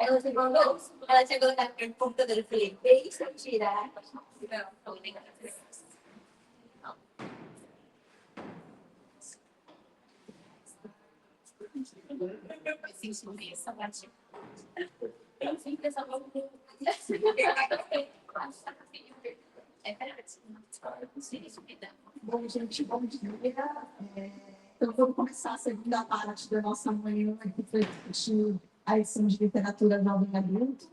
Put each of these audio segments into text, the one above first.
Ela chegou na computadora e falei, deixa eu tirar. Não, nem Bom, gente, bom dia. Então, vamos começar a segunda parte da nossa manhã, que foi discutir a edição de literatura jovem adulto.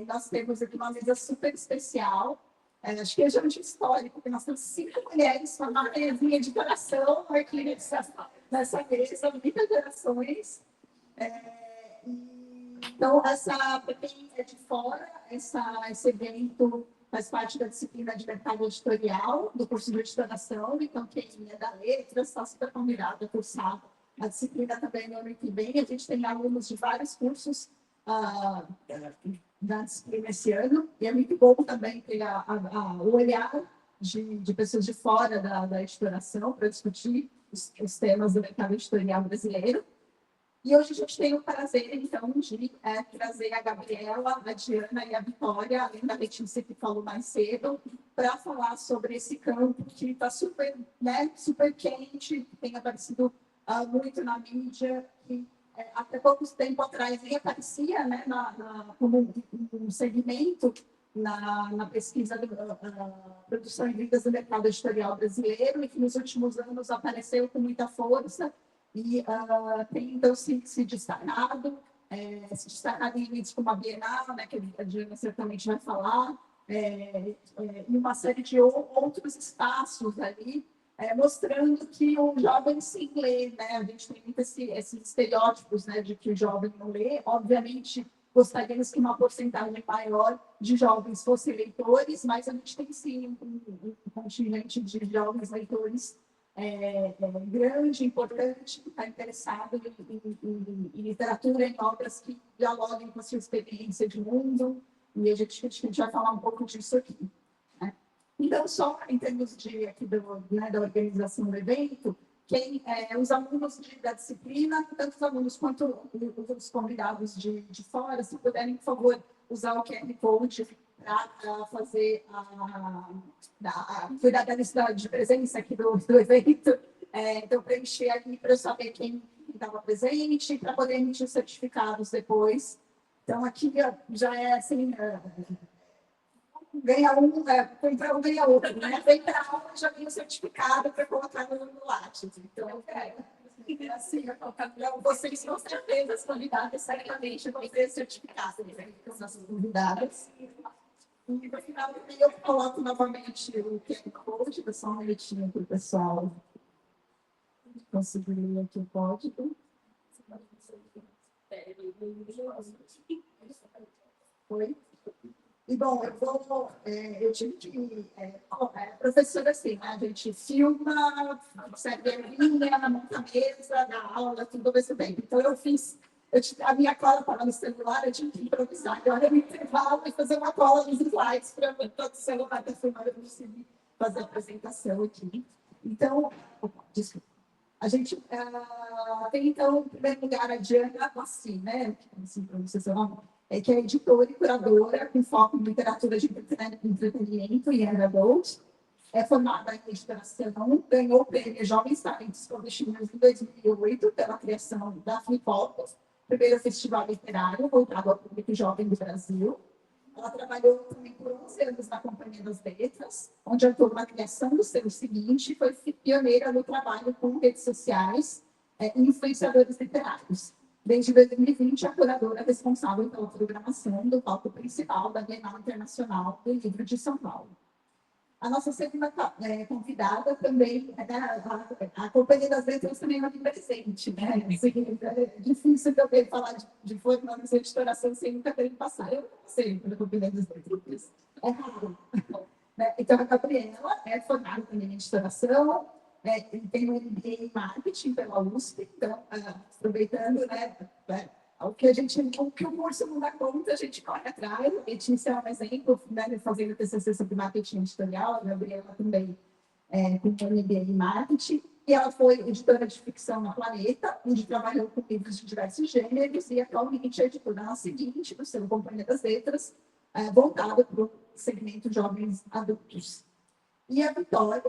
Nós temos aqui uma mesa super especial. Acho que é já um histórico, porque nós temos 5 mulheres formadas em editoração aqui nessa mesa, muitas gerações. Então, para quem é de fora, esse evento faz parte da disciplina de mercado editorial do curso de editoração. Então, quem é da letras está super convidado a cursar a disciplina também no ano que vem. A gente tem alunos de vários cursos da disciplina esse ano, e é muito bom também ter o olhar de pessoas de fora da editoração para discutir os temas do mercado editorial brasileiro. E hoje a gente tem o prazer, então, de trazer a Gabriela, a Diana e a Vitória, além da Letícia que falou mais cedo, para falar sobre esse campo que está super, super quente, que tem aparecido muito na mídia, que até pouco tempo atrás nem aparecia como um segmento na pesquisa da produção e vendas do mercado editorial brasileiro, e que nos últimos anos apareceu com muita força, e tem, então, se destacado em eventos como a Bienal, que a Diana certamente vai falar, e uma série de outros espaços ali, mostrando que o jovem sim lê, A gente tem muito esses estereótipos, de que o jovem não lê. Obviamente, gostaríamos que uma porcentagem maior de jovens fossem leitores, mas a gente tem sim um contingente de jovens leitores grande, importante, que está interessado em literatura, em obras que dialoguem com a sua experiência de mundo, e a gente vai falar um pouco disso aqui. Então, só em termos aqui da organização do evento, os alunos da disciplina, tanto os alunos quanto os convidados de fora, se puderem, por favor, usar o QR Code para fazer cuidar da lista de presença aqui do evento. Então, preencher aqui para eu saber quem estava presente, para poder emitir os certificados depois. Então, aqui já é assim, ganha um, comprar um, ganha outro, Vem para a aula, já vem o certificado para colocar no Lattes. Então, assim, vocês com certeza, as convidadas, certamente, vão ter certificado, com as nossas convidadas. E no final, eu coloco novamente o QR Code, vou só um minutinho para o pessoal conseguir ler aqui o código. Foi? E, bom, eu tive que... professora, assim, a gente filma, serve a linha, monta a mesa, dá aula, tudo ao mesmo tempo. Então, a minha cola estava no celular, eu tive que improvisar. Agora, no intervalo, e fazer uma cola nos slides para o celular da filmar, eu consegui fazer a apresentação aqui. Então, desculpa. A gente tem, então, em primeiro lugar, a Diana Lassi, assim, para você seu nome, que é editora e curadora, com foco em literatura de entretenimento e young adult. É formada em editoração, ganhou o prêmio Jovens Talentos Clandestinos em 2008 pela criação da Flip Hop, primeiro festival literário voltado ao público jovem do Brasil. Ela trabalhou também por 11 anos na Companhia das Letras, onde atuou na criação do selo seguinte e foi pioneira no trabalho com redes sociais e influenciadores literários. Desde 2020, a curadora responsável pela programação do palco principal da Bienal Internacional do Livro de São Paulo. A nossa segunda convidada também, a Companhia das Letras também é aqui presente, Assim, é difícil também falar de formação de editoração sem nunca ter passar. Eu não sei pela Companhia das Letras, é raro. Então, a Gabriela é formada também em editoração, tem um MBA em marketing pela USP, então, aproveitando, o que o curso não dá conta, a gente corre atrás. A Letícia é um exemplo, fazendo TCC sobre marketing editorial, a Gabriela também com um MBA em marketing. E ela foi editora de ficção na Planeta, onde trabalhou com livros de diversos gêneros, e atualmente é editora na Seguinte, do seu Companhia das Letras, voltada para o segmento jovens adultos. E a Vitória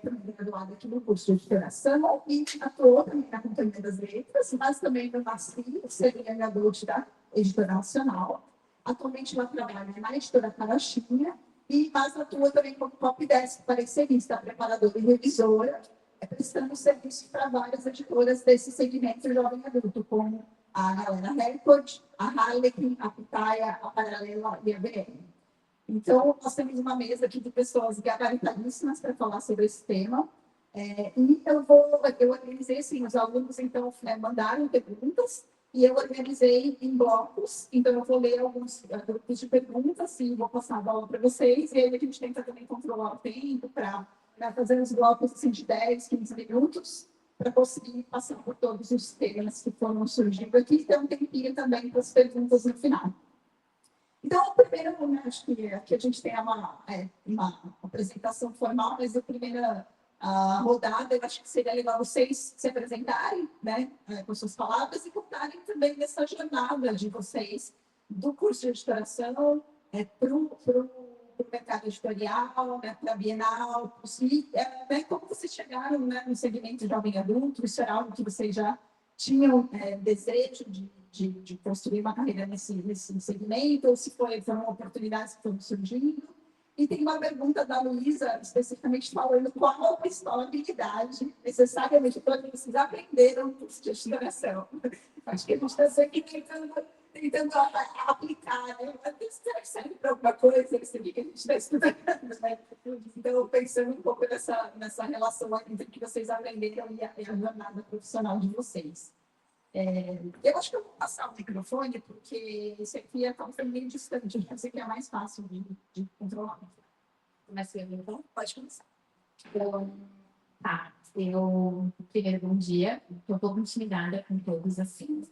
também graduada aqui no curso de editoração e atuou também na Companhia das Letras, mas também no MASFI, seria Young da Editora Nacional. Atualmente ela trabalha na Editora Carochinha, mas atua também como top 10 parecerista, preparadora e revisora, prestando serviço para várias editoras desse segmento jovem adulto, como a Galera Record, a Harlequin, a Pitaia, a Paralela e a BM. Então, nós temos uma mesa aqui de pessoas gabaritadíssimas para falar sobre esse tema. E eu organizei, assim, os alunos, então, mandaram perguntas, e eu organizei em blocos, então eu vou ler alguns grupos de perguntas, e vou passar a bola para vocês, e aí a gente tenta também controlar o tempo para fazer uns blocos assim, de 10, 15 minutos, para conseguir passar por todos os temas que foram surgindo aqui, e ter um tempinho também para as perguntas no final. Então, o primeiro, né, acho que aqui a gente tem uma apresentação formal, mas a primeira rodada, eu acho que seria legal vocês se apresentarem, né, com suas palavras e contarem também dessa jornada de vocês do curso de editoração para o mercado editorial, né, para a Bienal, né, como vocês chegaram, né, no segmento jovem adulto, isso era algo que vocês já tinham desejo de construir uma carreira nesse segmento, ou se foram oportunidades que foram surgindo. E tem uma pergunta da Luísa, especificamente falando qual a habilidade necessária de todos que vocês aprenderam no curso de editoração. Acho que a gente está sempre tentando aplicar, né? Mas será que serve para alguma coisa que a gente está estudando? Né? Então, pensando um pouco nessa relação entre o que vocês aprenderam e a jornada profissional de vocês. Eu acho que eu vou passar o microfone, porque esse aqui é meio distante, esse aqui é mais fácil de controlar. Começa então? Pode começar. Então, tá. Primeiro, bom dia. Estou um pouco intimidada com todos, assim,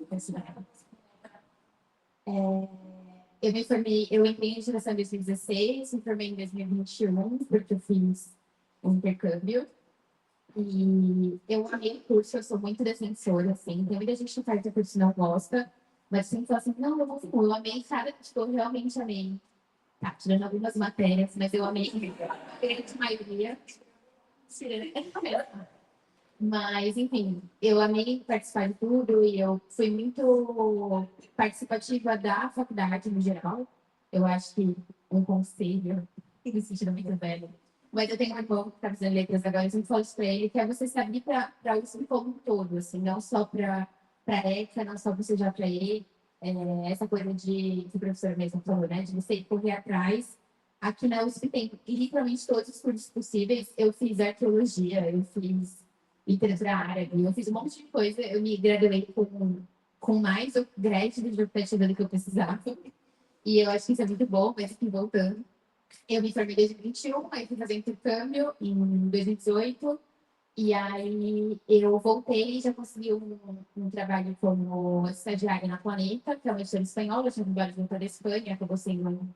eu me formei, eu entrei em editoração em 2016, me formei em 2021, porque eu fiz um intercâmbio. E eu amei o curso, eu sou muito defensora, assim. Tem muita gente que faz o curso e não gosta, mas sempre fala assim, não, eu amei, cara, tipo, eu realmente amei. Tá, tirando algumas matérias, mas eu amei a grande maioria. Mas, enfim, eu amei participar de tudo e eu fui muito participativa da faculdade no geral. Eu acho que um conselho, me sentindo muito velho, mas eu tenho um irmão que está fazendo letras agora, eu sempre falo isso para ele, que é você se abrir para o ensino como um todo, assim, não só para a ECA, não só para o CJE, essa coisa que o professor mesmo falou, né, de você correr atrás. Aqui na USP tem literalmente todos os cursos possíveis. Eu fiz arqueologia, eu fiz literatura árabe, eu fiz um monte de coisa. Eu me graduei com mais crédito de expectativa do que eu precisava. E eu acho que isso é muito bom, mas enfim, voltando. Eu me formei em 2021, aí fui fazer intercâmbio em 2018. E aí eu voltei e já consegui um trabalho como estagiária na Planeta, que é uma editora espanhola. Eu tinha acabado de voltar da Espanha, acabou sendo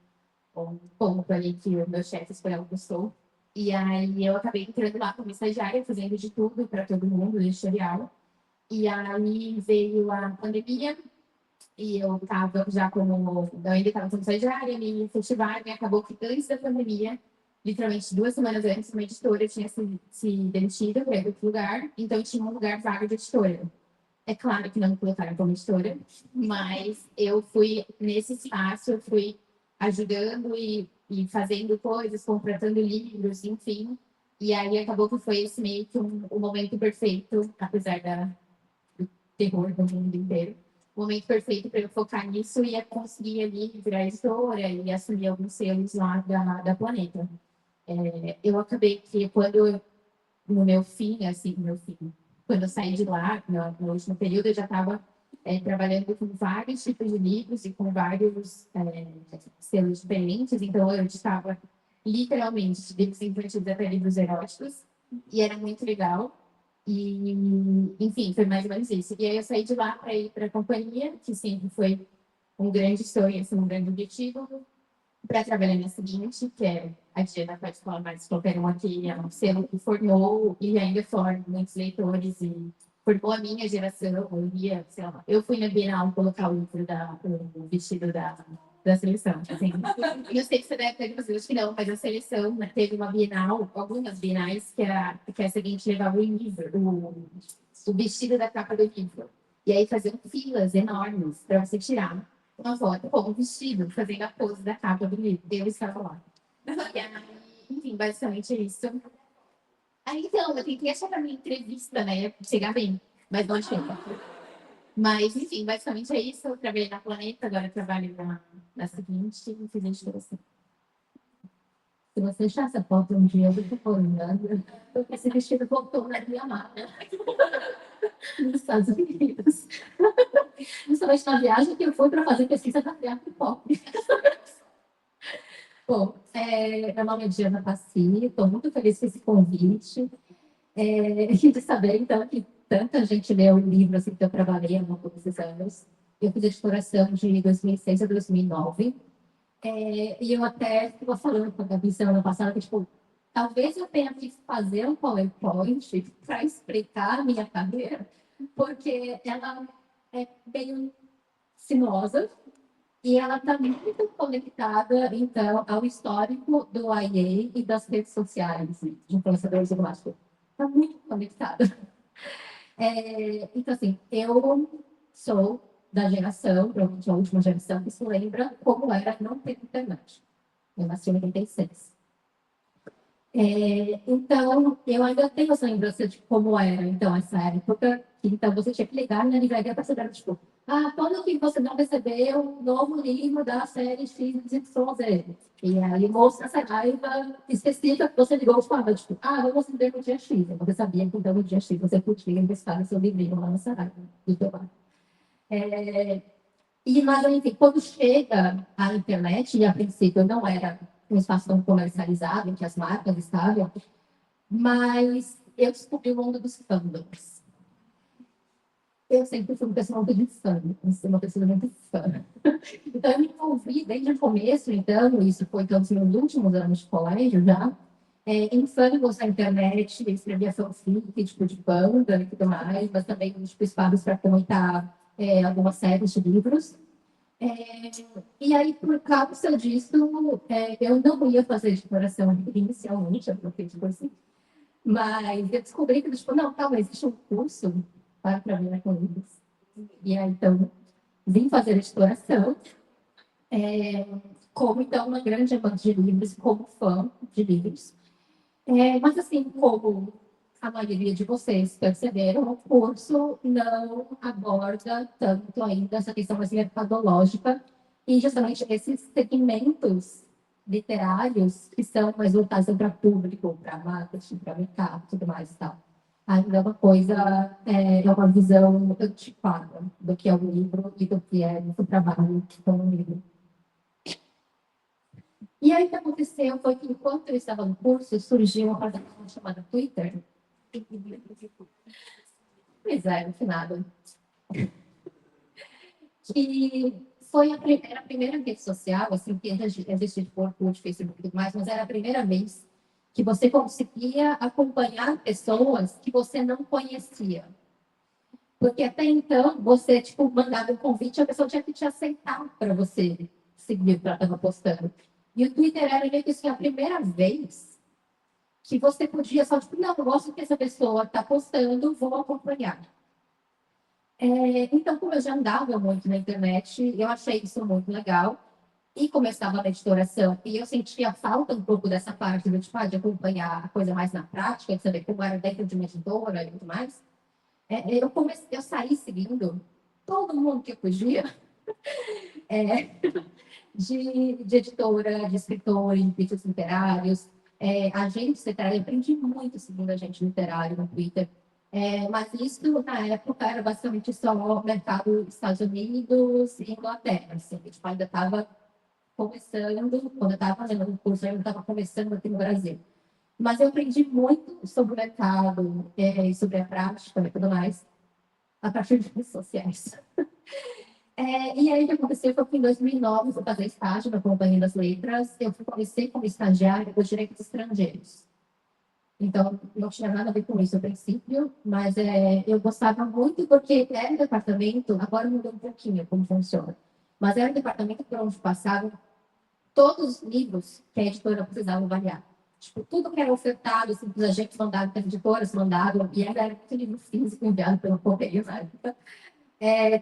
um ponto ali que o meu chefe espanhol gostou. E aí eu acabei entrando lá como estagiária, fazendo de tudo para todo mundo, editorial. E aí veio a pandemia, e eu estava já eu ainda estava como estagiária, me efetivaram, e acabou que antes da pandemia, literalmente 2 semanas antes, uma editora tinha se demitido para ir para outro lugar, então tinha um lugar vago de editora. É claro que não me colocaram como editora, mas eu fui nesse espaço, eu fui ajudando e fazendo coisas, contratando livros, enfim. E aí acabou que foi esse meio que um momento perfeito, apesar do terror do mundo inteiro, o momento perfeito para eu focar nisso e conseguir ali virar editora e assumir alguns selos lá da Planeta. Eu acabei que no meu fim, assim, quando eu saí de lá, no último período, eu já estava trabalhando com vários tipos de livros e com vários selos diferentes, então eu estava literalmente de livros infantis até livros eróticos, e era muito legal. E, enfim, foi mais ou menos isso. E aí eu saí de lá para ir para a companhia, que sempre foi um grande sonho, assim, um grande objetivo. para trabalhar na seguinte, que é a Diana pode falar mais qualquer um aqui, é um selo que formou e ainda forma muitos leitores e formou a minha geração, eu ia, sei lá, eu fui na Bienal colocar o vestido da seleção, assim. Eu sei que você deve ter pessoas que não, mas a seleção, né, teve uma Bienal, algumas Bienais, que é a seguinte, levava o livro, o vestido da capa do livro. E aí faziam filas enormes para você tirar uma foto com o vestido, fazendo a pose da capa do livro. Eu estava lá. E aí, enfim, basicamente é isso. Aí, então, eu tentei achar pra minha entrevista, né? Chegar bem, mas não achei. Mas, enfim, basicamente é isso. Eu trabalhei na Planeta, agora eu trabalho na seguinte e fiz a inscrição. Se você achar essa foto um dia, eu tô olhando, esse vestido voltou na minha mala, nos Estados Unidos. Justamente na viagem que eu fui para fazer pesquisa da Triathlon Pop. Bom, meu nome é Diana Passi, estou muito feliz com esse convite. E de saber, então, que tanta gente leu o livro assim, que eu trabalhei há muitos anos. Eu fiz editoração de 2006 a 2009. E eu até estava falando com a Gabi semana passada que, tipo, talvez eu tenha que fazer um PowerPoint para explicar a minha carreira, porque ela é bem sinuosa e ela está muito conectada, então, ao histórico do IA e das redes sociais de influenciadores urbanos. Está muito conectada. Então, assim, eu sou da geração, provavelmente a última geração, que se lembra como era não ter internet. Eu nasci em 86. Então, eu ainda tenho essa lembrança de como era, então, essa época. Então, você tinha que ligar na livraria para saber, tipo, quando que você não recebeu o novo livro da série XYZ? E aí, moça, essa raiva específica que você ligou, falava, tipo, vamos ver no dia X. Você sabia que, então, no dia X, você podia buscar o seu livrinho lá na Saraiva, do teu bar. Mas, enfim, quando chega a internet, e a princípio não era um espaço tão comercializado, em que as marcas estavam, mas eu descobri o mundo dos fandoms. Eu sempre fui uma pessoa muito de fã, uma pessoa muito fã. Então, eu me envolvi desde o começo, então, isso foi então, nos meus últimos anos de colégio já, em fandoms na internet, escrevia fanfic, tipo, de banda e tudo mais, mas também, tipo, espaços para comentar algumas séries de livros. É, e aí, por causa disso, eu não ia fazer exploração inicialmente, eu fiz assim, mas eu descobri que, tipo, não, calma, existe um curso para trabalhar com livros. E aí, então, vim fazer exploração, como, então, uma grande amante de livros, como fã de livros. Mas, assim, como a maioria de vocês perceberam, o curso não aborda tanto ainda essa questão mais mercadológica e justamente esses segmentos literários que são mais voltados para público, para marketing, para mercado, tudo mais e tal. Ainda é uma coisa, é uma visão antiquada do que é o livro e do que é o trabalho com o livro. E aí o que aconteceu foi que, enquanto eu estava no curso, surgiu uma plataforma chamada Twitter. Pois é, no final. Que foi a primeira rede social, assim, que existe de Orkut, Facebook e tudo mais, mas era a primeira vez que você conseguia acompanhar pessoas que você não conhecia. Porque até então, você, tipo, mandava um convite e a pessoa tinha que te aceitar para você seguir o que ela estava postando. E o Twitter era meio que assim, a primeira vez que você podia só, tipo, não, eu gosto do que essa pessoa está postando, vou acompanhar. Então, como eu já andava muito na internet, eu achei isso muito legal. E como eu estava na editoração, e eu sentia falta um pouco dessa parte do, tipo, de acompanhar a coisa mais na prática, de saber como era dentro de uma editora e tudo mais, eu saí seguindo todo mundo que eu podia, é, de editora, de escritora, de críticos literários, agentes literários. Eu aprendi muito seguindo agente literário no Twitter. Mas isso, na época, era basicamente só mercado Estados Unidos e Inglaterra. Assim, tipo, ainda estava começando, quando eu estava fazendo o curso, eu estava começando aqui no Brasil. Mas eu aprendi muito sobre o mercado, sobre a prática e tudo mais, a partir de redes sociais. E aí o que aconteceu foi que em 2009 eu fui fazer estágio na Companhia das Letras. Eu comecei como estagiária dos direitos estrangeiros. Então, não tinha nada a ver com isso a princípio, mas eu gostava muito porque era um departamento, agora mudou um pouquinho como funciona, mas era um departamento por onde passavam todos os livros que a editora precisava avaliar. Tipo, tudo que era ofertado, assim, os agentes mandavam, as editoras mandavam, e era muito livro físico enviado pelo correio na época.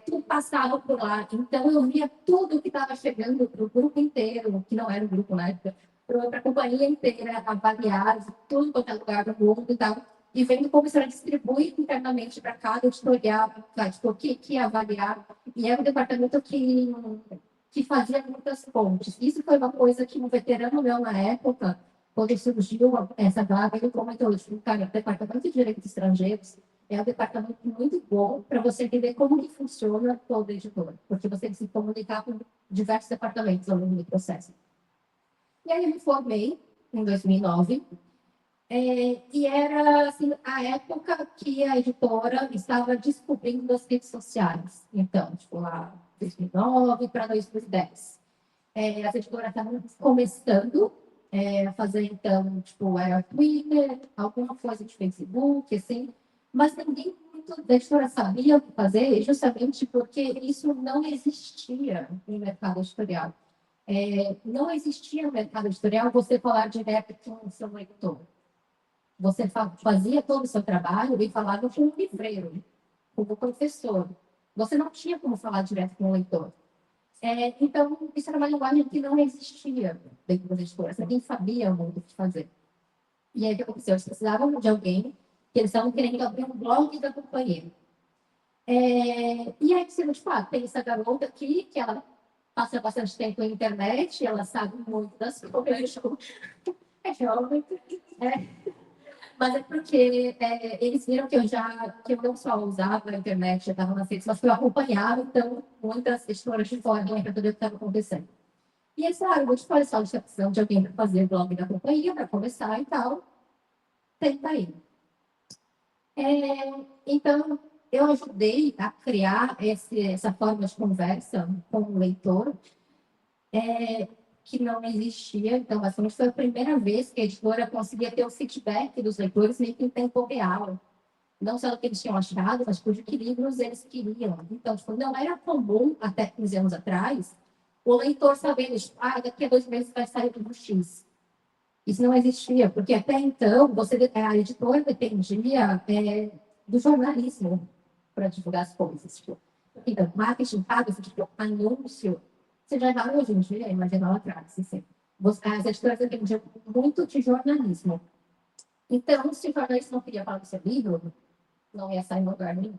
Tudo passava por lá. Então, eu via tudo que estava chegando para o grupo inteiro, que não era um grupo na época, para a companhia inteira, avaliar tudo quanto é lugar do mundo e tal, e vendo como isso era distribuído internamente para cada editorial, tipo, o que avaliar. E era um departamento que fazia muitas pontes. Isso foi uma coisa que um veterano meu na época, quando surgiu essa vaga, ele comentou, cara, o departamento de direitos estrangeiros é um departamento muito bom para você entender como que funciona todo editor, porque você tem que se comunicar com diversos departamentos ao longo do processo. E aí eu me formei em 2009, e era assim, a época que a editora estava descobrindo as redes sociais. Então, tipo, lá 2009 para 2010. As editoras estavam começando a fazer, então, tipo, era Twitter, alguma coisa de Facebook, assim, mas ninguém muito da editora sabia o que fazer, justamente porque isso não existia no mercado editorial. Não existia no mercado editorial você falar direto com o seu leitor. Você fazia todo o seu trabalho e falava com o livreiro, com o professor. Você não tinha como falar direto com o leitor. Então, isso era uma linguagem que não existia dentro das editoras. Ninguém sabia muito o que fazer. E aí, o que aconteceu? Eles precisavam de alguém que eles estavam querendo abrir um blog da companhia. E aí, disseram, tipo, tem essa garota aqui, que ela passa bastante tempo na internet, ela sabe muito das coisas. É jovem. Mas é porque eles viram que eu não só usava a internet, já estava nas redes, mas que eu acompanhava, então, muitas editoras de fora para poder o que estava acontecendo. E eles falaram, vou te falar só de precisão de alguém para fazer blog da companhia, para começar e tal, tenta aí. Então, eu ajudei a criar essa forma de conversa com o leitor, que não existia. Então, basicamente, foi a primeira vez que a editora conseguia ter o feedback dos leitores meio que em tempo real. Não só o que eles tinham achado, mas por que livros eles queriam. Então, tipo, não era comum, até 15 anos atrás, o leitor sabendo, tipo, daqui a 2 meses vai sair o livro X. Isso não existia, porque até então a editora dependia do jornalismo para divulgar as coisas. Tipo, então, marketing pago, tipo, anúncio. Você já vai hoje em dia, imagina lá atrás. Assim, as editoras dependiam muito de jornalismo. Então, se o jornalista não queria falar do seu livro, não ia sair em lugar nenhum.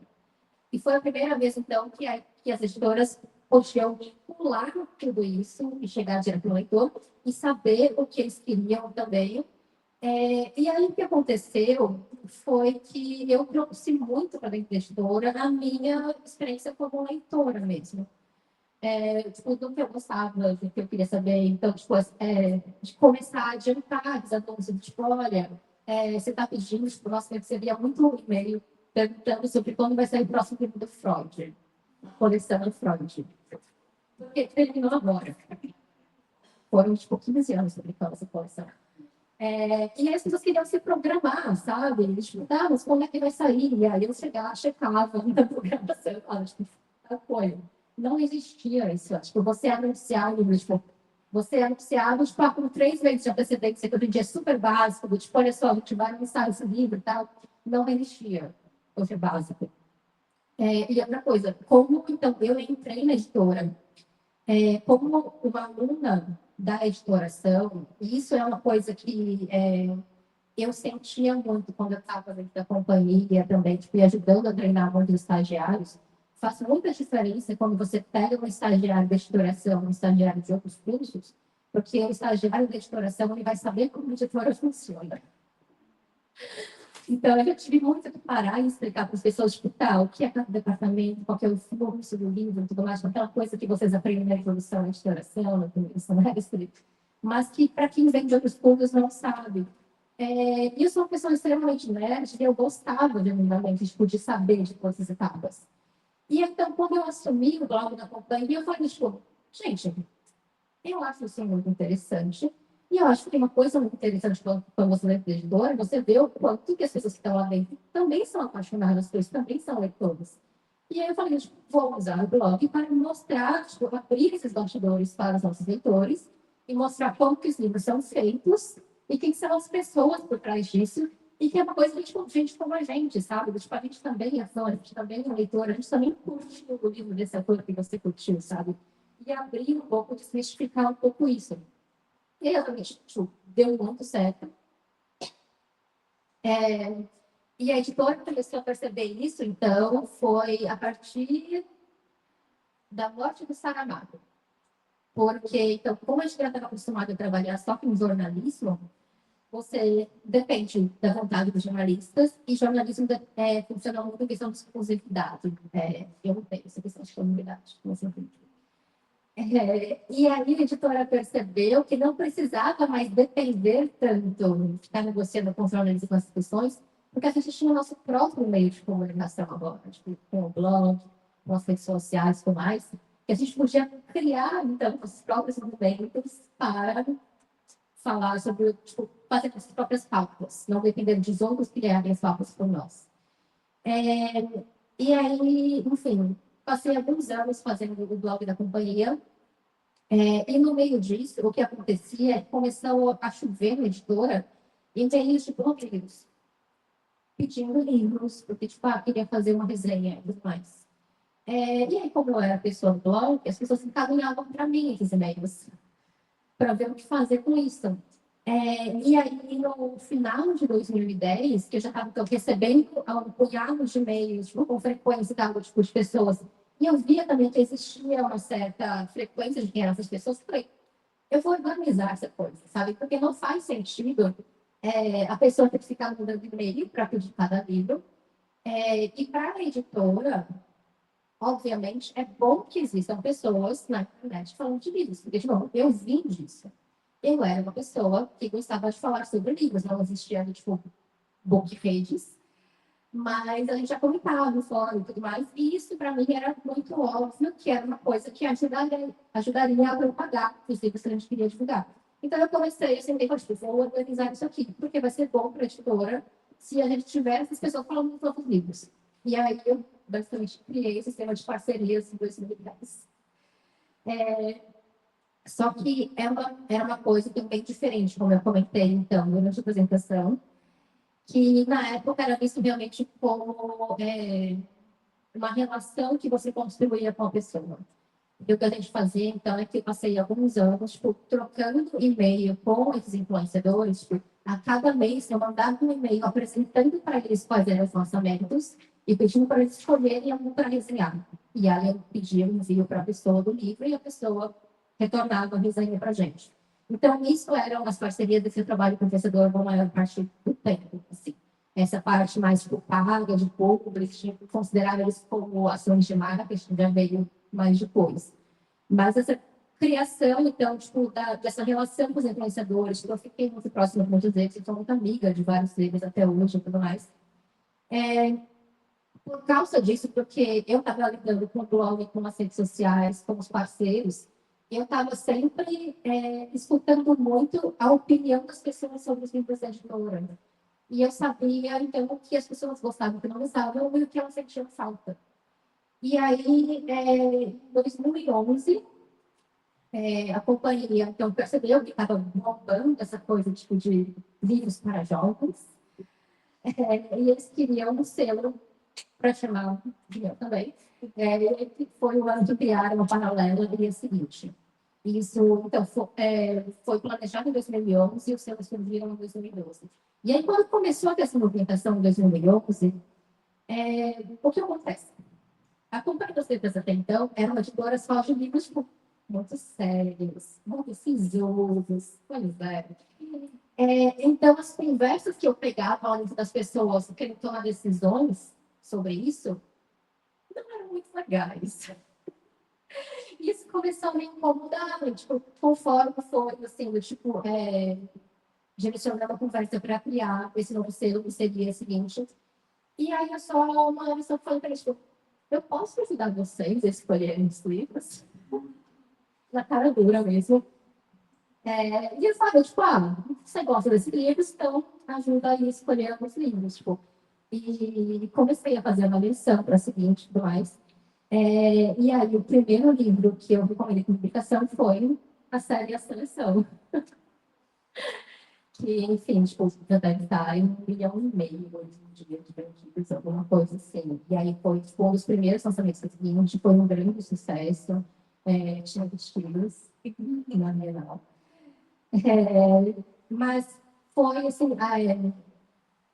E foi a primeira vez, então, que as editoras podiam pular tudo isso e chegar direto no leitor e saber o que eles queriam também. E aí, o que aconteceu foi que eu trouxe muito para dentro da editora a minha experiência como leitora mesmo. Tipo, do que eu gostava, do que eu queria saber. Então, tipo, de começar a adiantar os anúncios, tipo, olha, você está pedindo, tipo, nossa, eu recebia muito e-mail perguntando sobre quando vai sair o próximo livro do Freud, a coleção do Freud. Porque terminou agora. Foram, tipo, 15 anos publicando essa coleção. E aí as pessoas queriam se programar, sabe? Eles tipo, mas quando é que vai sair? E aí eu checava na programação, eu falava, tipo, apoio. Não existia isso. Tipo, você anunciava, tipo, você anunciava, tipo, com 3 meses de antecedência, que hoje em dia é super básico, tipo, olha só, a gente vai lançar esse livro e tal. Não existia. Hoje é básico. E outra coisa, como então eu entrei na editora, como uma aluna da editoração, e isso é uma coisa que eu sentia muito quando eu estava dentro da companhia também, tipo, e ajudando a treinar muitos estagiários. Faz muita diferença quando você pega um estagiário da editoração, um estagiário de outros cursos, porque o estagiário da editoração ele vai saber como a editora funciona. Então, eu já tive muito que parar e explicar para as pessoas, tipo, o que é cada departamento, qual é o fluxo do livro, tudo mais, aquela coisa que vocês aprendem na introdução, na editoração, na comissão restrita, mas que, para quem vem de outros cursos, não sabe. E eu sou uma pessoa extremamente nerd e eu gostava de, tipo, de saber de todas as etapas. E então, quando eu assumi o blog da companhia, eu falei, tipo, gente, eu acho isso muito interessante. E eu acho que uma coisa muito interessante quando você é editora, você vê o quanto que as pessoas que estão lá dentro também são apaixonadas por isso, também são leitores. E aí eu falei, tipo, vou usar o blog para mostrar, tipo, abrir esses bastidores para os nossos leitores e mostrar como que os livros são feitos e quem são as pessoas por trás disso. E que é uma coisa que, tipo, gente como a gente, sabe? Tipo, a gente também é fã, a gente também é leitor, a gente também curte o livro desse autor que você curtiu, sabe? E abrir um pouco, desmistificar um pouco isso. E aí, realmente, tipo, deu muito certo. E a editora começou a perceber isso, então, foi a partir da morte do Saramago. Porque, então, como a gente já estava acostumado a trabalhar só com jornalismo, você depende da vontade dos jornalistas, e jornalismo funciona muito em questão de exclusividade. Eu não tenho essa questão de exclusividade, como você entende. E aí a editora percebeu que não precisava mais depender tanto de estar negociando com os jornalistas com as questões, porque a gente tinha o nosso próprio meio de comunicação agora, tipo, com o blog, com as redes sociais e tudo mais, que a gente podia criar, então, os próprios movimentos para falar sobre, tipo, fazer as próprias pautas, não depender de outros criarem as pautas por nós. E aí, enfim, passei alguns anos fazendo o blog da companhia, e no meio disso, o que acontecia é que começou a chover na editora e-mails de blogueiros pedindo livros, porque tipo, queria fazer uma resenha e tudo mais. E aí, como eu era pessoa do blog, as pessoas encaminhavam para mim esses e-mails, para ver o que fazer com isso. E aí, no final de 2010, que eu já estava então, recebendo punhados de e-mails tipo, com frequência tipo, de pessoas, e eu via também que existia uma certa frequência de quem eram essas pessoas, eu falei, eu vou organizar essa coisa, sabe? Porque não faz sentido a pessoa ter que ficar mandando e-mail para pedir cada livro. E para a editora, obviamente, é bom que existam pessoas na internet falando de livros, porque, de novo, eu vim disso. Eu era uma pessoa que gostava de falar sobre livros, não existia, tipo, book pages, mas a gente já comentava no fórum e tudo mais, e isso para mim era muito óbvio que era uma coisa que ajudaria a propagar os livros que a gente queria divulgar. Então eu comecei, eu sempre falei, vou organizar isso aqui, porque vai ser bom para a editora se a gente tiver essas pessoas falando dos outros livros. E aí eu basicamente criei esse sistema de parcerias em 2010. Só que era uma coisa bem diferente, como eu comentei, então, durante a apresentação, que na época era visto realmente como uma relação que você construía com a pessoa. E o que a gente fazia, então, é que eu passei alguns anos tipo, trocando e-mail com esses influenciadores. Tipo, a cada mês eu mandava um e-mail apresentando para eles quais eram os lançamentos e pedindo para eles escolherem algum para resenhar. E aí eu pedia um envio para a pessoa do livro e a pessoa retornava a resenha para a gente. Então, isso eram as parcerias desse trabalho com o vencedor na maior parte do tempo. Assim. Essa parte mais tipo, paga, de pouco, eles tinham que considerar eles como ações de marketing, já veio mais depois. Mas essa criação, então, tipo, dessa relação com os influenciadores, eu fiquei muito próxima de muitos deles, eu sou muito amiga de vários deles até hoje e tudo mais. Por causa disso, porque eu estava lidando com o blog, com as redes sociais, com os parceiros, eu estava sempre escutando muito a opinião das pessoas sobre os livros da editora. E eu sabia, então, o que as pessoas gostavam, o que não gostavam e o que elas sentiam falta. E aí, em 2011, a companhia então percebeu que estava bombando essa coisa tipo, de livros para jovens, e eles queriam um selo para chamar de meu também. E foi o ano que criaram uma paralela no dia seguinte. Isso, então, foi planejado em 2011 e os selos surgiram em 2012. E aí, quando começou essa movimentação em 2011, o que acontece? A Companhia das Letras até então era uma editora só de livros tipo, muito sérios, muito sisudos, pois é. Então, as conversas que eu pegava ao longo das pessoas querendo tomar decisões sobre isso não eram muito legais. Isso começou a me incomodar, tipo, conforme foi, assim, do tipo, direcionando a conversa para criar esse novo selo que seria o seguinte. E aí, eu só uma lição que falei para eles, tipo, eu posso ajudar vocês a escolherem os livros, na cara dura mesmo. E eu falei, tipo, você gosta desses livros, então ajuda aí a escolher alguns livros, tipo. E comecei a fazer uma lição para a seguinte e tudo mais. E aí, o primeiro livro que eu recomendei com publicação foi a série A Seleção, que, enfim, tipo, já deve estar em 1,5 milhão hoje em dia de vendidos, alguma coisa assim. E aí foi tipo, um dos primeiros lançamentos que eu foi um grande sucesso, tinha vestidos, na real. Mas foi assim,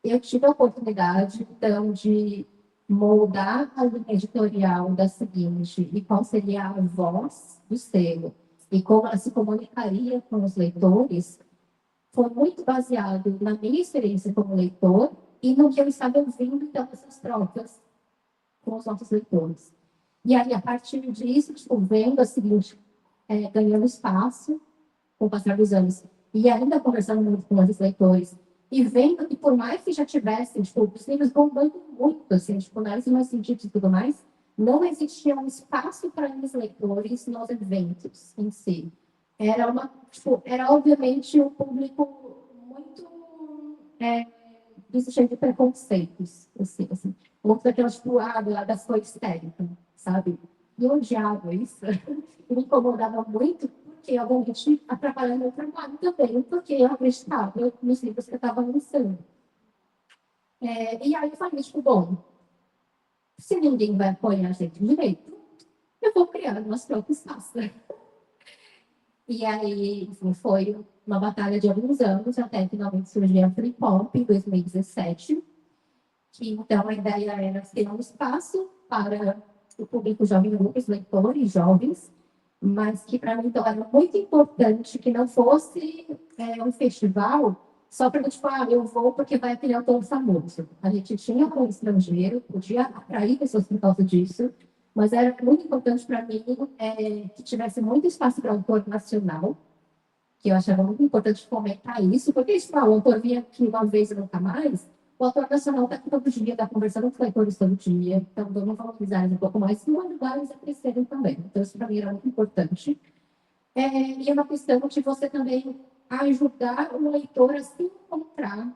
eu tive a oportunidade, então, de moldar a linha editorial da seguinte, e qual seria a voz do selo, e como ela se comunicaria com os leitores, foi muito baseado na minha experiência como leitor e no que eu estava ouvindo, então, essas trocas com os nossos leitores. E aí, a partir disso, tipo, vendo a seguinte, ganhando espaço com o passar dos anos, e ainda conversando muito com os leitores, e vendo que por mais que já tivessem, tipo, os livros bombando muito, assim, tipo, nas mais sentidos e tudo mais, não existia um espaço para os leitores nos eventos em si. Era obviamente um público muito cheio de preconceitos, assim. Muito daquelas, tipo, das cores técnicas, sabe? E eu odiava isso. E me incomodava muito, porque, obviamente, atrapalhando meu trabalho também, porque eu acreditava nos livros que eu estava lançando. E aí eu falei, tipo, bom, se ninguém vai apoiar a gente direito, eu vou criar umas próprias pastas. E aí, enfim, foi uma batalha de alguns anos, até finalmente surgiu a Free Pop em 2017, que então a ideia era ter um espaço para o público jovem, grupos leitores jovens, mas que para mim então, era muito importante que não fosse um festival só para tipo, eu vou porque vai aquele autor famoso. A gente tinha um estrangeiro, podia atrair pessoas por causa disso, mas era muito importante para mim que tivesse muito espaço para autor nacional, que eu achava muito importante comentar isso, porque tipo, o autor vinha aqui uma vez e nunca mais, o autor nacional está aqui todo dia, está conversando com os leitores todo dia, então vamos valorizar eles um pouco mais e ajudar eles a crescerem também. Então, isso para mim era muito importante. E é uma questão de você também ajudar o leitor a se encontrar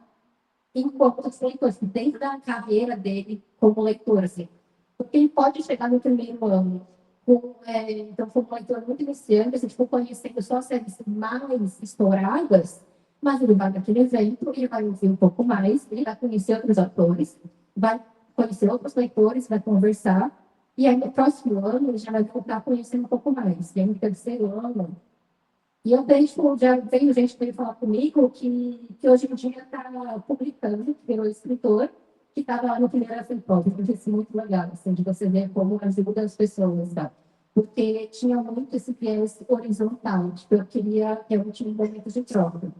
enquanto leitor, assim, dentro da carreira dele como leitor, assim. Porque ele pode chegar no primeiro ano então, foi um leitor muito iniciante, assim, tipo, conhecendo só as séries mais estouradas, mas ele vai naquele evento, ele vai ouvir um pouco mais, ele vai conhecer outros autores, vai conhecer outros leitores, vai conversar, e aí no próximo ano ele já vai voltar conhecendo um pouco mais. E aí no terceiro ano, e eu vejo, já veio gente que veio falar comigo que hoje em dia está publicando, que virou escritor, que estava lá no primeiro FEPOD. Eu achei isso muito legal, assim, de você ver como ajuda as pessoas, tá? Porque tinha muito esse viés horizontal, tipo, eu queria realmente um momento de troca,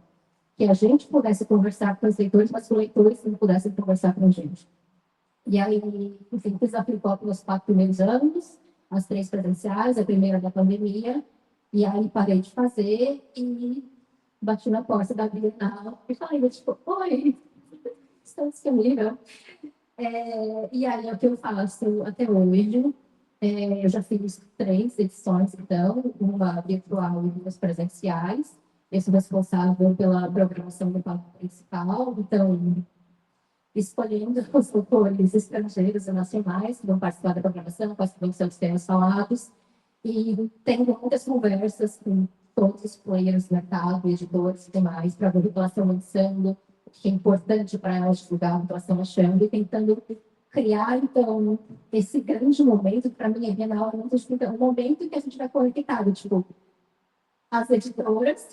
que a gente pudesse conversar com os leitores, mas que os leitores não pudessem conversar com a gente. E aí, enfim, fiz a FEPOD nos 4 primeiros anos, as 3 presenciais, a primeira da pandemia, e aí parei de fazer e bati na porta da Bienal e falei, tipo, oi, estão disponível? E aí é o que eu faço até hoje. Eu já fiz 3 edições, então, uma virtual e 2 presenciais. Eu sou responsável pela programação do palco principal, então, escolhendo os autores estrangeiros e nacionais que vão participar da programação, participam dos temas falados, e tendo muitas conversas com todos os players do mercado, editores e demais, para ver o que elas estão lançando, o que é importante para elas divulgar, o que elas estão achando, e tentando criar, então, esse grande momento, para mim, é Bienal, um momento em que a gente vai conectado, tipo, as editoras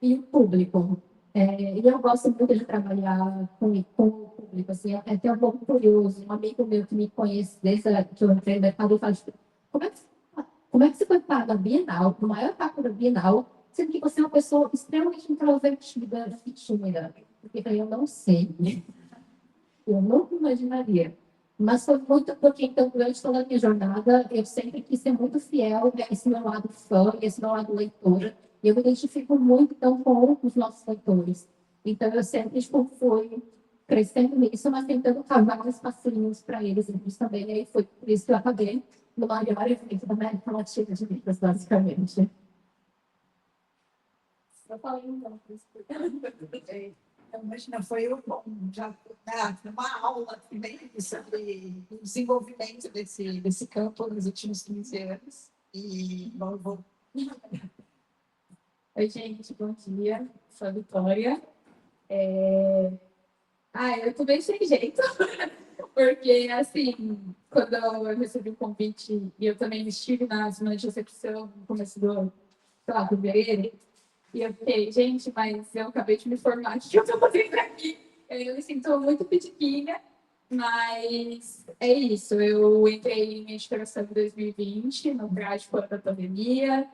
e o público. E eu gosto muito de trabalhar com o público, assim, é até um pouco curioso. Um amigo meu que me conhece desde que eu entrei no mercado, ele fala, tipo, como é que, como é que você foi pago a Bienal, o maior pago da Bienal, sendo que você é uma pessoa extremamente introvertida e tímida? Porque eu não sei, eu nunca imaginaria. Mas foi muito porque, então, durante toda a minha jornada, eu sempre quis ser muito fiel a esse meu lado fã, esse meu lado leitora. E eu me identifico muito, então, com os nossos leitores. Então, eu sempre, tipo, fui crescendo nisso, mas tentando cavar uns passinhos para eles também. E aí foi por isso que eu acabei no maior evento da América Latina de livros, basicamente. Eu falei, não, por isso que eu imagino, foi bom, já uma aula também sobre o desenvolvimento desse campo nos últimos 15 anos. E vou. Oi, gente, bom dia. Sou a Vitória. Eu tô bem sem jeito, porque, assim, quando eu recebi o convite e eu também estive na semana de recepção no começo do, sei lá, fevereiro, e eu fiquei, gente, mas eu acabei de me formar, o que eu tô fazendo aqui? Eu me sinto muito pitiquinha, mas é isso. Eu entrei em editoração em 2020, no prático da pandemia.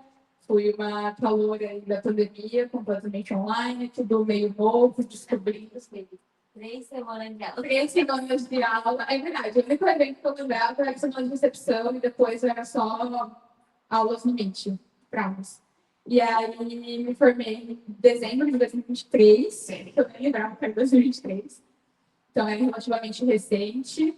Fui uma caloura aí da pandemia, completamente online, tudo meio novo, descobrindo. Assim, 3 semanas de aula. 3 semanas de aula. É verdade, o único evento que eu lembrava era a semana de recepção e depois era só aulas no Meet, provas. E aí me formei em dezembro de 2023, que eu nem lembrava que era 2023. Então é relativamente recente.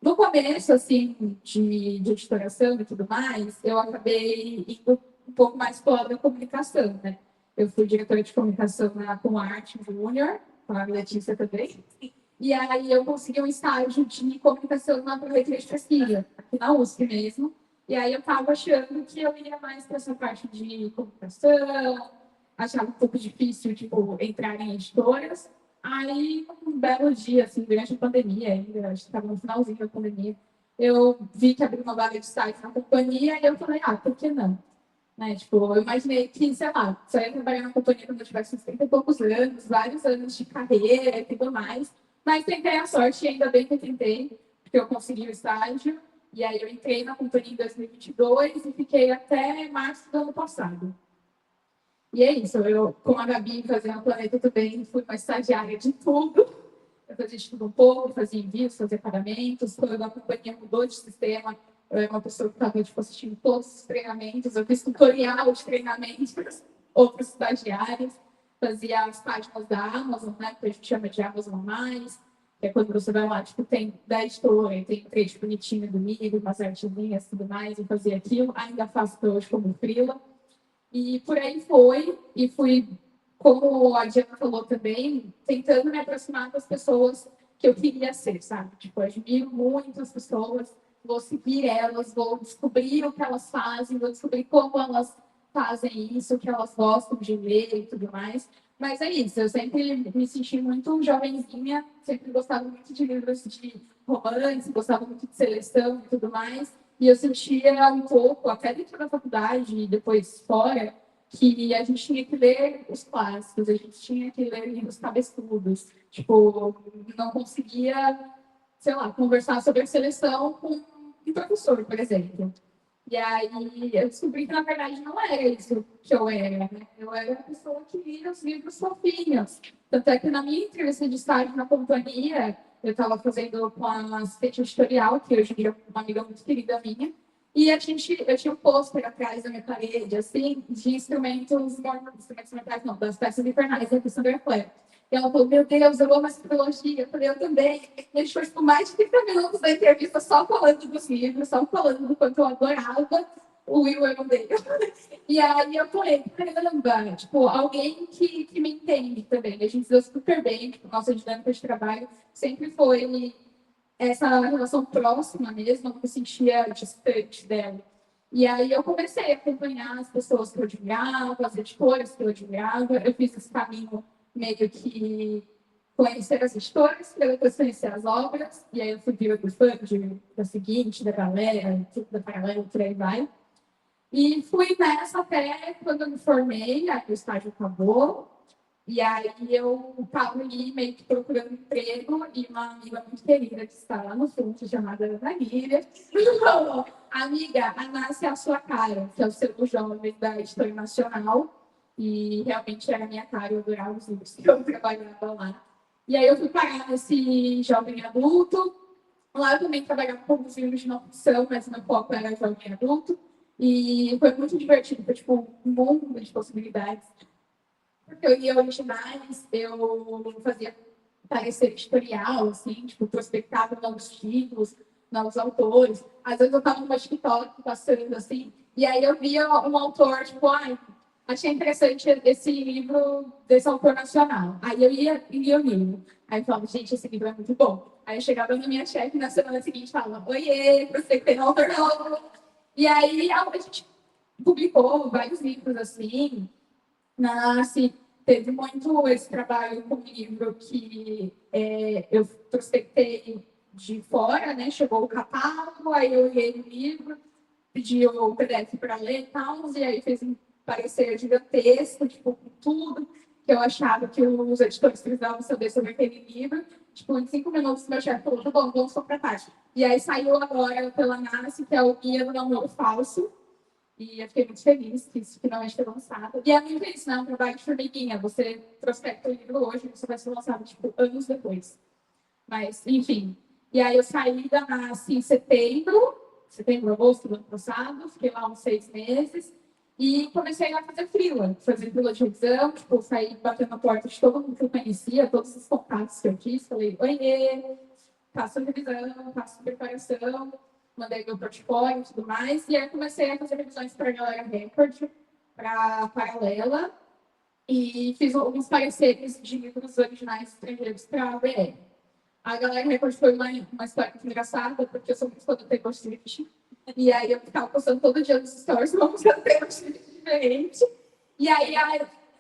No começo, assim, de editoração e tudo mais, eu acabei indo um pouco mais para o lado da comunicação, né? Eu fui diretora de comunicação na Com Arte Júnior, com a Letícia também. E aí eu consegui um estágio de comunicação na Prefeitura de Pesquisa, aqui na USP mesmo. E aí eu estava achando que eu ia mais para essa parte de comunicação, achava um pouco difícil, tipo, entrar em editoras. Aí, um belo dia, assim, durante a pandemia ainda, acho que estava no finalzinho da pandemia, eu vi que abriu uma vaga de site na companhia e eu falei, por que não? Né? Tipo, eu imaginei que, sei lá, só ia trabalhar na companhia quando eu tivesse uns 30 e poucos anos, vários anos de carreira e tudo mais. Mas tentei a sorte e ainda bem que eu tentei, porque eu consegui o estágio. E aí eu entrei na companhia em 2022 e fiquei até março do ano passado. E é isso, eu, com a Gabi, fazendo o Planeta também, fui uma estagiária de tudo. Eu fazia de tudo um pouco, fazia envios, fazia pagamentos. Quando a companhia mudou de sistema, eu era uma pessoa que estava tipo, assistindo todos os treinamentos. Eu fiz tutorial de treinamentos para outros estagiários. Fazia as páginas da Amazon, né, que a gente chama de Amazon+, que é quando você vai lá, tipo, tem da editora, tem um trecho bonitinho do livro, umas artezinhas e tudo mais. Eu fazia aquilo, ainda faço hoje como freela. E por aí foi, e fui, como a Diana falou também, tentando me aproximar das pessoas que eu queria ser, sabe? Tipo, eu admiro muito as pessoas, vou seguir elas, vou descobrir o que elas fazem, vou descobrir como elas fazem isso, o que elas gostam de ler e tudo mais. Mas é isso, eu sempre me senti muito jovenzinha, sempre gostava muito de livros de romance, gostava muito de seleção e tudo mais. E eu sentia um pouco, até dentro da faculdade e depois fora, que a gente tinha que ler os clássicos, a gente tinha que ler livros cabeçudos. Tipo, não conseguia, sei lá, conversar sobre a seleção com um professor, por exemplo. E aí eu descobri que, na verdade, não era isso que eu era, né? Eu era a pessoa que lia os livros fofinhos. Tanto é que na minha entrevista de estágio na companhia, eu estava fazendo com a assistente editorial, que hoje em dia é uma amiga muito querida minha, e eu tinha um pôster atrás da minha parede, assim, de instrumentos metais, não, das peças infernais da Cassandra Clare. E ela falou, meu Deus, eu amo essa trilogia. Eu falei, eu também. E a gente foi por mais de 30 minutos da entrevista só falando dos livros, só falando do quanto eu adorava o Will Evandale. E aí eu falei, caramba, tipo, alguém que me entende também. A gente se deu super bem, tipo, nossa dinâmica de trabalho sempre foi essa relação próxima mesmo, eu não me sentia distante dela. E aí eu comecei a acompanhar as pessoas que eu admirava, as editoras que eu admirava. Eu fiz esse caminho meio que conhecer as editoras, para depois conhecer as obras. E aí eu fui vir fã da seguinte, da galera, da paralela, por aí vai. E fui nessa até quando eu me formei, aí o estágio acabou. E aí eu estava ali meio que procurando emprego e uma amiga muito querida que está lá no fundo, chamada Ana Lília, falou, amiga, a Nasce é a sua cara, que é o selo jovem da Editora Nacional. E realmente era a minha cara, eu adorava os livros que eu trabalhava lá. E aí eu fui parar nesse jovem adulto. Lá eu também trabalhava com alguns livros de não ficção, mas meu foco era jovem adulto. E foi muito divertido, foi tipo um mundo de possibilidades. porque eu lia originais, eu fazia parecer editorial, assim, tipo, prospectava novos títulos, novos autores. Às vezes eu estava no meu TikTok passando, assim, e aí eu via um autor, tipo, ai, achei interessante esse livro desse autor nacional. Aí eu ia e lia o livro. Aí eu falava, gente, esse livro é muito bom. Aí eu chegava na minha chefe na semana seguinte e falava, oiê, prospectei no autor novo. E aí a gente publicou vários livros, assim, assim, teve muito esse trabalho com o livro que eu prospectei de fora, né? Chegou o catálogo, aí eu olhei o livro, pedi o PDF para ler e tal, e aí fez um parecer gigantesco, tipo, com tudo que eu achava que os editores precisavam saber sobre aquele livro. Tipo, em 5 minutos, meu chefe falou, tá bom, vamos para a parte. E aí saiu agora pela NASCE, que é o Guia do Namoro Falso, e eu fiquei muito feliz que isso finalmente foi lançado. E é muito isso, né? Um trabalho de formiguinha. Você prospecta o livro hoje, você vai ser lançado, tipo, anos depois. Mas, enfim. E aí eu saí da NASC em setembro, agosto do ano passado. Fiquei lá uns 6 meses. E comecei a fazer freela de revisão. Tipo, saí batendo na porta de todo mundo que eu conhecia, todos os contatos que eu quis. Falei, oiê, faço revisão, faço preparação, mandei meu portfólio e tudo mais. E aí comecei a fazer revisões para a Galera Record, para Paralela, e fiz alguns pareceres de livros originais estrangeiros para a BR. A Galera Record foi uma história muito engraçada, porque eu sou muito fã do Taylor Swift. E aí eu ficava postando todo dia nos stories uma música do Taylor Swift diferente. E aí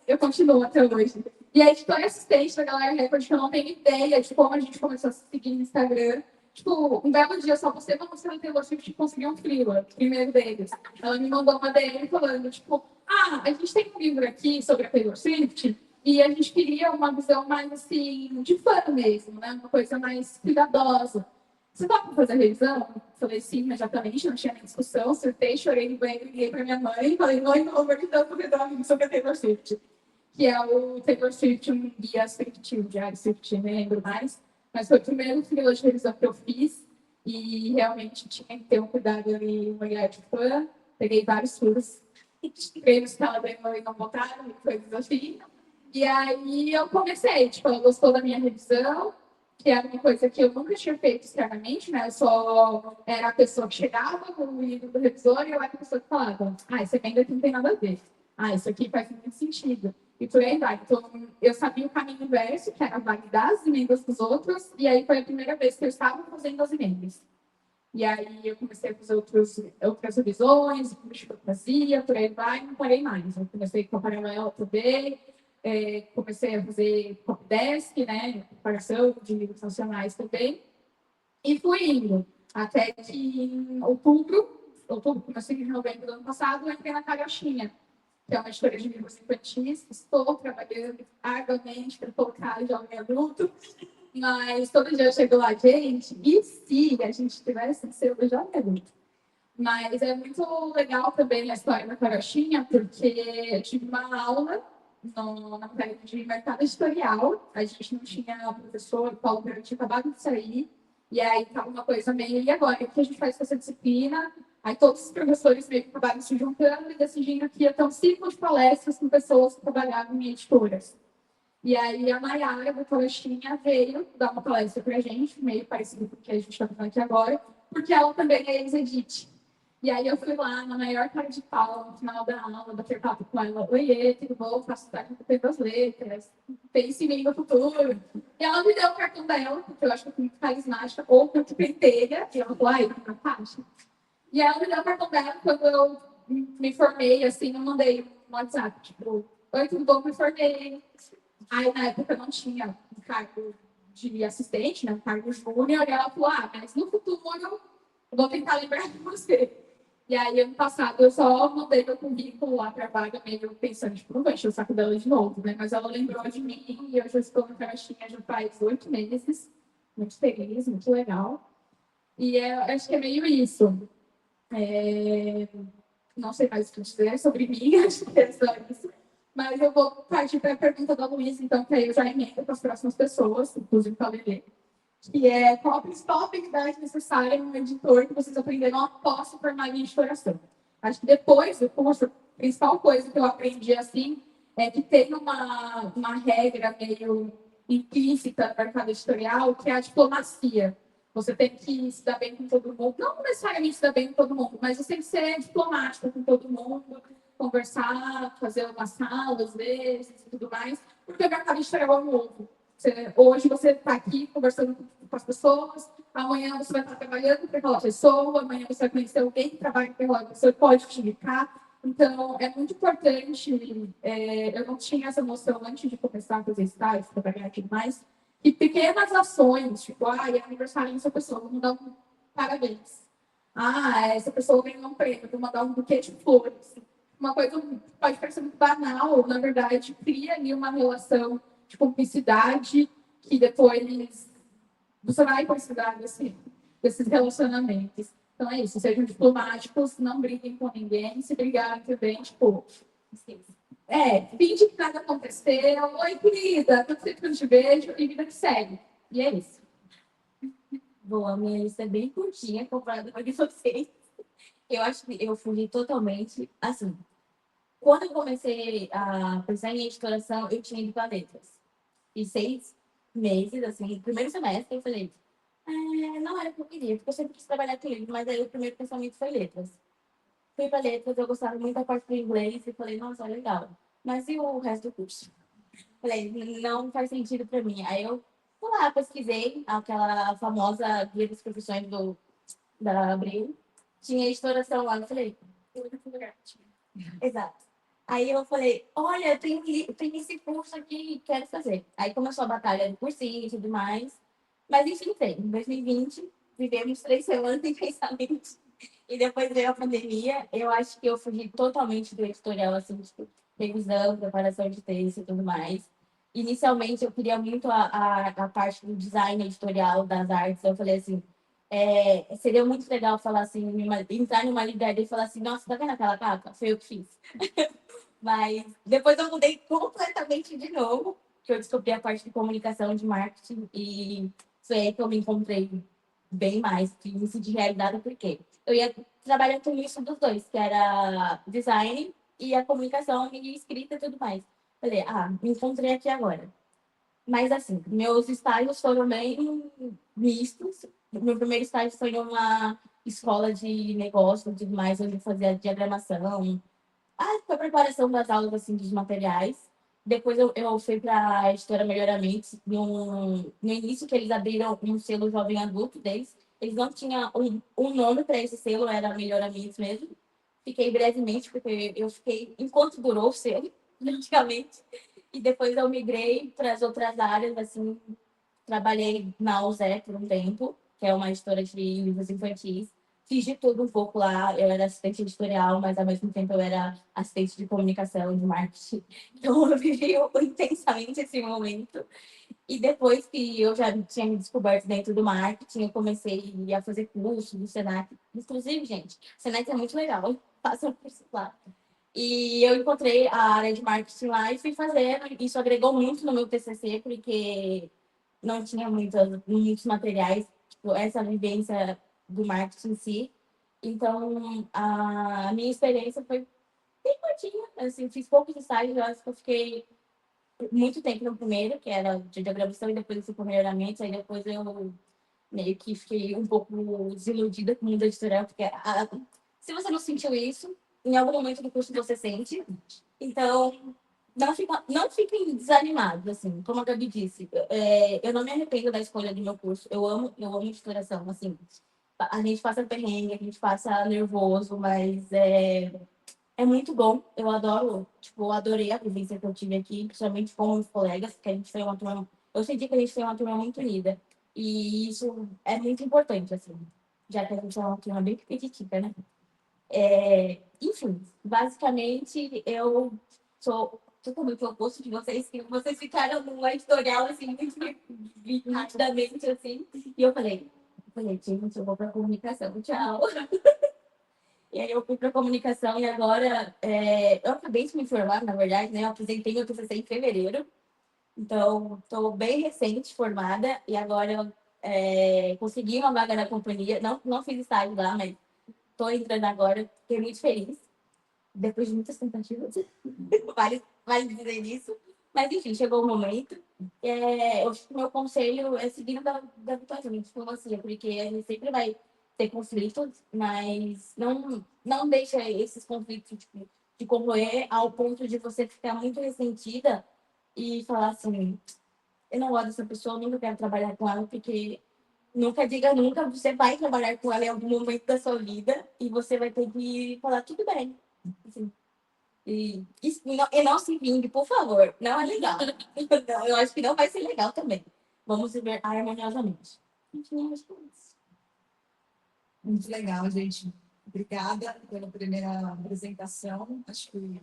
eu continuo até hoje. E a editora assistente da Galera Record, que eu não tenho ideia de como a gente começou a se seguir no Instagram. Tipo, um belo dia só você uma música do Taylor Swift e conseguiu um freela, primeiro deles. Ela me mandou uma DM falando, tipo, a gente tem um livro aqui sobre a Taylor Swift, e a gente queria uma visão mais, assim, de fã mesmo, né? Uma coisa mais cuidadosa. Você topa fazer a revisão? Falei sim, imediatamente, não tinha nem discussão. Surtei, chorei no banheiro, liguei para minha mãe. Falei, mãe, pelo amor de Deus, vou fazer uma sobre a Taylor Swift. Que é o Taylor Swift, um guia Swift, um diário Swift, nem lembro mais. Mas foi o primeiro freela de revisão que eu fiz. E realmente tinha que ter um cuidado ali, um olhar de fã. Peguei vários furos. Treinos que ela deu e não botaram, coisas assim. E aí eu comecei, tipo, ela gostou da minha revisão, que era uma coisa que eu nunca tinha feito externamente, né? Eu só era a pessoa que chegava com o livro do revisor e eu era a pessoa que falava, isso aqui ainda não tem nada a ver. Isso aqui faz muito sentido. E por aí vai. Então, eu sabia o caminho inverso, que era validar as emendas dos outros, e aí foi a primeira vez que eu estava fazendo as emendas. E aí eu comecei a fazer outras revisões, o que eu fazia, por aí vai, não parei mais. Eu comecei com a Paralela também, comecei a fazer copydesk, né, preparação de livros nacionais também, e fui indo. Até que em outubro, comecei em novembro do ano passado, eu entrei na Carochinha, que é uma editora de livros infantis. Estou trabalhando arduamente para colocar jovem adulto, mas todo dia eu chego lá, gente, e se a gente tivesse selo jovem adulto? Mas é muito legal também a história da Carochinha, porque eu tive uma aula na matéria de mercado editorial, a gente não tinha professor, o Paulo Berti acabado de sair, e aí estava uma coisa meio, e agora, o que a gente faz com essa disciplina? Aí todos os professores meio que acabaram se juntando e decidindo que ia ter um ciclo de palestras com pessoas que trabalhavam em editoras. E aí a Maiara, da Carochinha, veio dar uma palestra para a gente, meio parecido com o que a gente está fazendo aqui agora, porque ela também é ex-edite. E aí eu fui lá, na maior cara de pau, no final da aula, bater papo com ela. Oiê, tudo bom? Faço parte das letras. Pense em mim no futuro. E ela me deu o cartão dela, porque eu acho que eu fui muito carismática, ou muito pentelha. E ela falou, na caixa. E ela me deu o cartão dela quando eu me formei, assim, eu mandei um WhatsApp, tipo, oi, tudo bom? Me formei. Aí, na época, eu não tinha um cargo de assistente, né? Um cargo júnior. E ela falou, mas no futuro eu vou tentar lembrar de você. E aí, ano passado, eu só mandei meu currículo lá para a vaga, meio pensando, tipo, não vou encher o saco dela de novo, né? Mas ela lembrou de mim e eu já estou na caixinha já faz 8 meses. Muito feliz, muito legal. E acho que é meio isso. Não sei mais o que dizer sobre mim, acho que é só isso. Mas eu vou partir para a pergunta da Luísa, então, que aí eu já emendo para as próximas pessoas, inclusive para a Lelê. Que é qual a principal habilidade necessária em um editor que vocês aprenderam após se formar em editoração? Acho que depois do curso, a principal coisa que eu aprendi assim é que tem uma regra meio implícita no mercado editorial, que é a diplomacia. Você tem que se dar bem com todo mundo, não necessariamente se dar bem com todo mundo, mas você tem que ser diplomático com todo mundo, conversar, fazer uma sala às vezes e tudo mais, porque o mercado editorial é um ovo. Hoje você está aqui conversando com as pessoas, amanhã você vai estar trabalhando com aquela pessoa, amanhã você vai conhecer alguém que trabalha com aquela pessoa, pode te indicar. Então, é muito importante, eu não tinha essa noção antes de começar a fazer estágio, trabalhar aqui mais, e pequenas ações, tipo, é aniversário dessa pessoa, vou mandar um parabéns. Essa pessoa ganhou um prêmio, vou mandar um buquê de flores. Uma coisa pode parecer muito banal, na verdade, cria ali uma relação de cumplicidade que depois você vai considerar desses relacionamentos. Então é isso, sejam diplomáticos, não briguem com ninguém, se brigarem também, tipo, finge que nada aconteceu, oi querida, tudo certo que eu te vejo, e vida que segue. E é isso. Bom, a minha lista é bem curtinha comparada com a de vocês. Eu acho que eu fugi totalmente. Assim, quando eu comecei a pensar em editoração, eu tinha ido para letras. E 6 meses, assim, primeiro semestre, eu falei, não era o que eu queria, porque eu sempre quis trabalhar com livro, mas aí o primeiro pensamento foi letras. Fui para letras, eu gostava muito da parte do inglês e falei, nossa, é legal. Mas e o resto do curso? Falei, não faz sentido para mim. Aí eu fui lá, pesquisei aquela famosa guia das profissões da Abril. Tinha editoração lá, eu falei, exato. Aí eu falei, olha, tem esse curso aqui, quero fazer. Aí começou a batalha do cursinho e tudo mais. Mas enfim, tem. Em 2020, vivemos 3 semanas em pensamento. E depois veio a pandemia. Eu acho que eu fugi totalmente do editorial, assim, tipo, revisão, preparação de texto e tudo mais. Inicialmente, eu queria muito a parte do design editorial, das artes. Eu falei assim, seria muito legal falar assim, entrar numa livraria e falar assim, nossa, tá vendo aquela capa? Foi eu que fiz. Mas depois eu mudei completamente de novo, que eu descobri a parte de comunicação, de marketing, e foi aí que eu me encontrei bem mais, que me senti realizada, porque eu ia trabalhar com isso dos dois, que era design e a comunicação e escrita e tudo mais. Falei, me encontrei aqui agora. Mas assim, meus estágios foram bem mistos. Meu primeiro estágio foi em uma escola de negócios e tudo mais, onde eu fazia diagramação, foi a preparação das aulas, assim, dos materiais. Depois eu fui para a editora Melhoramentos, no início que eles abriram um selo jovem adulto deles. Eles não tinham um nome para esse selo, era Melhoramentos mesmo. Fiquei brevemente, porque eu fiquei, enquanto durou o selo, praticamente. E depois eu migrei para as outras áreas, assim, trabalhei na USE por um tempo, que é uma editora de livros infantis. Fiz de tudo um pouco lá. Eu era assistente editorial, mas ao mesmo tempo eu era assistente de comunicação, de marketing. Então eu vivi intensamente esse momento. E depois que eu já tinha me descoberto dentro do marketing, eu comecei a fazer curso do Senac. Inclusive, gente, o Senac é muito legal. Façam curso lá. E eu encontrei a área de marketing lá e fui fazendo. Isso agregou muito no meu TCC, porque não tinha muitos materiais, tipo, essa vivência do marketing em si. Então, a minha experiência foi bem curtinha. Assim, fiz poucos estágios, eu acho que eu fiquei muito tempo no primeiro, que era de diagramação, e depois eu fui para melhoramento. Aí depois eu meio que fiquei um pouco desiludida com o mundo editorial, porque se você não sentiu isso, em algum momento do curso você sente. Então, não fiquem desanimados, assim, como a Gabi disse. Eu não me arrependo da escolha do meu curso. Eu amo exploração, assim. A gente passa perrengue, a gente passa nervoso, mas é muito bom. Eu adoro, tipo, eu adorei a vivência que eu tive aqui, principalmente com os colegas, porque a gente tem uma turma. Eu senti que a gente tem uma turma muito unida. E isso é muito importante, assim, já que a gente é uma turma bem competitiva, né? Enfim, basicamente, eu sou totalmente o oposto de vocês, que vocês ficaram num editorial, assim, muito rapidamente, assim, e gente, eu vou para comunicação, tchau. E aí eu fui para comunicação e agora, eu acabei de me formar, na verdade, né, eu apresentei meu TCC em fevereiro, então estou bem recente formada e agora eu consegui uma vaga na companhia, não fiz estágio lá, mas estou entrando agora, fiquei muito feliz. depois de muitas tentativas, vale dizer isso. Mas, enfim, chegou o momento. Eu acho que o meu conselho é seguir da Vitória, diplomacia, porque a gente sempre vai ter conflitos, mas não deixa esses conflitos tipo, de corroer ao ponto de você ficar muito ressentida e falar assim, eu não gosto dessa pessoa, nunca quero trabalhar com ela, porque nunca diga nunca, você vai trabalhar com ela em algum momento da sua vida e você vai ter que falar tudo bem. Assim, e não se vingue, por favor. Não é legal. Não, eu acho que não vai ser legal também. Vamos viver harmoniosamente. Enfim, acho que é isso. Muito legal, gente. Obrigada pela primeira apresentação. Acho que.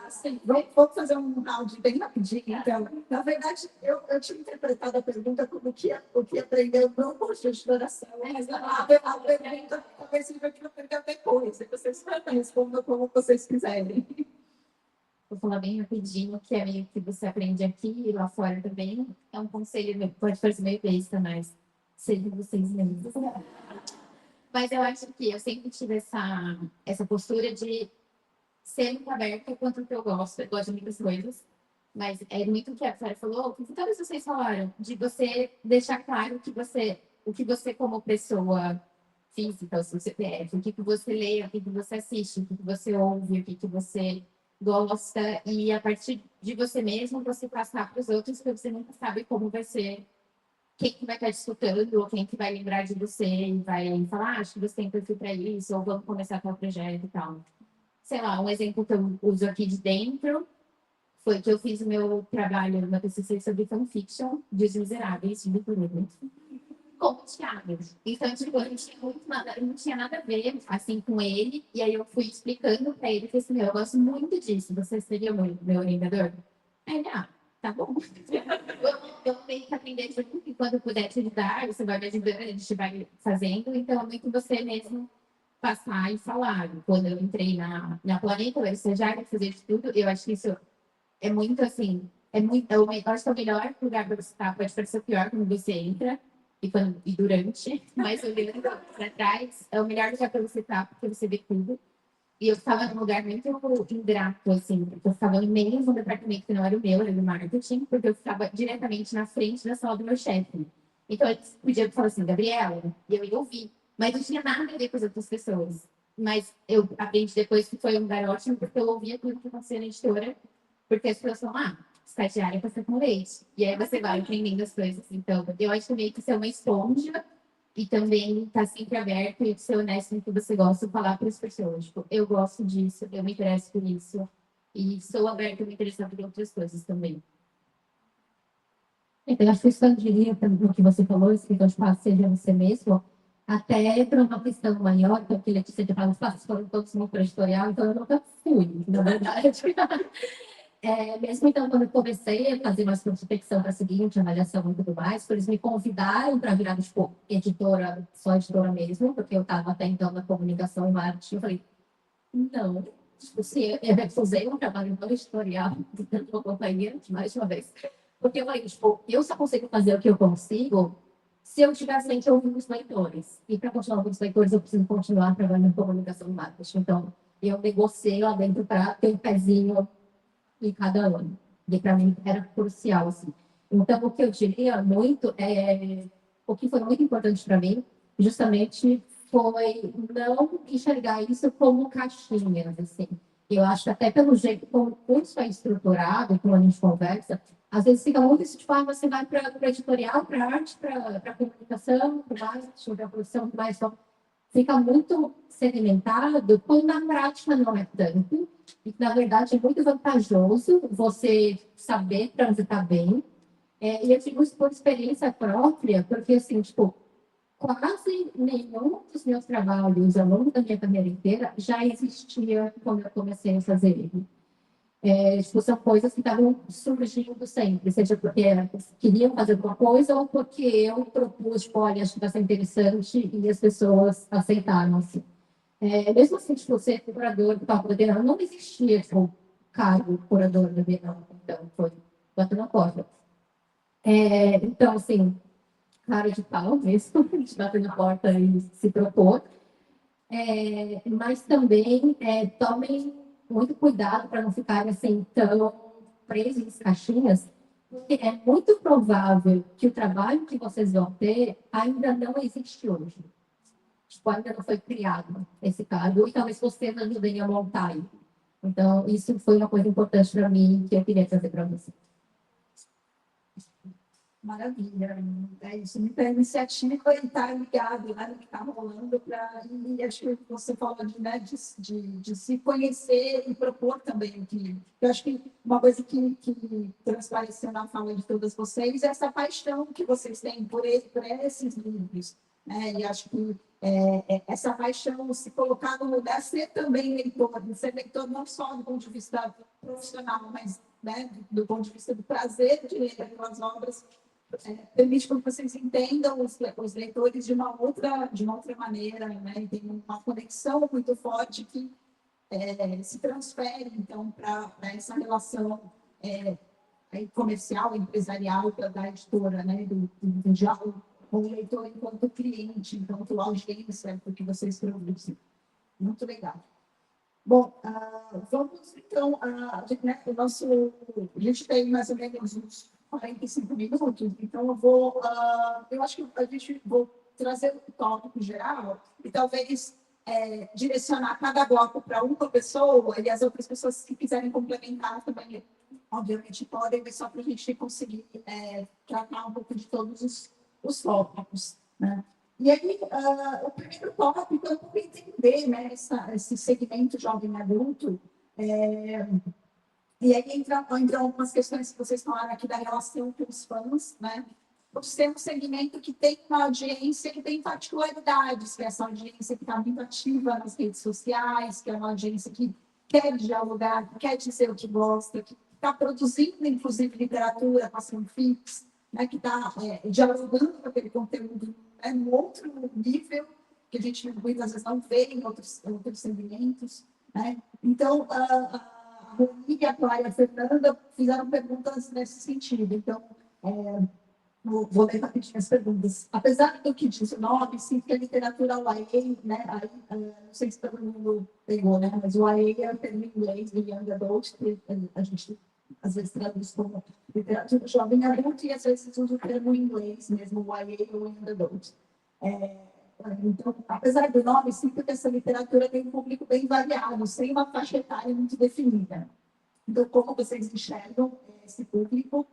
Sim, vamos fazer um round bem rapidinho. Então, na verdade, eu tinha interpretado a pergunta como o que aprendeu no curso de exploração, mas a pergunta talvez seja que eu aprendi depois. E vocês respondam como vocês quiserem. Vou falar bem rapidinho, que é meio que você aprende aqui e lá fora também. É um conselho, pode parecer meio besta, mas seja vocês mesmos. Mas eu acho que eu sempre tive essa postura de ser muito aberta quanto ao que eu gosto de muitas coisas. Mas é muito o que a Sara falou, que talvez vocês falaram, de você deixar claro o que você como pessoa física, o seu CPF, o que você lê, o que você assiste, o que você ouve, o que você gosta, e a partir de você mesmo, você passar para os outros, porque você nunca sabe como vai ser, quem que vai estar disputando, ou quem que vai lembrar de você e vai falar, acho que você tem perfil para isso, ou vamos começar tal projeto e tal. Sei lá, um exemplo que eu uso aqui de dentro foi que eu fiz o meu trabalho, meu TCC sobre fanfiction de Os Miseráveis, de Bruno, com o Thiago. Então, tipo, eu não tinha nada a ver, assim, com ele, e aí eu fui explicando para ele, que assim, eu gosto muito disso, você seria o meu orientador? Aí ele, tá bom. Eu tenho que aprender junto, e quando eu puder te ajudar, você vai me ajudando, a gente vai fazendo, então é muito você mesmo passar e falar. Quando eu entrei na Planeta, eu era estagiária, fazer de tudo, eu acho que isso é muito assim, eu acho que é o melhor lugar para você estar, pode parecer pior quando você entra e durante, mas olhando para trás, é o melhor lugar para você estar, porque você vê tudo. E eu estava num lugar muito ingrato, assim, porque eu ficava no meio de um departamento que não era o meu, era do marketing, porque eu ficava diretamente na frente da sala do meu chefe. Então, eles podiam falar assim, Gabriela, e eu ia ouvir, mas não tinha nada a ver com as outras pessoas. Mas eu aprendi depois que foi um lugar ótimo, porque eu ouvia tudo que acontecia na editora, porque as pessoas falam, estagiária passa com leite. E aí você vai aprendendo as coisas. Então, eu acho que meio que ser uma esponja e também estar sempre aberto e ser honesto no que você gosta, falar para as pessoas. Tipo, eu gosto disso, eu me interesso por isso. E sou aberta a me interessar por outras coisas também. Então, acho que eu expandiria pelo que você falou, esse que espaço seja você mesmo, até para uma questão maior, que eu queria que você falasse, os passos foram todos muito para editorial, então eu nunca fui, na verdade. Mesmo então, quando eu comecei a fazer mais prospecção para a seguinte avaliação e tudo mais, eles me convidaram para virar, tipo, editora, só editora mesmo, porque eu estava até então na comunicação e marketing, eu falei, não, tipo, se eu refusei um trabalho no editorial de uma companhia, mais uma vez, porque eu falei, tipo, eu só consigo fazer o que eu consigo se eu tiver frente a ouvir os leitores. E para continuar ouvindo os leitores, eu preciso continuar trabalhando em comunicação e marketing. Então, eu negociei lá dentro para ter um pezinho em cada ano. E para mim era crucial, assim. Então, o que eu diria muito o que foi muito importante para mim, justamente foi não enxergar isso como caixinhas, assim. Eu acho que até pelo jeito como o curso é estruturado, como a gente conversa, às vezes fica muito isso, tipo, você vai para editorial, para arte, para comunicação, para marketing, para produção, mais só fica muito sedimentado, quando na prática não é tanto. E, na verdade, é muito vantajoso você saber transitar bem. E eu digo isso por experiência própria, porque, assim, tipo, quase nenhum dos meus trabalhos ao longo da minha carreira inteira já existia quando eu comecei a fazer ele. Tipo, são coisas que estavam surgindo sempre, seja porque queriam fazer alguma coisa ou porque eu propus, tipo, olha, acho que vai ser interessante e as pessoas aceitaram, assim. Mesmo assim, tipo, ser curador do Papo da Bienal, não existia, tipo, cargo curador da Bienal, então foi batendo na porta. Então, assim, cara de pau mesmo, de bater na porta e se propor. Mas também tomem muito cuidado para não ficarem assim tão presos em caixinhas, porque é muito provável que o trabalho que vocês vão ter ainda não existe hoje. Tipo, ainda não foi criado esse cargo, e talvez vocês ajudem a montar ele. Então, isso foi uma coisa importante para mim que eu queria trazer para vocês. Maravilha, é isso. Muita iniciativa e estar ligado, né, no que está rolando. E acho que você falou de se conhecer e propor também. Eu acho que uma coisa que transpareceu na fala de todas vocês é essa paixão que vocês têm por esses livros. Né? E acho que essa paixão, se colocar no lugar, ser também leitor, ser leitor não só do ponto de vista profissional, mas, né, do ponto de vista do prazer de ler aquelas obras, permite que vocês entendam os leitores de uma outra maneira, né? E tem uma conexão muito forte que se transfere, então, para essa relação comercial, empresarial da editora, né? Do diálogo com o leitor enquanto cliente, enquanto audiência do que vocês produzem. Muito legal. Bom, vamos então, né, a gente tem mais ou menos uns 45 minutos, então eu acho que a gente vou trazer o tópico geral e talvez direcionar cada bloco para uma pessoa e as outras pessoas que quiserem complementar também, obviamente podem, mas só para a gente conseguir tratar um pouco de todos os tópicos, né? E aí, o primeiro tópico é para entender, né, esse segmento jovem adulto. E aí entram algumas questões que vocês falaram aqui da relação com os fãs, né? Por ser um segmento que tem uma audiência que tem particularidades, que é essa audiência que está muito ativa nas redes sociais, que é uma audiência que quer dialogar, que quer dizer o que gosta, que está produzindo, inclusive, literatura com as fanfics, né? Que está dialogando com aquele conteúdo, né? Num outro nível, que a gente muitas vezes não vê em outros segmentos, né? Então, a Rui, a Clara e a Fernanda fizeram perguntas nesse sentido. Então, vou ler rapidinho as perguntas. Apesar do que diz o nome, sinto que a literatura YA, né? Aí, não sei se todo mundo pegou, né? Mas o YA é o termo em inglês do Young Adult, que a gente às vezes traduz como literatura jovem adulto, e às vezes usa o termo em inglês mesmo, YA ou Young Adult. Então, apesar do nome, sinto que essa literatura tem um público bem variado, sem uma faixa etária muito definida. Então, como vocês enxergam esse público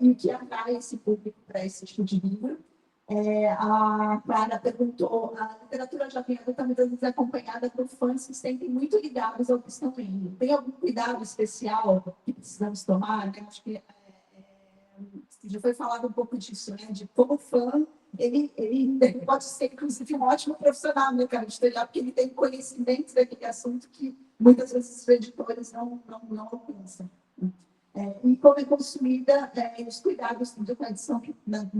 e o que atrai esse público para esse tipo de livro? A Clara perguntou, a literatura jovem adulta muitas vezes é acompanhada por fãs que se sentem muito ligados ao que estão lendo. Tem algum cuidado especial que precisamos tomar? Eu acho que já foi falado um pouco disso, né? De como fã, ele pode ser, inclusive, um ótimo profissional no mercado editorial, porque ele tem conhecimento daquele assunto que muitas vezes os editores não alcançam. E como é consumida, os cuidados de uma edição que,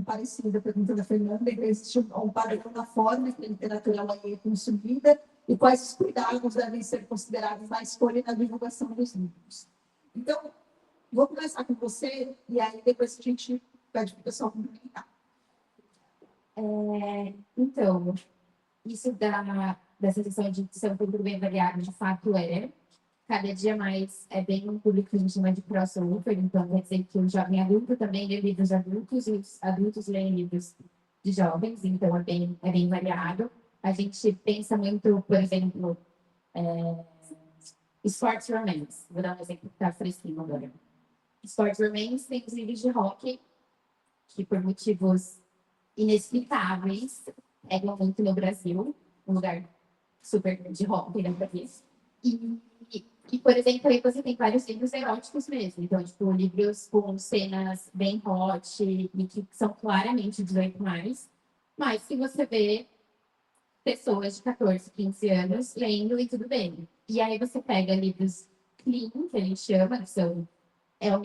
parecida, pergunta da Fernanda, existe um padrão na forma que a literatura é consumida e quais os cuidados devem ser considerados na escolha e na divulgação dos livros. Então, vou começar com você, e aí depois a gente pede para o pessoal complementar. Então, isso dessa questão de ser um público bem variado, de fato cada dia mais é bem um público que a gente chama de crossover, então quer dizer que o jovem adulto também lê livros adultos e os adultos leem livros de jovens, então é bem variado. A gente pensa muito, por exemplo, Sports Romance, vou dar um exemplo que está fresquinho agora. Sports Romance tem os livros de rock, que por motivos inexplicáveis pegam muito no Brasil, um lugar super de rock, né, para isso. E, por exemplo, aí você tem vários livros eróticos mesmo. Então, tipo, livros com cenas bem hot e que são claramente 18+, mas que você vê pessoas de 14, 15 anos lendo e tudo bem. E aí você pega livros clean, que a gente chama, que são é o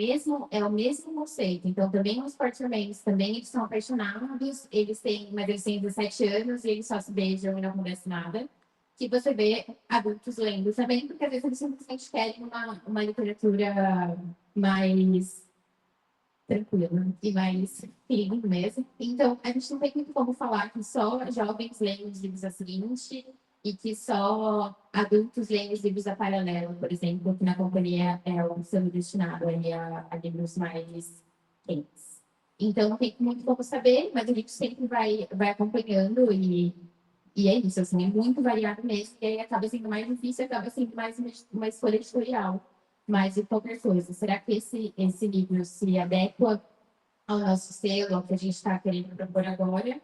mesmo conceito. Então, também os Sportsmans, também eles são apaixonados, mas eles têm 17 anos e eles só se beijam e não acontece nada. Que você vê adultos lendo também, porque às vezes eles simplesmente querem uma literatura mais tranquila e mais clean mesmo. Então, a gente não tem muito como falar que só jovens leem os livros a seguinte, e que só adultos leem os livros da Paralela, por exemplo, que na companhia sendo destinado aí a livros mais quentes. Então, não tem muito como saber, mas a gente sempre vai acompanhando e é isso, assim, é muito variado mesmo, e aí acaba sendo mais difícil, acaba sendo mais uma escolha editorial, mais de qualquer coisa. Será que esse livro se adequa ao nosso selo, ao que a gente está querendo propor agora?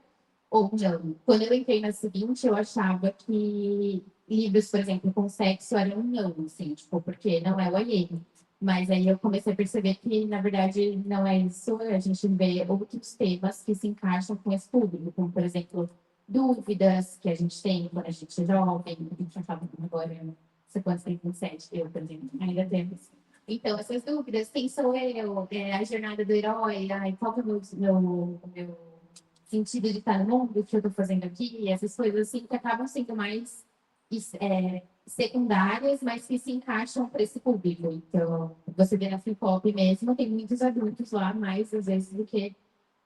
Ou não? Quando eu entrei na seguinte, eu achava que livros, por exemplo, com sexo eram um não, assim, tipo, porque não é o alheio. Mas aí eu comecei a perceber que, na verdade, não é isso. A gente vê outros temas que se encaixam com esse público, como, por exemplo, dúvidas que a gente tem quando a gente é jovem, a gente acaba agora, você pode ter 27, eu, por exemplo, ainda temos. Então, essas dúvidas, quem sou eu? A jornada do herói, ai, qual que é o meu sentido de estar no mundo, o que eu estou fazendo aqui, essas coisas assim que acabam sendo mais secundárias, mas que se encaixam para esse público. Então, você vê na Flip Hop mesmo, tem muitos adultos lá, mais às vezes do que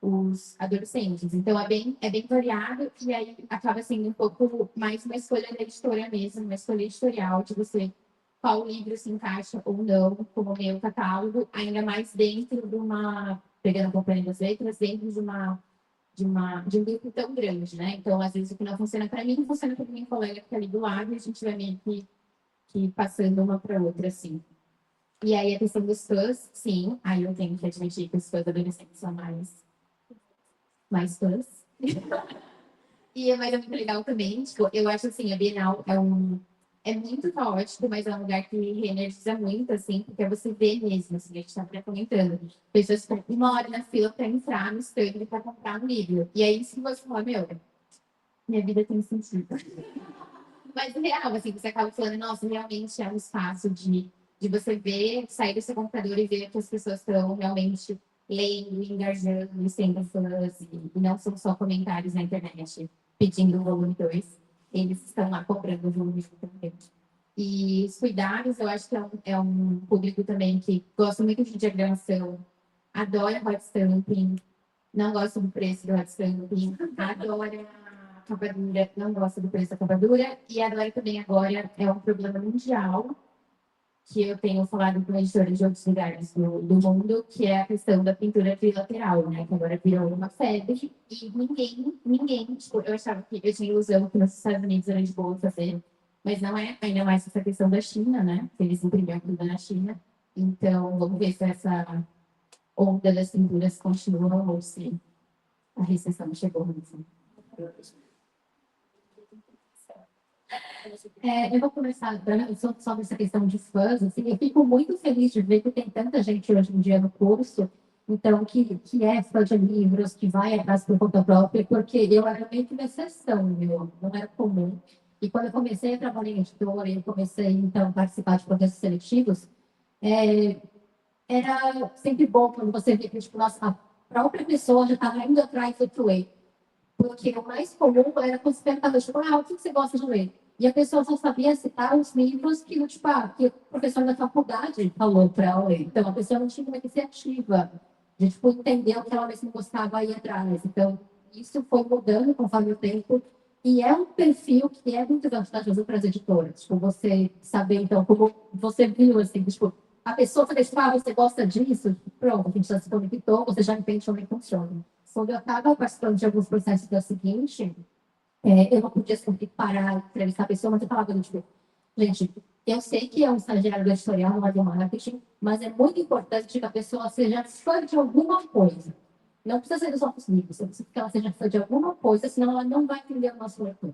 os adolescentes. Então, é bem variado e aí acaba sendo um pouco mais uma escolha da editora mesmo, uma escolha editorial de você qual livro se encaixa ou não como meu catálogo, ainda mais dentro de uma, pegando a Companhia das Letras, dentro de um grupo tão grande, né? Então, às vezes, o que não funciona para mim, funciona para minha colega que está ali do lado e a gente vai meio que passando uma para outra, assim. E aí, a questão dos fãs, sim, aí eu tenho que admitir que os fãs adolescentes são mais fãs. Mas é muito legal também, tipo, eu acho assim, a Bienal é muito caótico, mas é um lugar que reenergiza muito, assim, porque você vê mesmo, assim, a gente está comentando, pessoas ficam uma hora na fila para entrar no stand para comprar um livro. E aí, se você falar, meu, minha vida tem sentido. Mas é real, assim, você acaba falando, nossa, realmente é um espaço de você ver, sair do seu computador e ver que as pessoas estão realmente lendo, engajando, sendo fãs, e não são só comentários na internet pedindo o volume 2. Eles estão lá comprando o volume também. E os cuidados, eu acho que é um público também que gosta muito de diagramação, adora hot stamping, não gosta do preço do hot stamping, adora capa dura, não gosta do preço da capa dura, e adora também agora, é um problema mundial, que eu tenho falado com editores de outros lugares do mundo, que é a questão da pintura trilateral, né? Que agora virou uma febre, e ninguém, tipo, eu achava que eu tinha ilusão que nos Estados Unidos era de boa fazer, mas não é, ainda mais essa questão da China, né? Que eles imprimiam tudo na China. Então, vamos ver se essa onda das pinturas continua ou se a recessão chegou mesmo. Eu vou começar sobre essa questão de fãs. Assim, eu fico muito feliz de ver que tem tanta gente hoje em dia no curso, então, que é fã de livros, que vai atrás por conta própria, porque eu era meio que uma exceção, não era comum. E quando eu comecei a trabalhar em editora, eu comecei, então, a participar de processos seletivos, é, era sempre bom quando você via que tipo, nossa, a própria pessoa já estava indo atrás do ler. Porque o mais comum era quando você perguntava, tipo, o que você gosta de ler? E a pessoa só sabia citar os livros que, tipo, que o professor da faculdade falou para ela ler. Então, a pessoa não tinha uma iniciativa de, tipo, entender o que ela mesma gostava e ir atrás. Então, isso foi mudando conforme o tempo. E é um perfil que é muito vantajoso para as editoras. Tipo, você saber, então, como você viu, assim, tipo, a pessoa sabe, tipo, você gosta disso? Pronto, a gente já se conectou, você já entende como é que funciona. Quando eu estava participando de alguns processos da seguinte, eu não podia sempre parar e entrevistar a pessoa, mas eu falava, tipo, gente, eu sei que é um estagiário do editorial, não é do marketing, mas é muito importante que a pessoa seja fã de alguma coisa. Não precisa ser dos nossos livros, precisa que ela seja fã de alguma coisa, senão ela não vai entender o nosso leitor.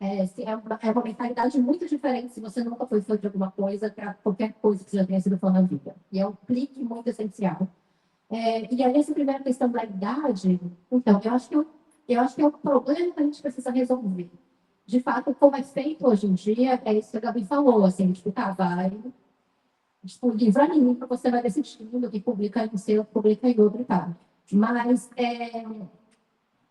É uma mentalidade muito diferente se você nunca foi fã de alguma coisa para qualquer coisa que você já tenha sido fã na vida. E é um clique muito essencial. E aí, essa primeira questão da idade, então, eu acho que é um problema que a gente precisa resolver. De fato, como é feito hoje em dia, é isso que a Gabi falou, assim, tipo, tá, vai, tipo, livro anime, você vai decidindo que publica em um seu, publica em outro e tal. Mas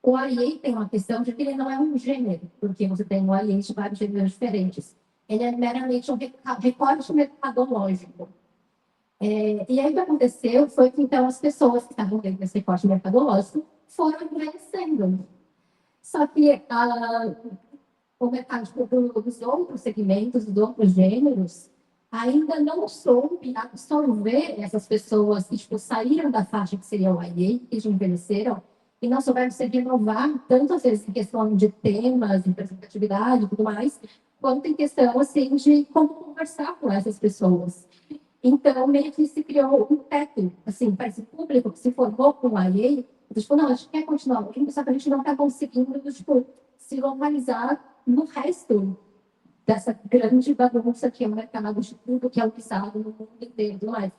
o YA tem uma questão de que ele não é um gênero, porque você tem um YA de vários gêneros diferentes. Ele é meramente um recorte mercadológico. E aí o que aconteceu foi que, então, as pessoas que estavam dentro desse recorte mercadológico foram envelhecendo. Só que o mercado dos outros segmentos, dos outros gêneros, ainda não soube absorver essas pessoas que tipo, saíram da faixa que seria o IA, que já envelheceram, e não souberam se renovar, tanto às vezes em questão de temas, de representatividade e tudo mais, quanto em questão assim, de como conversar com essas pessoas. Então, meio que se criou um teto, assim, para esse público que se formou com o IA, tipo, não, a gente quer continuar ouvindo, só que a gente não está conseguindo, tipo, se localizar no resto dessa grande bagunça que é o mercado de tudo que é usado no mundo inteiro e tudo mais.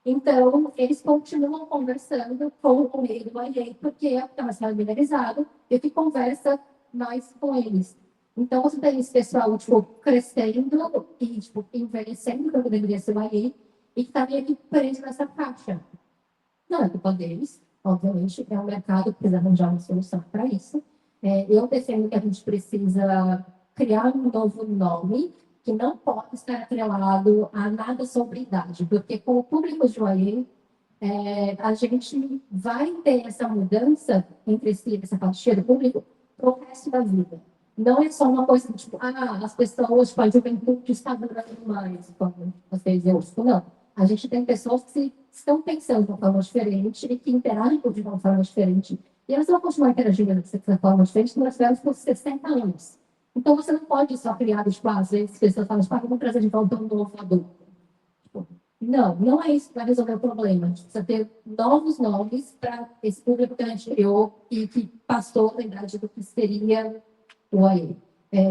Então, eles continuam conversando com o meio do IA, porque é o que está mais familiarizado e que conversa mais com eles. Então, você tem esse pessoal, tipo, crescendo e, tipo, envelhecendo, como deveria ser o IA, e que está meio que preso nessa caixa. Não é culpa deles, obviamente, é um mercado que precisa arranjar uma solução para isso. Eu defendo que a gente precisa criar um novo nome que não pode estar atrelado a nada sobre idade, porque com o público juvenil, a gente vai ter essa mudança entre essa fatia do público para o resto da vida. Não é só uma coisa tipo, as pessoas, tipo, a juventude está durando mais, como vocês eu não. A gente tem pessoas que estão pensando de uma forma diferente e que interagem de uma forma diferente. E elas vão continuar interagindo de uma forma diferente quando nós tivermos por 60 anos. Então, você não pode só criar, tipo, às vezes, as pessoas falam, tipo, vamos trazer de volta um novo adulto. Tipo, não, não é isso que vai resolver o problema. A gente precisa ter novos nomes para esse público que a gente criou e que passou da idade do que seria o AI.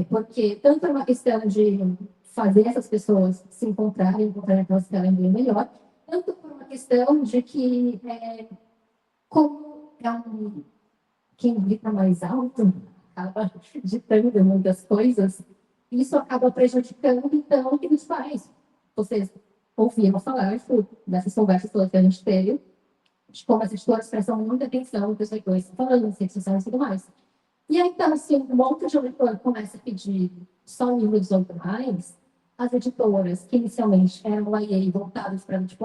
Porque tanto é uma questão de fazer essas pessoas se encontrarem aquelas que elas querem melhor, tanto por uma questão de que, como é quem grita mais alto, acaba ditando muitas coisas, isso acaba prejudicando, então, o que nos faz. Vocês ouviram falar dessas conversas todas que a gente teve, de como as editoras prestam muita atenção no que os leitores estão falando, nas redes sociais e tudo mais. E aí, então, se um monte de leitor começa a pedir só livros ou mais, as editoras, que inicialmente eram IA voltadas para, tipo,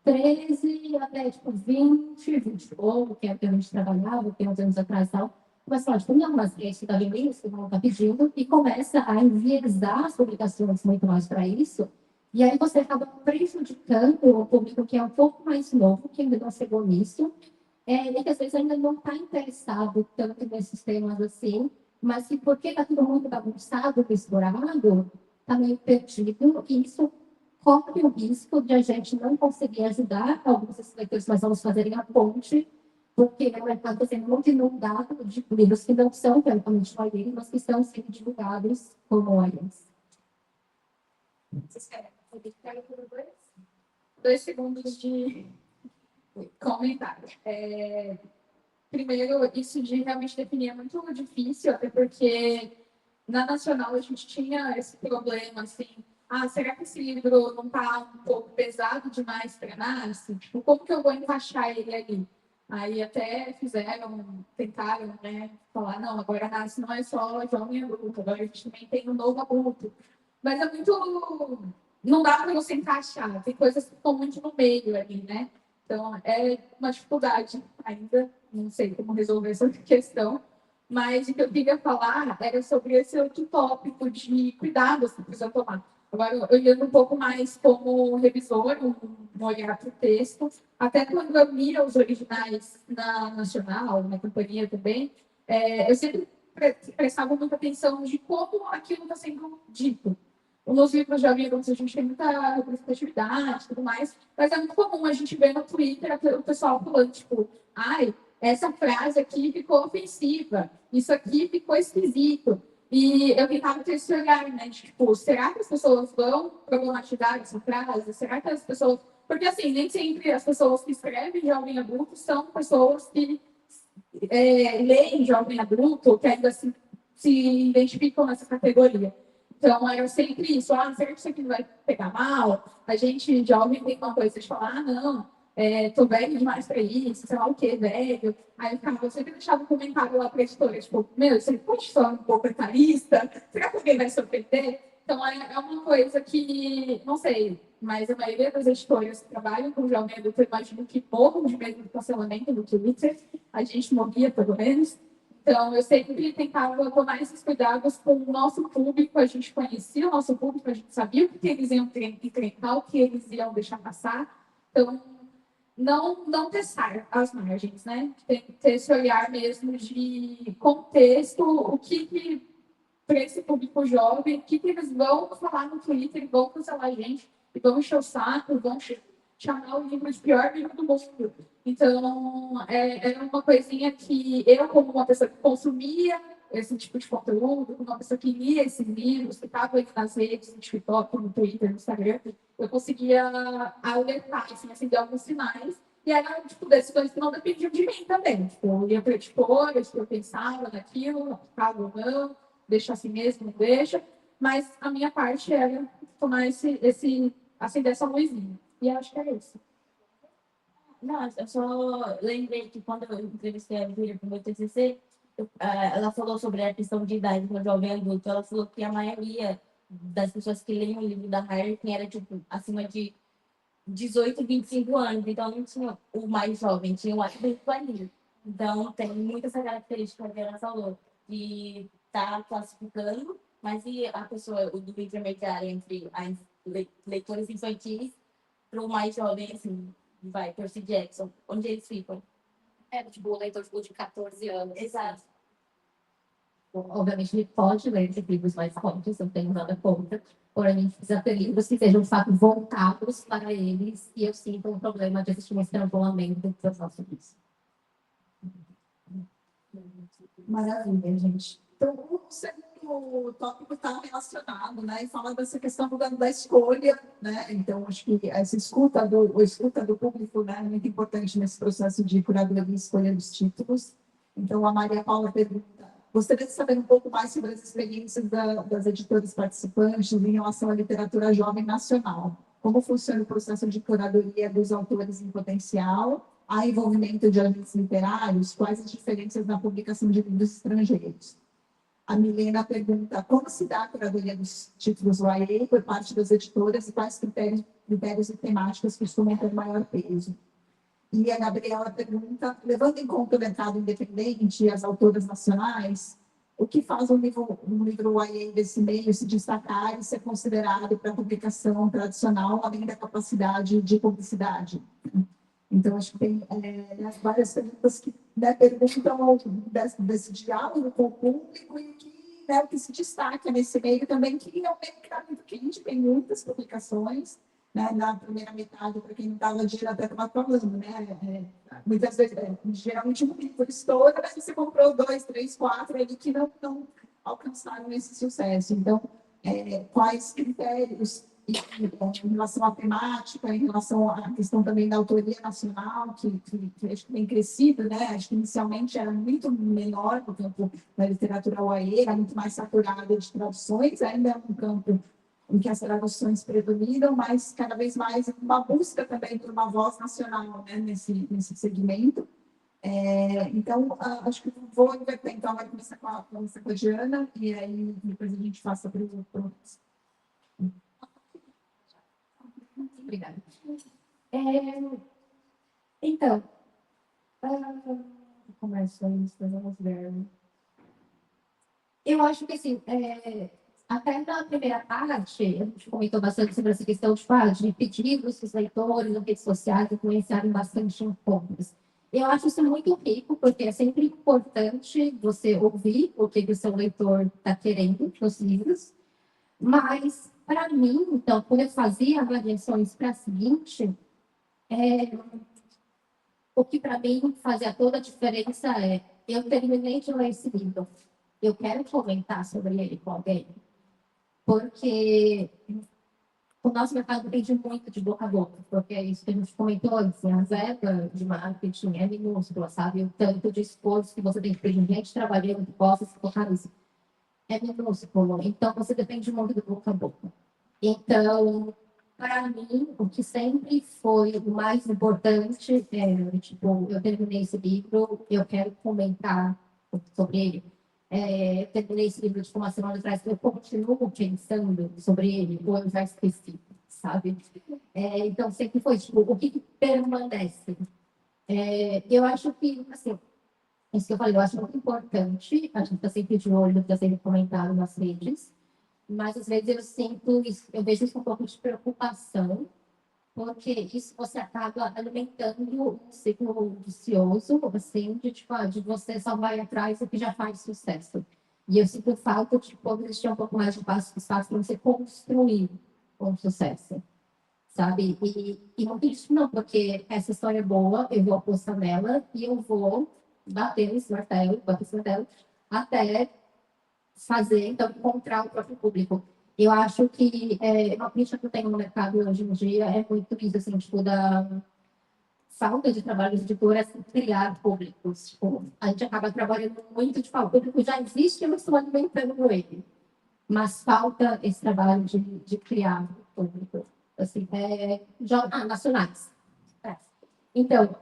13 até, tipo, 20, 20 ou que é o que a gente trabalhava, que uns anos atrás e tal, mas fala, tipo, não, mas esse está vendo isso, não está pedindo, e começa a enviesar as publicações muito mais para isso, e aí você acaba prejudicando o público que é um pouco mais novo, que ainda não chegou nisso, e que às vezes ainda não está interessado tanto nesses temas assim, mas que porque está tudo muito bagunçado, misturado, está meio perdido, e isso corre o risco de a gente não conseguir ajudar alguns desses leitores, mas vamos fazerem a ponte, porque o mercado está sendo muito inundado de livros que não são teoricamente OIA, mas que estão sendo divulgados como OIAs. Vocês querem? Pega por 2 segundos de comentário. Primeiro, isso de realmente definir é muito difícil, até porque na Nacional a gente tinha esse problema, assim, será que esse livro não está um pouco pesado demais para análise? Tipo, como que eu vou encaixar ele ali? Aí até tentaram, né, falar, não, agora a análise não é só jovem adulto, agora a gente também tem um novo adulto. Mas é muito... Não dá para você encaixar, tem coisas que estão muito no meio ali, né? Então, é uma dificuldade ainda, não sei como resolver essa questão, mas o que eu queria falar era sobre esse outro tópico de cuidados que precisa tomar. Agora, olhando um pouco mais como revisor, um olhar para o texto, até quando eu miro os originais na Nacional, na companhia também, eu sempre prestava muita atenção de como aquilo está sendo dito. Nos livros de amigos a gente tem muita representatividade e tudo mais, mas é muito comum a gente ver no Twitter o pessoal falando, tipo, essa frase aqui ficou ofensiva, isso aqui ficou esquisito. E eu tentava ter esse olhar, né? De, tipo, será que as pessoas vão problematizar essa frase? Será que as pessoas... Porque, assim, nem sempre as pessoas que escrevem jovem adulto são pessoas que leem jovem adulto, que ainda se identificam nessa categoria. Então, era sempre isso. Será que isso aqui não vai pegar mal? A gente, jovem, tem uma coisa de falar, não, tô velho demais para isso, sei lá o que, velho. Aí eu sempre deixava um comentário lá para a editora, tipo, isso aí pode ser um pouco etarista? Será que alguém vai se ofender? Então, é uma coisa que, não sei, mas a maioria das editoras que trabalham com jovem adulto, eu imagino que morram de medo do cancelamento do Twitter. A gente morria, pelo menos. Então, eu sempre tentava tomar esses cuidados com o nosso público, a gente conhecia o nosso público, a gente sabia o que eles iam enfrentar, o que eles iam deixar passar. Então, não testar as margens, né? Tem que ter esse olhar mesmo de contexto, o que para esse público jovem, o que eles vão falar no Twitter, vão cancelar a gente, e vão encher o saco, vão chamar o livro de pior livro do mundo. Então, é uma coisinha que eu, como uma pessoa que consumia esse tipo de conteúdo, como uma pessoa que lia esses livros, que estava nas redes, no TikTok, no Twitter, no Instagram, eu conseguia alertar, assim, acender alguns sinais. E era, tipo, decisões que não dependiam de mim também. Tipo, eu ia para editoras, eu pensava naquilo, aplicava ou não, deixa assim mesmo, não deixa. Mas a minha parte era tomar acender essa luzinha. E acho que é isso. Não, eu só lembrei que quando eu entrevistei a Júlia para o meu TCC, ela falou sobre a questão de idade no jovem adulto. Ela falou que a maioria das pessoas que leem o livro da Harkin era, tipo, acima de 18, 25 anos. Então, não tinha o mais jovem, tinha o adulto ali. Então, tem muita essa característica que ela falou, de estar classificando, mas e a pessoa, o do intermediário entre as leitores infantis para o mais jovem, assim, vai, Percy Jackson, onde eles ficam. Tipo, o leitor tipo, de 14 anos. Exato. Obviamente, ele pode ler esses livros mais fortes, não tenho nada contra. Porém, a gente precisa ter livros que sejam, de fato, voltados para eles. E eu sinto um problema de existir um estrangulamento das nossas vidas. Maravilha, gente. Então, o segundo tópico está relacionado, né, e fala dessa questão da escolha, né? Então, acho que essa escuta do público, né, é muito importante nesse processo de curadoria e escolha dos títulos. Então, a Maria Paula pergunta: gostaria de saber um pouco mais sobre as experiências das editoras participantes em relação à literatura jovem nacional. Como funciona o processo de curadoria dos autores em potencial? Há envolvimento de agentes literários? Quais as diferenças na publicação de livros estrangeiros? A Milena pergunta: como se dá a curadoria dos títulos YA por parte das editoras e quais critérios e temáticas costumam ter maior peso? E a Gabriela pergunta: levando em conta o mercado independente e as autoras nacionais, o que faz um livro YA desse meio se destacar e ser considerado para publicação tradicional, além da capacidade de publicidade? Então, acho que tem várias perguntas que, né, perguntam desse diálogo com o público e que, né, o que se destaca nesse meio também, que é um meio que está muito quente, tem muitas publicações, né, na primeira metade, para quem não estava de até estava falando, né, muitas vezes, geralmente um livro estoura, mas você comprou 2, 3, 4 ali que não alcançaram esse sucesso. Então, quais critérios em relação à temática, em relação à questão também da autoria nacional, que acho que tem crescido, né? Acho que inicialmente era muito menor no campo da literatura YA, era muito mais saturada de traduções, ainda é um campo em que as traduções predominam, mas cada vez mais uma busca também por uma voz nacional, né? nesse segmento. Então, acho que vou inverter, então, vai começar com a Diana, e aí depois a gente passa para o Obrigada. Então, começo isso, vamos ver. Eu acho que, assim, até na primeira parte, a gente comentou bastante sobre essa questão de pedidos que os leitores nas redes sociais influenciarem bastante em compras. Eu acho isso muito rico, porque é sempre importante você ouvir o que o seu leitor está querendo nos livros, mas, para mim, então, quando eu fazia avaliações para a seguinte, o que para mim fazia toda a diferença é: eu terminei de ler esse livro, eu quero comentar sobre ele com alguém, porque o nosso mercado depende muito de boca a boca, porque é isso que a gente comentou antes, a verba de marketing é minúscula, sabe? O tanto de esforço que você tem que ter de gente trabalhando que possa se focar nisso é minúsculo, então você depende muito do boca a boca. Então, para mim, o que sempre foi o mais importante é, tipo, eu terminei esse livro, eu quero comentar sobre ele. Eu terminei esse livro de uma semana atrás, eu continuo pensando sobre ele, ou eu já esqueci, sabe? Então, sempre foi, tipo, o que permanece? Eu acho que, assim, Isso que eu falei, eu acho muito importante, a gente está sempre de olho no que está sendo comentado nas redes, mas às vezes eu sinto, eu vejo isso com um pouco de preocupação, porque isso você acaba alimentando um ciclo vicioso, assim, de, tipo, de você só vai atrás do que já faz sucesso. E eu sinto falta de poder existir um pouco mais de espaço para você construir um sucesso, sabe? E não tem isso não, porque essa história é boa, eu vou apostar nela e eu vou bater esse martelo, até fazer, então, encontrar o próprio público. Eu acho que uma crítica que eu tenho no mercado hoje em dia é muito isso, assim, tipo, da falta de trabalho de editoras em criar públicos. Tipo, a gente acaba trabalhando muito, tipo, o público já existe, eu estou alimentando ele. Mas falta esse trabalho de criar público, assim, nacionais. É. Então,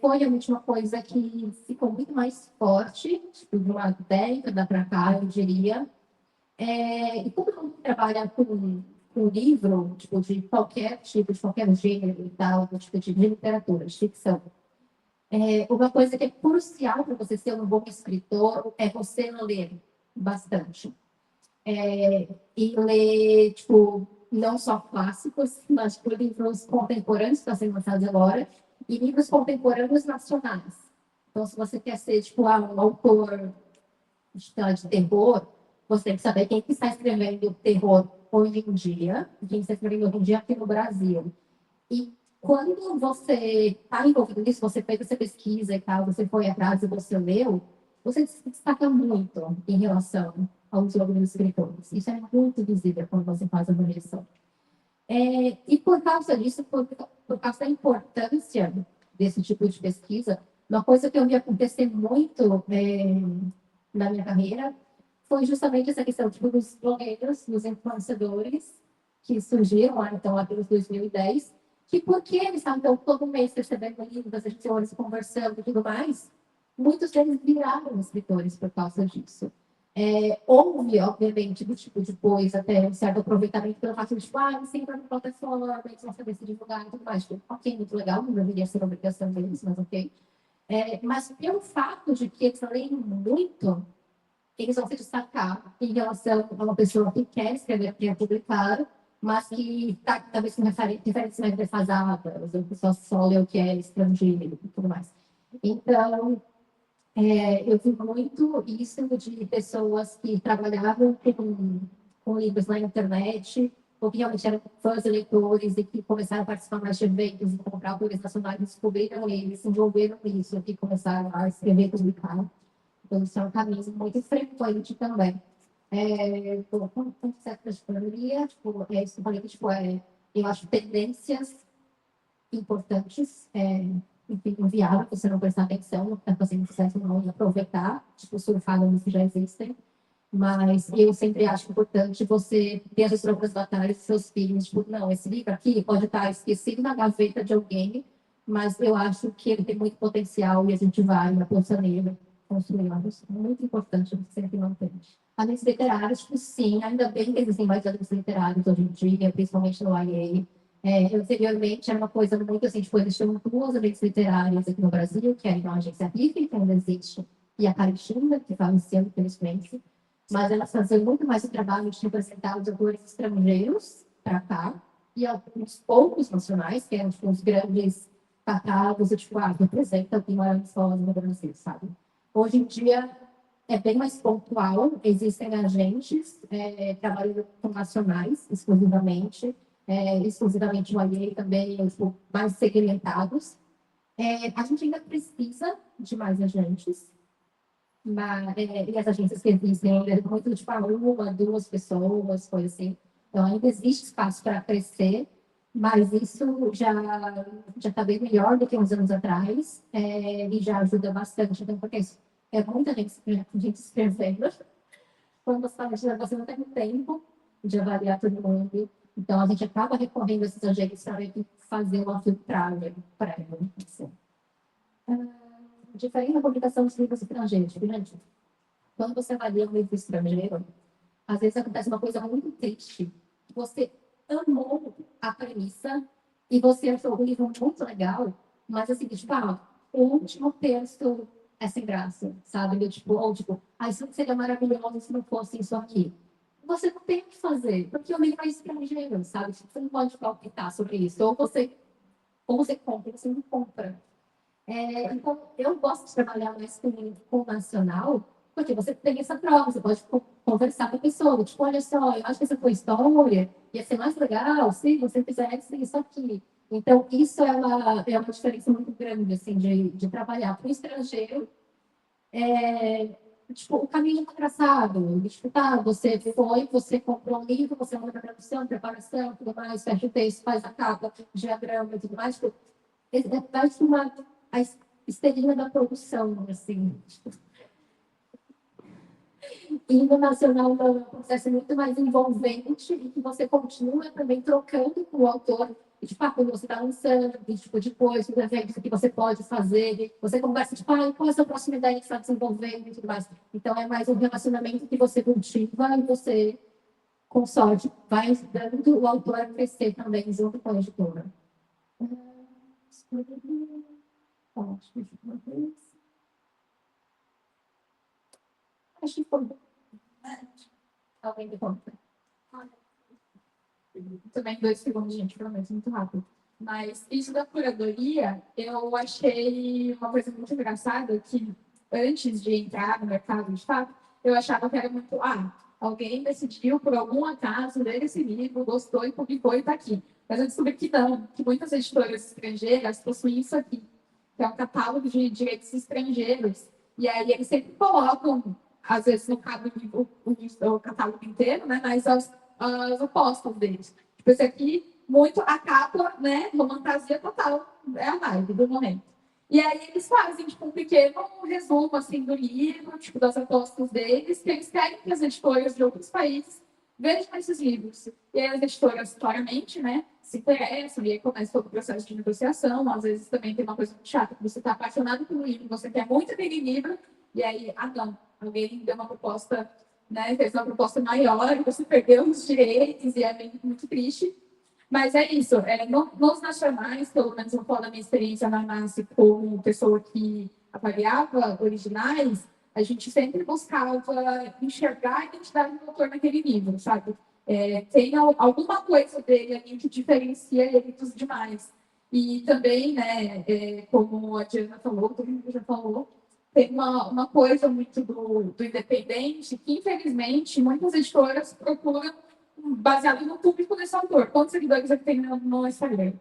foi a última coisa que ficou muito mais forte, tipo, de uma década para cá, eu diria, e como eu trabalho com livro, tipo, de qualquer tipo, de qualquer gênero e tal, tipo, de literatura, de ficção, uma coisa que é crucial para você ser um bom escritor é você ler bastante. E ler, tipo, não só clássicos, mas tipo, livros contemporâneos que estão sendo lançados agora, e livros contemporâneos nacionais. Então, se você quer ser, tipo, um autor de terror, você tem que saber quem que está escrevendo terror hoje em dia, e quem está escrevendo hoje em dia aqui no Brasil. E quando você está envolvido nisso, você fez essa pesquisa e tal, você foi atrás e você leu, você se destaca muito em relação aos outros escritores. Isso é muito visível quando você faz a avaliação. E por causa disso, por causa da importância desse tipo de pesquisa, uma coisa que eu vi acontecer muito na minha carreira foi justamente essa questão tipo, dos blogueiros, dos influenciadores que surgiram lá, então, lá pelos 2010, que porque eles estavam todo mês recebendo livros, as editoras conversando e tudo mais, muitos deles viraram escritores por causa disso. Houve, obviamente, do tipo depois até um certo aproveitamento pelo fato de, tipo, sempre na plataforma, eles vão saber se divulgar e tudo mais. Tipo, ok, muito legal, não deveria ser obrigação deles, mas ok. Mas pelo fato de que eles leem muito, eles vão se destacar em relação a uma pessoa que quer escrever, quer publicar, mas que está talvez com referências mais defasadas, ou que só lê o que é estrangeiro e tudo mais. Então, eu vi muito isso de pessoas que trabalhavam com livros na internet, ou que realmente eram fãs e leitores e que começaram a participar mais de eventos e comprar autores nacionais, descobriram eles, se envolveram nisso e começaram a escrever e publicar. Então, isso é um caminho muito frequente também. Com certa pandemia, tipo, isso que eu falei, tipo, eu acho tendências importantes, enfim, inviável você não prestar atenção no que está fazendo sucesso não e aproveitar, tipo, surfar nos que já existem. Mas eu sempre acho importante você ter as suas próprias batalhas, seus filhos, tipo, não, esse livro aqui pode estar esquecido na gaveta de alguém, mas eu acho que ele tem muito potencial e a gente vai na força nele construí-los. Muito importante você sempre manter. Amigos literários, tipo, sim, ainda bem que existem mais amigos literários hoje em dia, principalmente no IA. Anteriormente era uma coisa muito assim, tipo, existiam duas agências literárias aqui no Brasil, que era a agência RIF, que ainda existe, e a Caritinga, que faleceu, infelizmente. Mas elas faziam muito mais o trabalho de representar os autores estrangeiros para cá, e alguns poucos nacionais, que eram tipo, os grandes catálogos, tipo, representam quem mora escolas no Brasil, sabe? Hoje em dia é bem mais pontual, existem agentes trabalhando com nacionais exclusivamente no alheio também, tipo, mais segmentados. A gente ainda precisa de mais agentes, e as agências que existem ainda é muito tipo uma, duas pessoas, coisa assim. Então ainda existe espaço para crescer, mas isso já está bem melhor do que uns anos atrás, e já ajuda bastante. Então, porque é muita gente escrevendo. Quando você fala de você não tem tempo de avaliar todo mundo. Então, a gente acaba recorrendo a esses agentes para fazer uma filtragem prévia. Assim. Diferente da publicação dos livros estrangeiros, gente, quando você avalia um livro estrangeiro, às vezes acontece uma coisa muito triste. Você amou a premissa e você achou o livro muito legal, mas assim, tipo, o último texto é sem graça, sabe? Eu, tipo, isso seria maravilhoso se não fosse isso aqui. Você não tem o que fazer, porque o livro é estrangeiro, sabe? Você não pode palpitar sobre isso. Ou você compra, ou você não compra. Então, eu gosto de trabalhar mais com o nacional, porque você tem essa troca, você pode conversar com a pessoa, tipo, olha só, eu acho que essa tua história ia ser mais legal se você fizesse isso aqui. Então, isso é uma diferença muito grande, assim, de trabalhar para o estrangeiro. Tipo, o caminho já está traçado. Tipo, tá, você comprou um livro, você manda para produção, preparação, tudo mais, fecha o texto, faz a capa, diagrama e tudo mais. Tipo, vai uma a esteirinha da produção, assim. E no nacional é um processo muito mais envolvente e que você continua também trocando com o autor. E, tipo, quando você está lançando, e, tipo, depois, do evento que você pode fazer, você conversa, tipo, qual é a sua próxima ideia que está desenvolvendo e tudo mais. Então, é mais um relacionamento que você cultiva e você, com sorte, vai ajudando o autor a crescer também junto com a editora. Acho que foi. Alguém me conta. Também 2 segundos, gente, prometo, muito rápido. Mas isso da curadoria, eu achei uma coisa muito engraçada, que antes de entrar no mercado, de fato, eu achava que era muito, alguém decidiu, por algum acaso, ler esse livro, gostou e publicou e está aqui. Mas eu descobri que não, que muitas editoras estrangeiras possuem isso aqui, que é um catálogo de direitos estrangeiros. E aí eles sempre colocam, às vezes, no caso, o catálogo inteiro, né, mas as opostas deles. Tipo, esse aqui, muito a capa, né? Uma fantasia total. É a vibe do momento. E aí eles fazem, tipo, um pequeno resumo, assim, do livro, tipo, das apostas deles, que eles querem que as editoras de outros países vejam esses livros. E aí as editoras, claramente, né, se interessam, e aí começa todo o processo de negociação. Às vezes também tem uma coisa muito chata, que você está apaixonado pelo livro, você quer muito aquele livro, e aí, não, alguém deu uma proposta, né, fez uma proposta maior, você perdeu os direitos e é muito triste. Mas é isso, nos nacionais, pelo menos eu falo da minha experiência na NASC como pessoa que avaliava originais, a gente sempre buscava enxergar a identidade do autor naquele livro, sabe? Tem alguma coisa dele ali que diferencia ele dos demais. E também, né, como a Diana falou, todo mundo já falou, tem uma coisa muito do independente que, infelizmente, muitas editoras procuram baseado no público desse autor. Quantos seguidores ele tem no Instagram?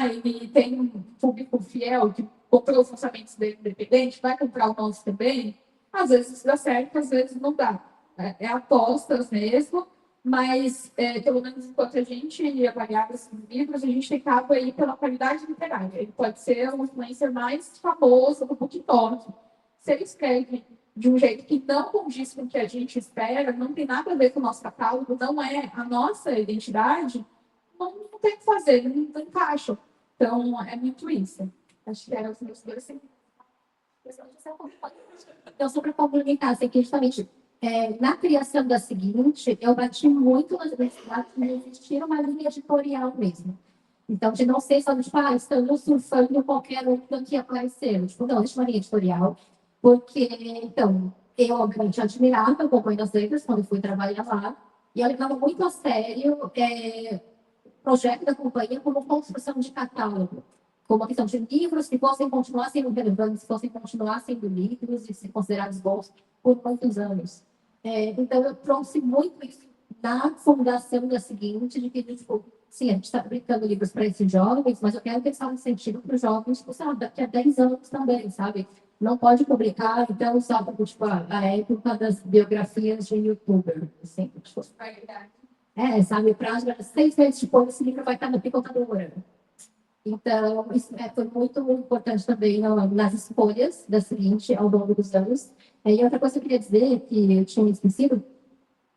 Ele tem um público fiel que comprou os lançamentos dele independente, vai comprar o nosso também? Às vezes isso dá certo, às vezes não dá. É apostas mesmo, mas pelo menos enquanto a gente avaliava esses livros, a gente tentava ir pela qualidade literária. Ele pode ser o influencer mais famoso do TikTok. Se ele escreve de um jeito que não condiz com o que a gente espera, não tem nada a ver com o nosso catálogo, não é a nossa identidade, não tem o que fazer, não encaixa. Então, é muito isso. Acho que eram os meus 2 segundos. Então, só para complementar, assim, que justamente na criação da seguinte, eu bati muito nas necessidades de existir uma linha editorial mesmo. Então, de não ser só, tipo, estamos surfando qualquer um que aparecer. Tipo, não, existe uma linha editorial, porque, então, eu, obviamente, admirava o Companhia das Letras quando fui trabalhar lá, e eu levava muito a sério o projeto da companhia como construção de catálogo, como a questão de livros que fossem continuar sendo relevantes, fossem continuar sendo lidos e ser considerados bons por muitos anos. Então, eu trouxe muito isso na fundação da seguinte, de que, tipo, sim, a gente está publicando livros para esses jovens, mas eu quero pensar no sentido para os jovens, tipo, sabe, daqui a 10 anos também, sabe? Não pode publicar, então, só para, tipo, a época das biografias de youtuber, assim, tipo, sabe, para 6 meses depois, esse livro vai estar na picotadora. Então, isso foi muito importante também nas escolhas da seguinte ao longo dos anos. E outra coisa que eu queria dizer, que eu tinha esquecido,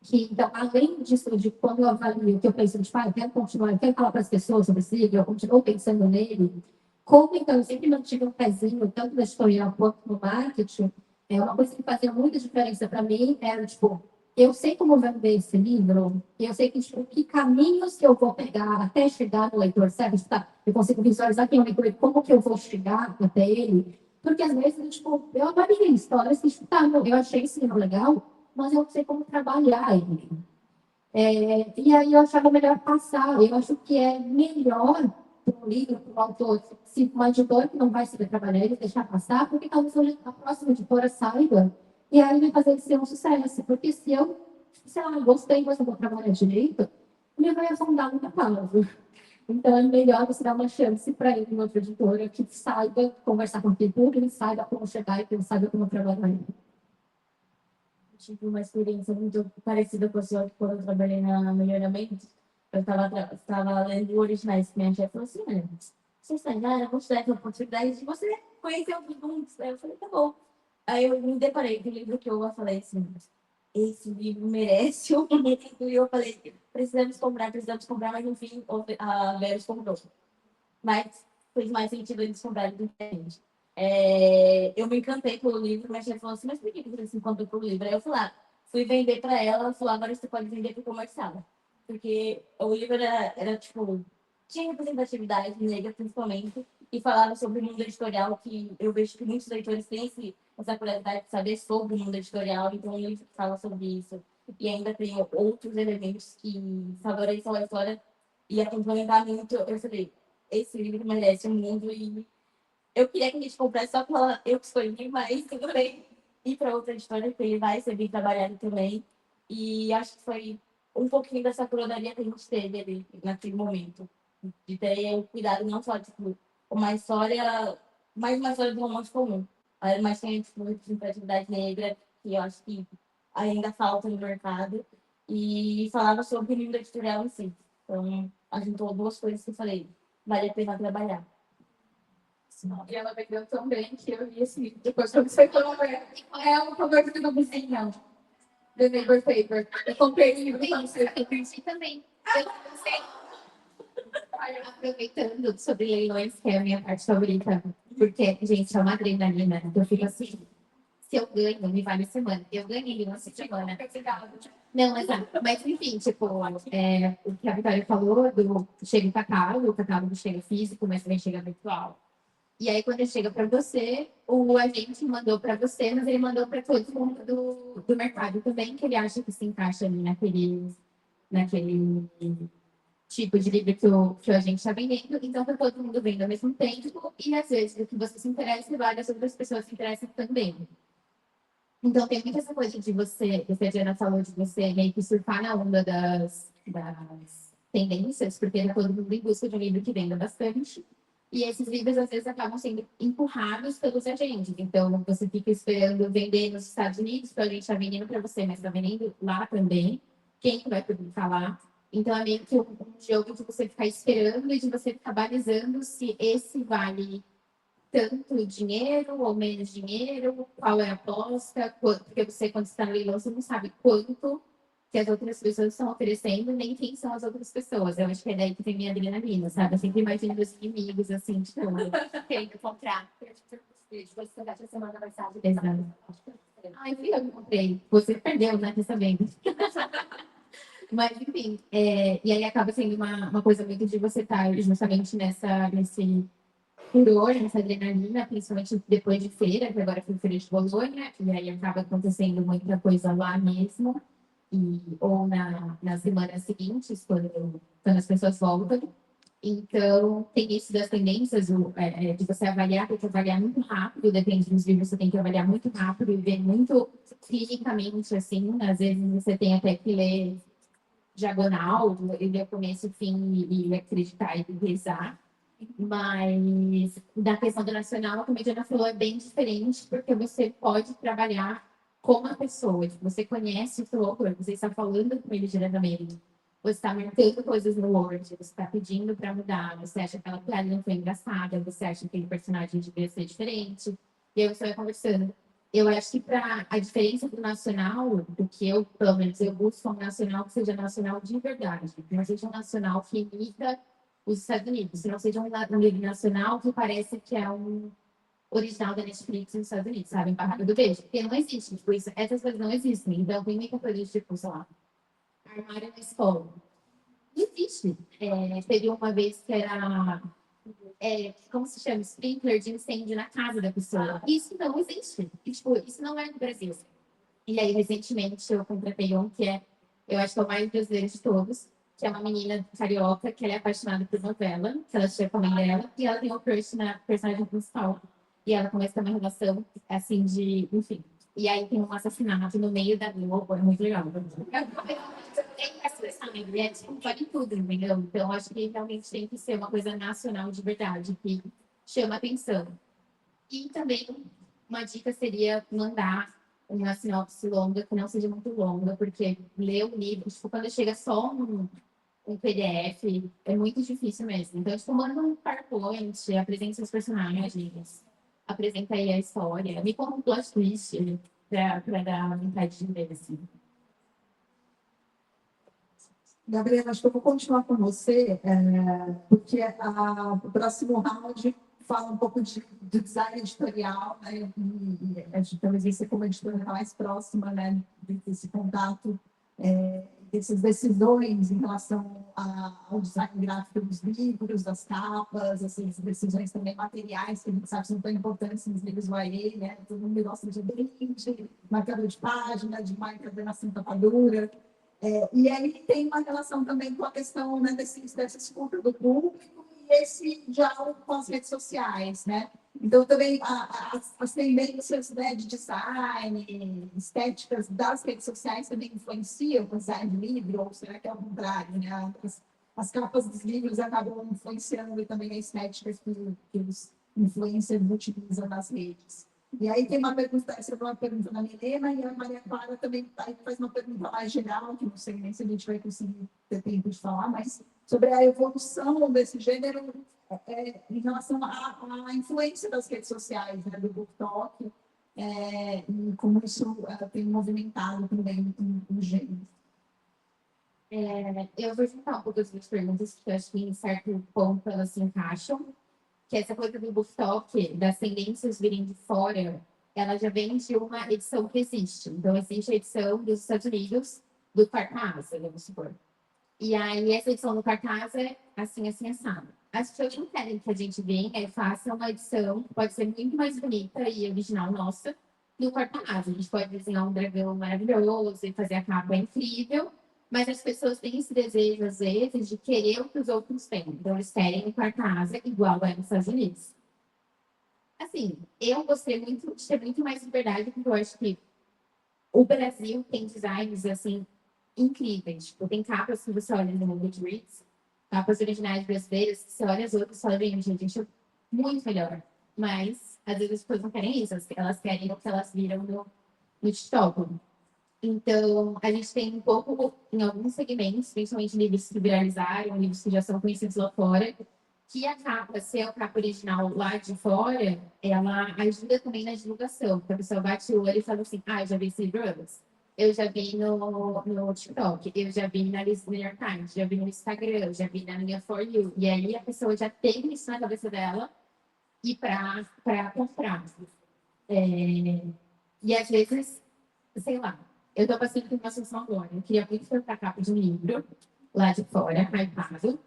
que, então, além disso, de quando eu avalio, que eu penso, tipo, eu quero continuar, eu quero falar para as pessoas sobre esse livro, eu continuo pensando nele, como, então, eu sempre mantive um pezinho, tanto na editorial quanto no marketing, uma coisa que fazia muita diferença para mim era, tipo, eu sei como vender esse livro, eu sei que, tipo, que caminhos que eu vou pegar até chegar no leitor certo, tipo, tá, eu consigo visualizar quem é o leitor, como que eu vou chegar até ele, Porque às vezes, tipo, eu avaliei histórias que, tipo, tá, eu achei esse livro legal, mas eu não sei como trabalhar ele. E aí eu achava melhor passar. Eu acho que é melhor para um livro, para um autor, se uma editora que não vai saber trabalhar, ele deixar passar, porque talvez a próxima editora saiba, e aí vai fazer ele ser um sucesso. Porque se eu, sei lá, gostei, mas não vou trabalhar direito, ele vai afundar muita causa. Então é melhor você dar uma chance para ele, uma outra editora, que saiba conversar com aquele público, saiba como chegar e que saiba como trabalhar. Tive uma experiência muito parecida com a sua quando eu trabalhei na Melhoramento. Eu estava lendo originais que minha chefe falou assim: olha, você está na área, você deve ter a oportunidade de você conhecer outros mundos. Aí eu falei: tá bom. Aí eu me deparei com o livro que eu falei assim: esse livro merece um mundo. E eu falei: precisamos comprar, mas no fim a Verus comprou. Mas fez mais sentido eles comprarem do que a gente. Eu me encantei pelo livro, mas ela falou assim: mas por que você se encantou pelo livro? Aí eu falei: fui vender para ela, ela falou: agora você pode vender para o comercial. Porque o livro era tipo, tinha representatividade negra principalmente, e falava sobre o mundo editorial, que eu vejo que muitos leitores têm essa curiosidade de saber sobre o mundo editorial, então o livro fala sobre isso. E ainda tem outros elementos que favorecem a história e a complementar muito. Eu falei: esse livro merece um mundo e eu queria que a gente comprasse só pela eu que escolhi, mas tudo bem. E para outra editora que ele vai ser bem trabalhado também. E acho que foi um pouquinho dessa coronaria que a gente teve ali naquele momento. De ter o cuidado não só de tipo, uma história, mais uma história de romance comum, mas tem tipo, representatividade negra, que eu acho que ainda falta no mercado. E falava sobre o mundo editorial em si. Então, a gente juntou duas coisas que eu falei: vale a pena trabalhar. E ela vendeu tão bem que eu li esse livro. Depois que eu sei como é um favorito do vizinho. The Neighbor Paper. Eu comprei o livro quando você. Eu perdi também. Eu não sei. Aproveitando sobre leilões, que é a minha parte favorita, porque, gente, é uma adrenalina. Eu fico assim, se eu ganho, me vale a semana. Eu ganhei uma semana. Não, exato. Mas, enfim, tipo, o que a Vitória falou do chega em catálogo, o catálogo chega físico, mas também chega virtual. E aí, quando ele chega para você, o agente mandou para você, mas ele mandou para todo mundo do mercado também, que ele acha que se encaixa ali naquele tipo de livro que a gente está vendendo. Então, para todo mundo vendo ao mesmo tempo, e às vezes o que você se interessa, várias outras pessoas se interessam também. Então, tem muita essa coisa de você, Diana falou, de você meio que surfar na onda das tendências, porque todo mundo em busca de um livro que venda bastante. E esses livros, às vezes, acabam sendo empurrados pelos agentes. Então, você fica esperando vender nos Estados Unidos, para a gente está vendendo para você, mas está vendendo lá também. Quem que vai publicar lá? Então, é meio que um jogo de você ficar esperando e de você ficar balizando se esse vale tanto dinheiro ou menos dinheiro, qual é a aposta, porque você, quando está no leilão, você não sabe quanto que as outras pessoas estão oferecendo, nem quem são as outras pessoas. Eu acho que é daí que tem minha adrenalina, sabe? Eu sempre imagino os inimigos, assim, tipo, querendo comprar. Você essa semana vai sair. Exato. Ai, fui eu que comprei. Você perdeu, né? Tô sabendo. Mas, enfim, e aí acaba sendo uma coisa muito de você estar justamente nesse furor, essa adrenalina, principalmente depois de feira, que agora foi feira de Bolonha, e aí acaba acontecendo muita coisa lá mesmo, ou nas semanas seguintes, quando as pessoas voltam. Então, tem isso das tendências, de você avaliar, tem que avaliar muito rápido, depende dos livros, você tem que avaliar muito rápido e ver muito clinicamente, assim, às vezes você tem até que ler diagonal, e ler o começo, o fim, e acreditar e rezar. Mas da questão do nacional, como a Diana falou, é bem diferente, porque você pode trabalhar com a pessoa. Tipo, você conhece o seu autor, você está falando com ele diretamente. Você está marcando coisas no Word, você está pedindo para mudar, você acha que aquela piada não foi engraçada, você acha que aquele personagem devia ser diferente, e aí você vai conversando. Eu acho que para a diferença do nacional, do que eu, pelo menos, eu busco um nacional que seja nacional de verdade, que não seja um nacional que imita os Estados Unidos, se não seja um livro nacional que parece que é um original da Netflix nos Estados Unidos, sabe? Barraca do Beijo. Porque não existe, tipo, essas coisas não existem. Então, tem muita coisa de, tipo, sei lá, armário na escola. Não existe. Teve uma vez que era como se chama? Sprinkler de incêndio na casa da pessoa. Isso não existe. E, tipo, isso não é no Brasil. E aí, recentemente, eu contratei um que eu acho que é o mais brasileiro de todos, que é uma menina carioca, que ela é apaixonada por novela, que ela chega com a mãe dela, e ela tem um crush na personagem principal. E ela começa a ter uma relação, assim, enfim. E aí tem um assassinato no meio da Globo, é muito legal. É tipo, vale tudo, entendeu? Então, acho que realmente tem que ser uma coisa nacional de verdade, que chama atenção. E também uma dica seria mandar uma sinopse longa, que não seja muito longa, porque ler o livro, tipo, quando chega só um PDF, é muito difícil mesmo. Então, tipo, manda um PowerPoint, apresenta seus personagens, apresenta aí a história, me conta um plot twist para dar vontade de ler, assim. Gabriela, acho que eu vou continuar com você, porque o próximo round fala um pouco de design editorial, né? E a gente talvez você como editora mais próxima, né, desse contato, dessas decisões em relação ao design gráfico dos livros, das capas, essas decisões também materiais, que a gente sabe são tão importantes nos livros YA, né? Todo mundo gosta de brinde, marcador de página, de marca de capa dura. E aí tem uma relação também com a questão, né, dessa escuta do público e esse diálogo com as redes sociais, né? Então, também as tendências, né, de design, estéticas das redes sociais também influenciam o design do livro, ou será que é o contrário, né? As capas dos livros acabam influenciando também a estética que os influencers utilizam nas redes. E aí tem uma pergunta, essa foi uma pergunta da Milena, e a Maria Clara também faz uma pergunta mais geral, que não sei nem se a gente vai conseguir ter tempo de falar, mas sobre a evolução desse gênero em relação à influência das redes sociais, né, do BookTok, e como isso tem movimentado também o gênero. Eu vou juntar um pouco as duas perguntas, porque eu acho que em certo ponto elas se encaixam. Que essa coisa do BookTok, das tendências virem de fora, ela já vem de uma edição que existe. Então, existe a edição dos Estados Unidos do cartaz, vamos supor. E aí, essa edição do cartaz é assim, assim, assado. As pessoas não querem que a gente venha e faça uma edição que pode ser muito mais bonita e original nossa do cartaz. A gente pode desenhar um dragão maravilhoso e fazer a capa incrível, mas as pessoas têm esse desejo, às vezes, de querer o que os outros têm. Então, eles querem um cartaz igual é nos Estados Unidos. Assim, eu gostei muito de ter muito mais liberdade, porque eu acho que o Brasil tem designs, assim, incríveis. Tipo, tem capas que você olha no Goodreads, capas originais brasileiras, que você olha as outras e fala, gente, é muito melhor. Mas, às vezes, as pessoas não querem isso, elas querem o que elas viram no TikTok. Então, a gente tem um pouco, em alguns segmentos, principalmente livros que viralizaram, livros que já são conhecidos lá fora, que a capa, se é a capa original lá de fora, ela ajuda também na divulgação. Porque a pessoa bate o olho e fala assim, eu já vi esse livro antes. Eu já vi no TikTok, eu já vi na lista do New York Times, já vi no Instagram, já vi na minha For You. E aí a pessoa já tem isso na cabeça dela e para comprar. E às vezes, sei lá, eu estou passando por uma situação agora. Eu queria muito comprar capa de um livro lá de fora, hypado,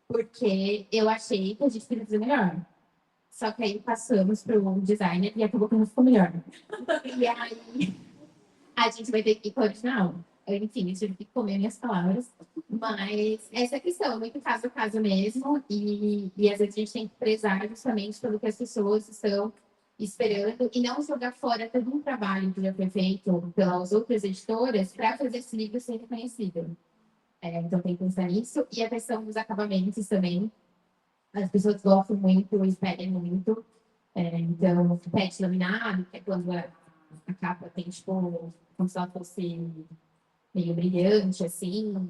porque eu achei que a gente podia fazer melhor. Só que aí passamos para o designer e acabou que não ficou melhor. E aí a gente vai ter que ir para o original. Enfim, eu tive que comer minhas palavras. Mas essa questão é muito caso a caso mesmo. E às vezes a gente tem que prezar justamente pelo que as pessoas estão esperando e não jogar fora todo um trabalho que já foi feito pelas outras editoras para fazer esse livro ser reconhecido. Então tem que pensar nisso. E a questão dos acabamentos também. As pessoas gostam muito e pedem muito. Então, pet laminado, que é quando a capa tem, tipo, como se ela fosse meio brilhante, assim,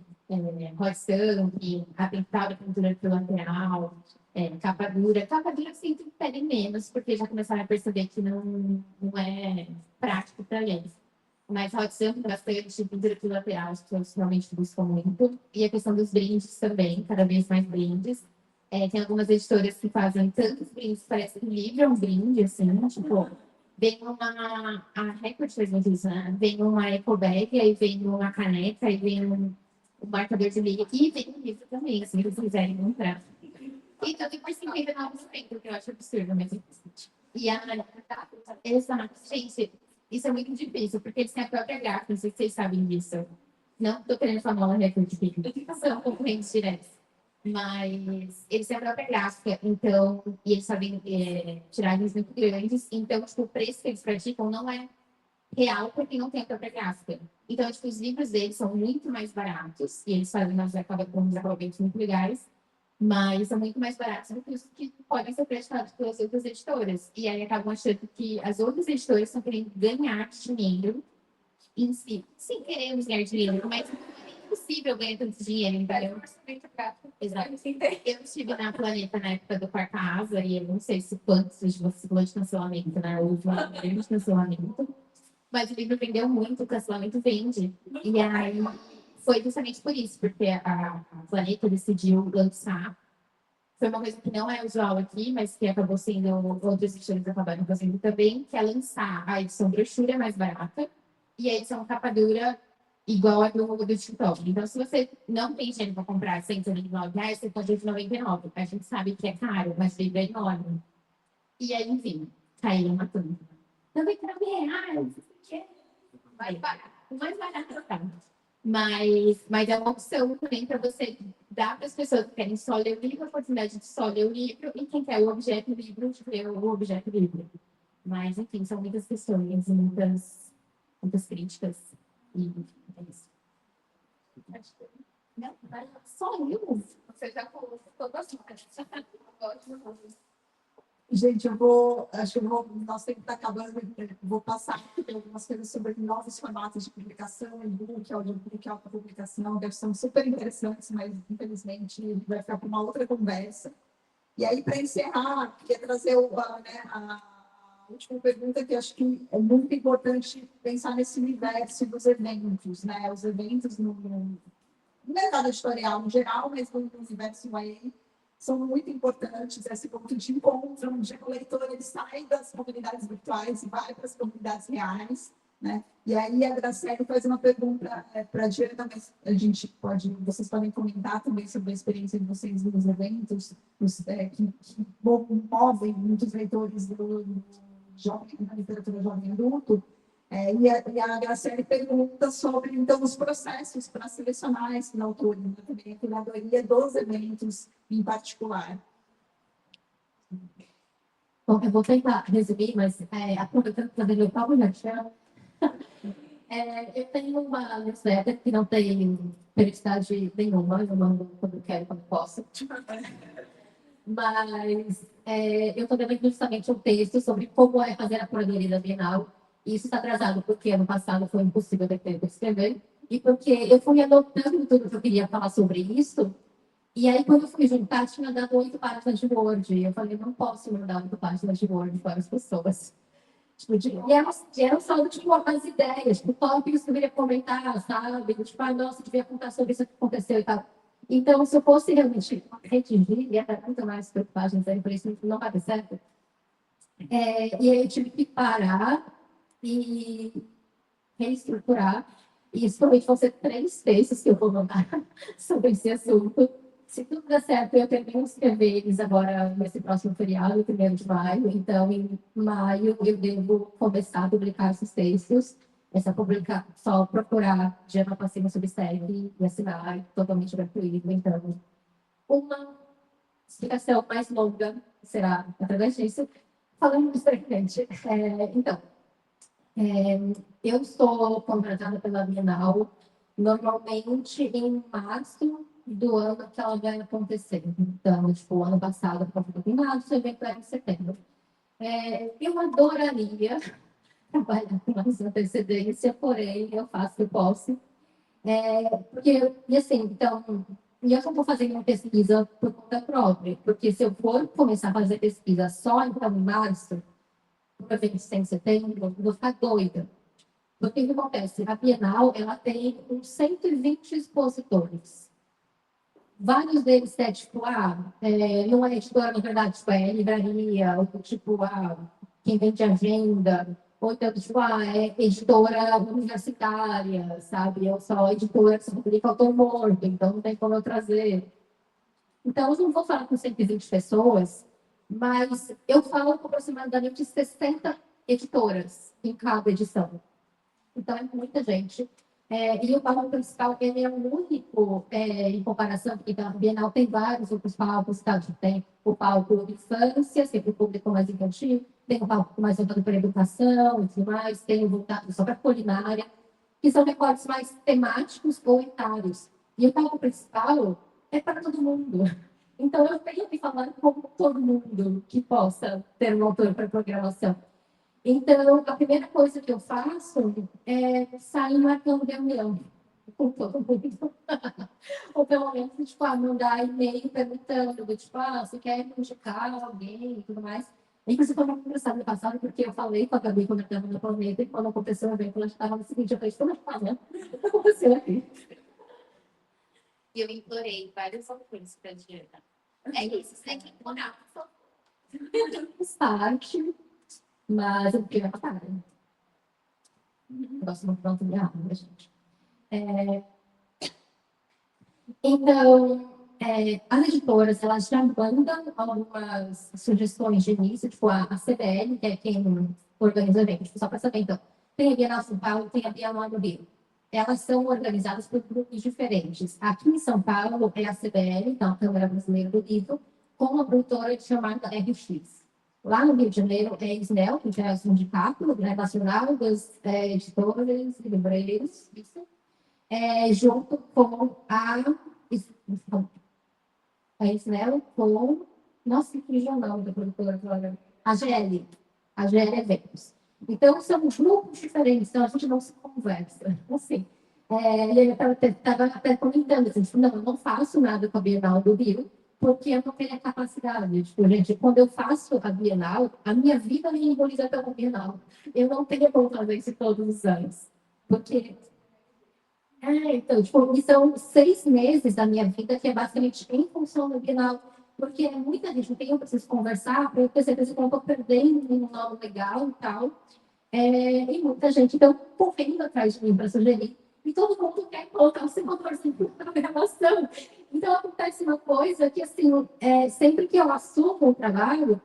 hot stamp, a pintura pro lateral, capa dura. Capa dura sempre pedem menos, porque já começaram a perceber que não é prático para eles. Mas hot stamp bastante, pintura pro lateral, as pessoas realmente buscam muito. E a questão dos brindes também, cada vez mais brindes. Tem algumas editoras que fazem tantos brindes, parece que o livro é um brinde, assim, tipo, vem a Record fez muito isso, né? Vem uma eco bag, aí vem uma caneca, aí vem um marcador de liga, e vem um livro também, assim, se vocês quiserem comprar. E tudo por 59,90, que eu acho absurdo mesmo. E a exato, gente, isso é muito difícil, porque eles têm a própria gráfica, não sei se vocês sabem disso. Não estou querendo falar uma recorde de são concorrentes diretos. Mas eles têm a própria gráfica, então, e eles sabem tiragens muito grandes, então, tipo, o preço que eles praticam não é real porque não tem a própria gráfica. Então, tipo, os livros deles são muito mais baratos, e eles fazem umas acabamentos muito legais, mas são muito mais baratos do que os que podem ser praticados pelas outras editoras. E aí acabam achando que as outras editoras estão querendo ganhar dinheiro em si. Sim, queremos ganhar dinheiro, mas não é impossível ganhar tanto dinheiro, entendeu? Exato. Eu estive na Planeta na época do Quarta Asa, e eu não sei se quantos de vocês falou de cancelamento, né? Houve um grande cancelamento. Mas o livro vendeu muito, o cancelamento vende. E aí foi justamente por isso, porque a Planeta decidiu lançar. Foi uma coisa que não é usual aqui, mas que acabou sendo, outros editores acabaram fazendo também, que é lançar a edição brochura mais barata e a edição capa dura igual a do TikTok. Então, se você não tem dinheiro para comprar R$ 129, você pode ir de 99. A gente sabe que é caro, mas o livro é enorme. E aí, enfim, caíram matando. R$ 99, mais barato, mais barato tá. Mas é uma opção também para você dar para as pessoas que querem só ler o livro, a oportunidade de só ler o livro, e quem quer o objeto livro, de ler o objeto livro. Mas, enfim, são muitas questões, muitas críticas. E é isso. Não, só eu. Você já falou todas as marcas. Ótimo. Gente, nosso tempo está acabando, vou passar aqui algumas coisas sobre novos formatos de publicação, e-book, audiobook, autopublicação, que são super interessantes, mas infelizmente vai ficar para uma outra conversa. E aí, para encerrar, queria trazer a última pergunta, que acho que é muito importante pensar nesse universo dos eventos, né? Os eventos no mercado editorial em geral, mas no universo YA, são muito importantes, esse ponto de encontro, onde o leitor ele sai das comunidades virtuais e vai para as comunidades reais, né? E aí a Graciele faz uma pergunta para a Diana, mas vocês podem comentar também sobre a experiência de vocês nos eventos, que movem muitos leitores da literatura jovem adulto. E a Graciele pergunta sobre, então, os processos para selecionar esse autor, né? Também a curadoria dos eventos em particular. Bom, eu vou tentar resumir, mas aproveitando que o Paulo já tinha, eu tenho uma newsletter que não tem periodicidade nenhuma, eu mando quando quero, quando posso. Mas eu estou dando justamente um texto sobre como é fazer a curadoria da Bienal. E isso está atrasado porque ano passado foi impossível ter tempo de escrever. E porque eu fui anotando tudo que eu queria falar sobre isso. E aí, quando eu fui juntar, tinha dado 8 páginas de Word. E eu falei, não posso mandar 8 páginas de Word para as pessoas. Tipo, e era só tipo, algumas ideias, tipo, tópicos que eu queria comentar, sabe? Tipo, nossa, eu devia contar sobre isso que aconteceu e tal. Então, se eu fosse realmente redigir, ia dar muito mais páginas aí, por isso não vai dar certo. E aí eu tive que parar e reestruturar. E isso provavelmente vão ser 3 textos que eu vou mandar sobre esse assunto. Se tudo der certo, eu termino de escrever eles agora nesse próximo feriado, 1º de maio. Então, em maio, eu devo começar a publicar esses textos. Só procurar Diana Passima Substack e assinar, totalmente gratuito. Então, uma explicação mais longa será através disso. Falando mais brevemente, então, eu estou contratada pela Bienal normalmente em março do ano que ela vai acontecer. Então, tipo, ano passado foi em março, o evento era em setembro. Eu adoraria trabalhar com mais antecedência, porém, eu faço o que eu posso. Porque, e assim, então, e eu não estou fazendo uma pesquisa por conta própria, porque se eu for começar a fazer pesquisa só então em março, provavelmente em setembro, eu vou ficar doida. Porque o que acontece? A Bienal, ela tem uns 120 expositores. Vários deles tipo, não é editora, na verdade, tipo, é livraria, ou tipo, quem vende agenda, ou então, tipo, é editora universitária, sabe? Eu sou editora que só publica autor morto, então não tem como eu trazer. Então, eu não vou falar com 120 pessoas, mas eu falo com aproximadamente 60 editoras em cada edição. Então, é muita gente. E o palco principal, ele é o único, em comparação, porque a Bienal tem vários outros palcos, tá? Tem o palco infância, sempre o público mais infantil, tem o palco mais voltado para a educação e tudo mais, tem o voltado só para a culinária, que são recortes mais temáticos ou etários. E o palco principal é para todo mundo. Então, eu tenho que falar com todo mundo que possa ter um autor para programação. Então, a primeira coisa que eu faço é sair marcando reunião com todo mundo. Ou pelo menos, tipo, mandar e-mail perguntando, tipo, você quer indicar alguém e tudo mais. Inclusive, foi muito engraçado no passado, porque eu falei com a Gabi quando eu estava no planeta, e quando aconteceu o evento, ela estava no seguinte, eu falei, como é que fala? O que aconteceu aqui? E eu implorei vários autores para Diana. É isso, você tem que implorar. Start, mas eu fiquei na batalha. Eu gosto muito de autoriar, né, gente? Então, as editoras, elas já mandam algumas sugestões de início, tipo a CBL, que é quem organiza o evento, tipo, só para saber, então, tem a Bienal São Paulo, tem a Bienal do Rio. Elas são organizadas por grupos diferentes. Aqui em São Paulo é a CBL, então, a Câmara Brasileira do Livro, com uma produtora chamada RX. Lá no Rio de Janeiro é a SNEL, que é o Sindicato, né, Nacional dos Editores e Livreiros, isso, junto com a SNEL, com... Nossa, que fugiu o nome da produtora agora. A GL Eventos. Então, são grupos diferentes, então a gente não se conversa. Assim, e eu estava até comentando, assim, tipo, não, eu não faço nada com a Bienal do Rio, porque eu não tenho a capacidade. Tipo, gente, quando eu faço a Bienal, a minha vida me emboliza pela Bienal. Eu não tenho como fazer isso todos os anos. Porque então, tipo, e são 6 meses da minha vida que é basicamente em função da Bienal, porque muita gente tem, eu preciso conversar para eu perceber se eu estou perdendo um nome legal e tal. E muita gente, então, correndo atrás de mim para sugerir. E todo mundo quer colocar o seu motorzinho na programação. Então, acontece uma coisa que, assim, sempre que eu assumo o trabalho,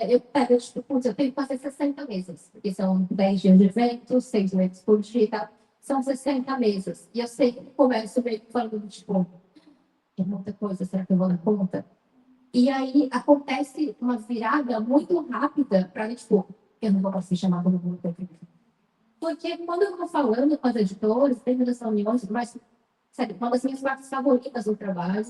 eu pego, tipo, putz, eu tenho que fazer 60 mesas, porque são 10 dias de evento, 6 meses por dia e tal. São 60 mesas. E eu sempre começo meio que falando, tipo, é muita coisa, será que eu vou dar conta? E aí acontece uma virada muito rápida para mim, tipo, eu não vou conseguir chamar todo mundo para porque quando eu estou falando com as editoras, tem muitas reuniões, mas, sabe, uma das minhas partes favoritas do trabalho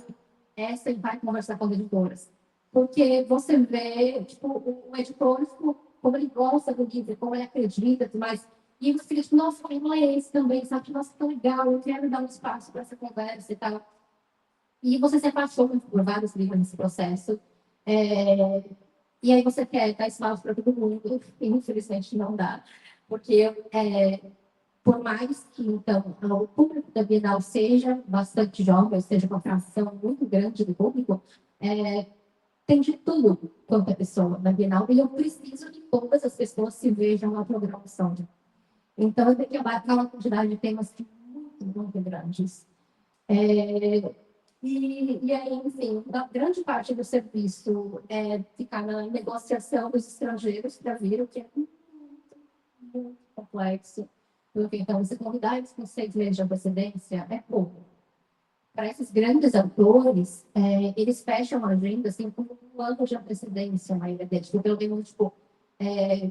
é sentar e conversar com as editoras. Porque você vê, tipo, o editor, tipo, como ele gosta do livro, como ele acredita, mas e você fica, tipo, nossa, eu é esse também, sabe? Nossa, tão legal, eu quero dar um espaço para essa conversa e tal. E você se apaixona por vários livros nesse processo. É, e aí você quer dar espaço para todo mundo, e infelizmente não dá. Porque, por mais que, então, o público da Bienal seja bastante jovem, seja uma fração muito grande do público, tem de tudo quanto a pessoa na Bienal, e eu preciso que todas as pessoas se vejam na programação. Então, eu tenho que abarcar uma quantidade de temas muito, muito grandes. E aí, enfim, a grande parte do serviço é ficar na negociação dos estrangeiros para vir, o que é muito, muito complexo. Porque, então, se convidar eles com 6 meses de antecedência é pouco. Para esses grandes autores, eles fecham a agenda assim, com um ano de antecedência, a maioria deles. Então, pelo menos, tipo,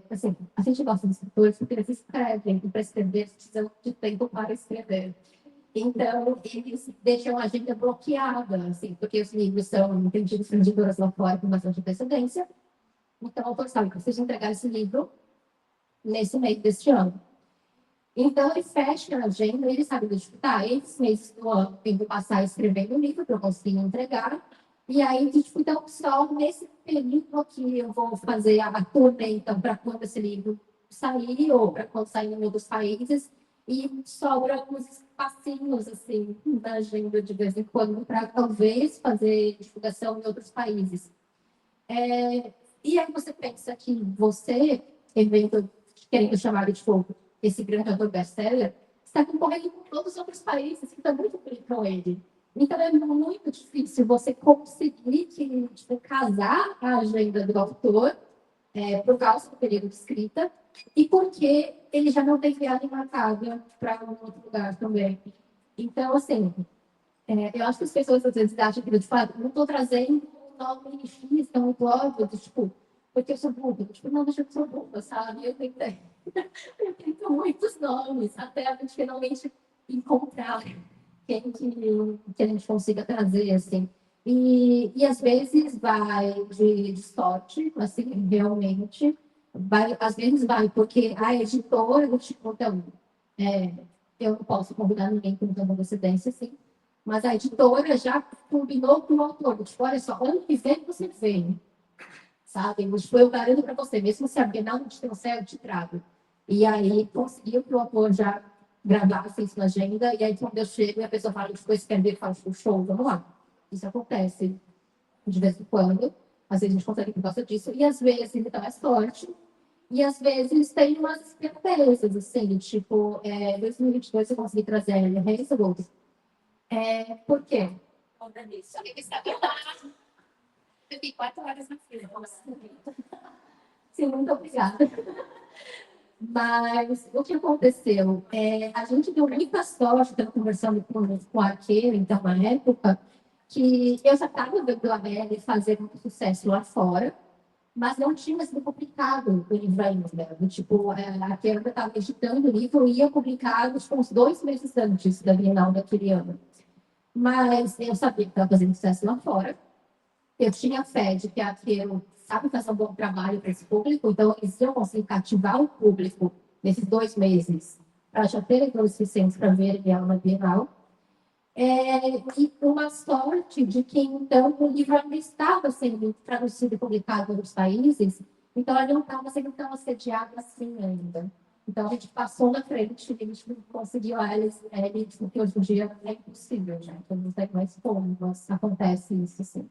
assim, a gente gosta de escritores porque eles escrevem, e para escrever, eles precisam de tempo para escrever. Então, eles deixam a agenda bloqueada, assim, porque os livros são entendidos por editoras lá fora com bastante antecedência. Então, o autor sabe que precisa entregar esse livro nesse mês deste ano. Então, ele fecha a agenda, ele sabe que tá, esses meses do ano, tem que passar escrevendo o livro para eu conseguir entregar. E aí, tipo, então, só nesse período aqui eu vou fazer a turnê, então, para quando esse livro sair, ou para quando sair em outros países, e sobra alguns espacinhos, assim, na agenda de vez em quando, para talvez fazer divulgação em outros países. E aí você pensa que você, evento, querendo chamar de fogo, esse grande autor best-seller, está concorrendo com todos os outros países que também publicam ele. Então, é muito difícil você conseguir que, tipo, casar a agenda do autor por causa do período de escrita e porque ele já não tem viagem marcada para um outro lugar também. Então, assim, eu acho que as pessoas às vezes acham que, de fato, não estou trazendo um nome X, que é muito óbvio, tipo, porque eu sou burra. Tipo, não, deixa eu ser burra, sabe? Eu tento muitos nomes, até a gente finalmente encontrar que a gente consiga trazer, assim. E às vezes vai de sorte, assim, realmente. Vai, às vezes vai, porque a editora, tipo, então, é, eu não posso convidar ninguém com tanta antecedência, assim, mas a editora já combinou com o autor, tipo, olha só, ano que vem você vem, sabe? Tipo, eu garanto para você, mesmo se a Bienal não te trouxer, eu te trago. E aí conseguiu que o autor já gravasse isso na agenda, e aí quando eu chego e a pessoa fala, depois quer ver, fala, tipo, show, vamos lá. Isso acontece de vez em quando, às vezes a gente consegue por causa disso, e às vezes, então, é sorte, e às vezes tem umas espertezas, assim, tipo, 2022 eu consegui trazer a Ellie Hazelwood. Por quê? Conta disso. Eu fiquei 4 horas na fila. Sim, muito obrigada. Mas o que aconteceu? A gente deu muita sorte, estava conversando com a Arqueiro, então, na época, que eu já estava vendo a Belle fazer muito sucesso lá fora, mas não tinha sido publicado o livro ainda. Tipo, a Arqueiro estava editando o livro e ia publicar tipo, uns 2 meses antes da Bienal daquele ano. Mas eu sabia que estava fazendo sucesso lá fora. Eu tinha fé de que a Arqueiro sabe fazer um bom trabalho para esse público, então eles iam conseguir cativar o público nesses 2 meses, para já ter leitores suficientes para ver ela na Bienal. E uma sorte de que, então, o livro ainda estava sendo traduzido e publicado em outros países, então ele não estava sendo tão assediado assim ainda. Então, a gente passou na frente e a gente conseguiu eles, porque hoje em dia é impossível, né? Então, não tem mais como, mas acontece isso, assim.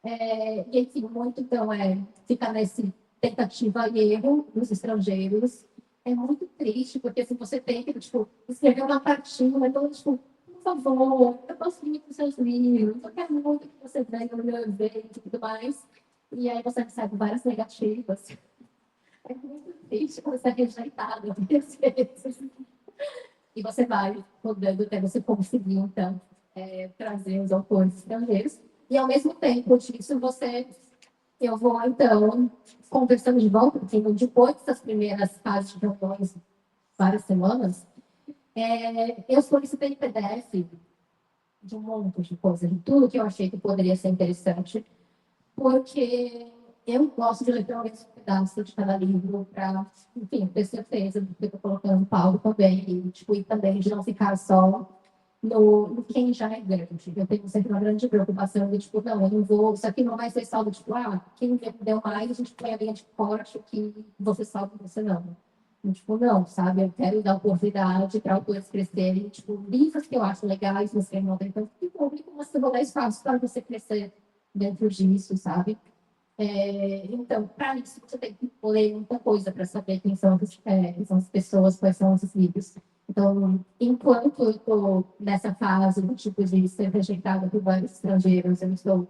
E, enfim, muito, então, fica nesse tentativa e erro dos estrangeiros. É muito triste, porque assim, você tem que, tipo, escrever uma cartinha, então, tipo, por favor, eu posso ir para os seus livros, eu quero muito que você venha no meu evento e tudo mais. E aí você recebe várias negativas. É muito triste quando você é rejeitado várias vezes. E você vai rodando até você conseguir, então, trazer os autores estrangeiros. E, ao mesmo tempo disso, eu vou, então, conversando de volta, porque depois dessas primeiras fases de reuniões, várias semanas, eu solicitei PDF de um monte de coisa, de tudo que eu achei que poderia ser interessante, porque eu gosto de ler pelo menos um pedaço de cada livro para, enfim, ter certeza do que eu estou colocando no palco também, e também de não ficar só no quem já é grande. Eu tenho sempre uma grande preocupação de, tipo, não, eu não vou, isso aqui não vai ser salvo, tipo, quem deu mais, a gente põe a linha de corte que você salva, você não. E, tipo, não, sabe? Eu quero dar oportunidade para autores crescerem, tipo, livros que eu acho legais, você não tem tanto público, mas eu vou dar espaço para você crescer dentro disso, sabe? Então, para isso, você tem que ler muita coisa para saber quem são as pessoas, quais são os livros. Então, enquanto eu estou nessa fase do tipo de ser rejeitada por vários estrangeiros, eu estou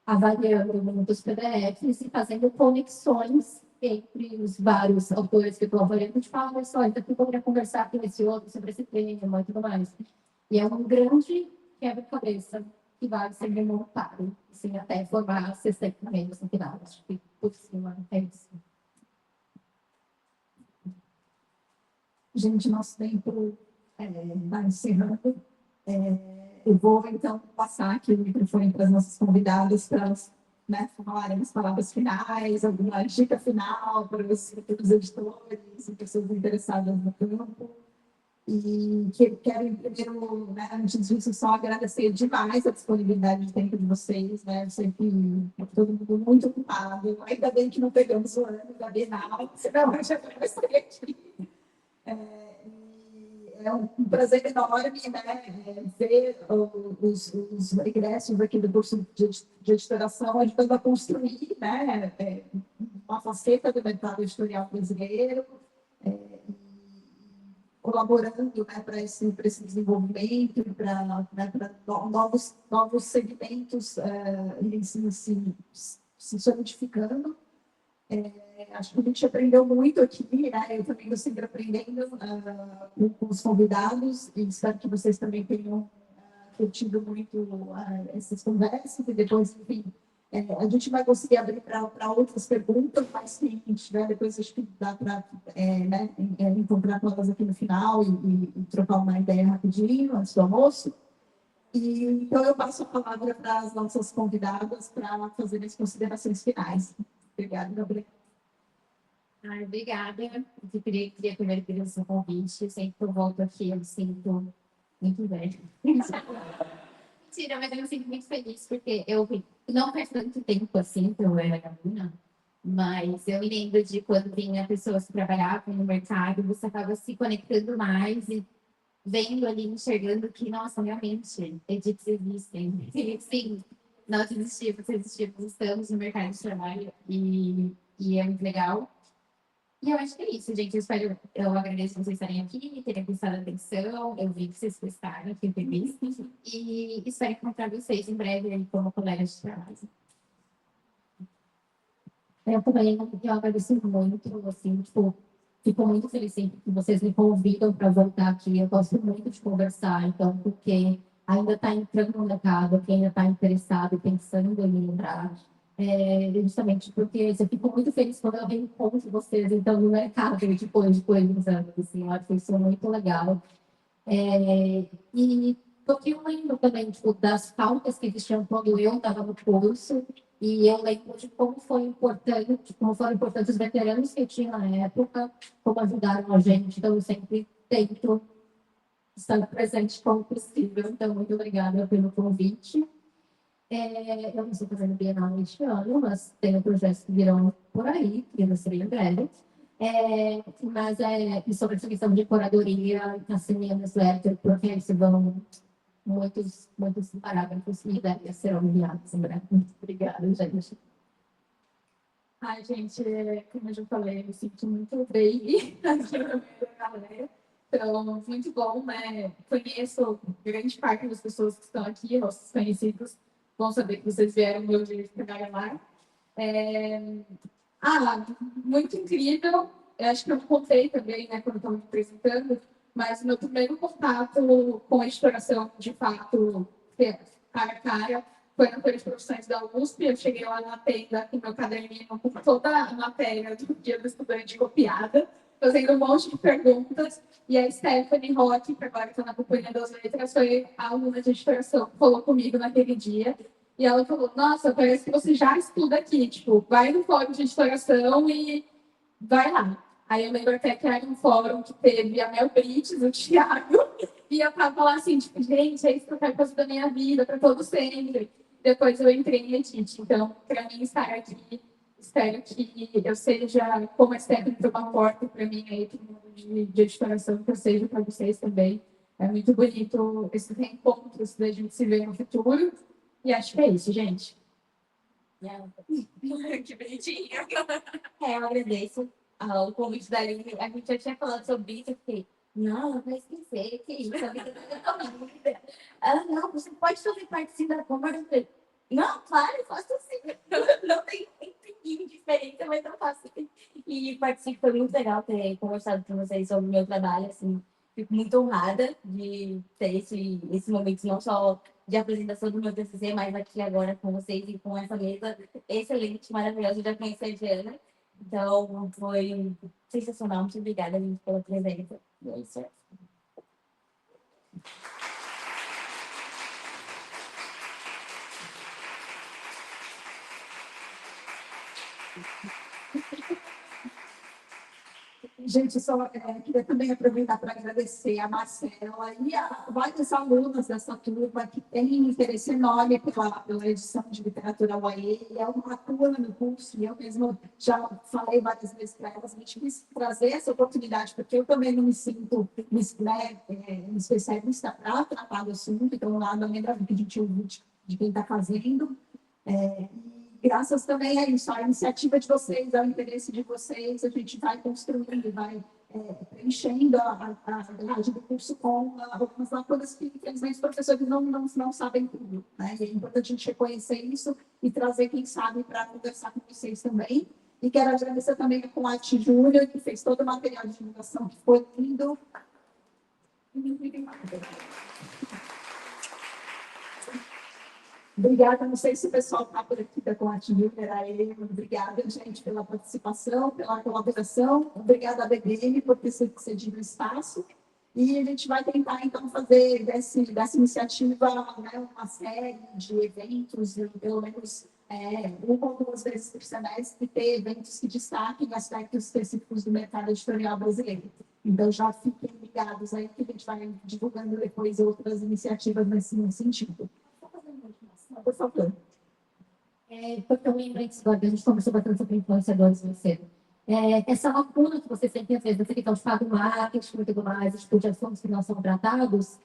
avaliando muitos PDFs e fazendo conexões entre os vários autores que eu estou avaliando. De falar, olha só, então eu poderia conversar com esse outro sobre esse tema e tudo mais. E é um grande quebra-cabeça que vai ser montado, assim, até formar 60 membros no final. Acho que por cima é isso. Gente, nosso tempo está encerrando. Eu vou, então, passar aqui o microfone para as nossas convidadas, para elas, né, falarem as palavras finais, alguma dica final para os futuros editores e pessoas interessadas no campo. E quero, primeiro, né, antes disso, só agradecer demais a disponibilidade de tempo de vocês, né? Eu sei que é todo mundo muito ocupado. Ainda bem que não pegamos o ano da Bienal, senão eu já gostaria aqui. É um prazer enorme, né, ver os ingressos aqui do curso de editoração ajudando a construir, né, uma faceta do mercado editorial brasileiro, colaborando, né, para esse desenvolvimento, para novos segmentos irem se solidificando. Acho que a gente aprendeu muito aqui, né? Eu também estou sempre aprendendo com os convidados e espero que vocês também tenham curtido muito essas conversas e depois, enfim, a gente vai conseguir abrir para outras perguntas, mas quem tiver, depois acho que dá para né, encontrar com elas aqui no final e trocar uma ideia rapidinho antes do almoço. Então, eu passo a palavra para as nossas convidadas para fazerem as considerações finais. Obrigada, Gabriela. Obrigada. Eu queria primeiro agradecer o convite. Sempre que eu volto aqui, eu me sinto muito velha. Mentira, mas eu me sinto muito feliz, porque eu não faz tanto tempo assim que eu era aluna, mas eu me lembro de quando vinha pessoas que trabalhavam no mercado, você acaba se conectando mais e vendo ali, enxergando que, nossa, realmente, edits existem. E, sim, nós existimos, estamos no mercado de trabalho e é muito legal. E eu acho que é isso, gente. Eu agradeço vocês estarem aqui, terem prestado atenção. Eu vi que vocês prestaram, fiquei feliz. E espero encontrar vocês em breve aí como colegas de trabalho. Eu também eu agradeço muito, assim, tipo, fico muito feliz sempre que vocês me convidam para voltar aqui. Eu gosto muito de conversar, então, porque ainda está entrando no mercado, quem ainda está interessado e pensando em entrar, justamente porque eu fico muito feliz quando eu reencontro vocês, então, no mercado, depois de muitos anos, assim, eu acho isso muito legal. E porque eu lembro também, tipo, das pautas que existiam quando eu estava no curso, e eu lembro de como foi importante, como foram importantes os veteranos que eu tinha na época, como ajudaram a gente, então eu sempre tento estar presente como possível. Então, muito obrigada pelo convite. Eu não estou fazendo Bienal este ano, mas tenho projetos que virão por aí, que eu serei em breve. Mas e sobre essa questão de curadoria, assim, newsletter, porque eles vão muitos parágrafos e ideias serão enviados em breve. Muito obrigada, gente. Ai, gente, como eu já falei, eu me sinto muito bem aqui no meio da galera. Então, muito bom, né? Conheço grande parte das pessoas que estão aqui, nossos conhecidos, vão saber que vocês vieram meu dia para Gagamar. Muito incrível. Eu acho que eu contei também, né, quando eu estava me apresentando, mas o meu primeiro contato com a exploração, de fato, cara a cara, foi na Feira de Profissões da USP. Eu cheguei lá na tenda com meu caderninho, com toda a matéria do Dia do Estudante copiada, fazendo um monte de perguntas. E a Stephanie Roque, que agora está na Companhia das Letras, foi a aluna de editoração que falou comigo naquele dia. E ela falou, nossa, parece que você já estuda aqui, tipo, vai no fórum de editoração e vai lá. Aí eu lembro até que era um fórum que teve a Mel Brites, o Thiago, e eu tava lá assim, tipo, gente, é isso que eu quero fazer da minha vida, para todo sempre. Depois eu entrei em Edit. Então, para mim, estar aqui, espero que eu seja, como a Stephanie foi uma porta para mim aí, todo mundo de editoração, que eu seja para vocês também. É muito bonito esse reencontro, da gente se ver no futuro. E acho que é isso, gente. Que bonitinho. Eu agradeço ao convite da Aline. A gente já tinha falado sobre isso, eu fiquei, não, eu vou esquecer, que isso, a vida da minha vida. Ela, não, você pode fazer parte da conversa. Eu falei, não, claro, eu faço sim. Não tem pinguinho de diferença, mas eu faço sim. E participo, foi muito legal ter conversado com vocês sobre o meu trabalho, assim. Fico muito honrada de ter esse momento, não só de apresentação do meu TCC, mas aqui agora com vocês e com essa mesa excelente, maravilhosa. Eu já conheci a Diana, então foi sensacional. Muito obrigada, gente, pela presença. E é isso. Gente, só queria também aproveitar para agradecer a Marcela e a vários alunos dessa turma que têm interesse enorme pela edição de literatura UAE. É uma turma no curso, e eu mesmo já falei várias vezes para elas, a gente quis trazer essa oportunidade, porque eu também não me sinto especialista para tratar do assunto, então lá não lembro que a gente ouve de quem está fazendo. Graças também a isso, à iniciativa de vocês, ao interesse de vocês, a gente vai construindo, vai preenchendo a grade do curso com algumas lacunas que, infelizmente, os professores não sabem tudo, né? E é importante a gente reconhecer isso e trazer quem sabe para conversar com vocês também. E quero agradecer também a Coate Júnior, que fez todo o material de divulgação, que foi lindo. Obrigada, não sei se o pessoal está por aqui da Coate Júnior, aí, obrigada, gente, pela participação, pela colaboração, obrigada à BBM por ter cedido o espaço, e a gente vai tentar, então, fazer dessa iniciativa, né, uma série de eventos, pelo menos uma ou duas vezes por semestre, ter eventos que destaquem aspectos específicos do mercado editorial brasileiro. Então, já fiquem ligados aí, que a gente vai divulgando depois outras iniciativas nesse sentido. Por favor. Porque eu lembrei disso agora, a gente conversou bastante sobre influenciadores mais cedo. Essa lacuna que você sempre às vezes, você questão de falar do marketing e tudo mais, tipo de assuntos que não são tratados,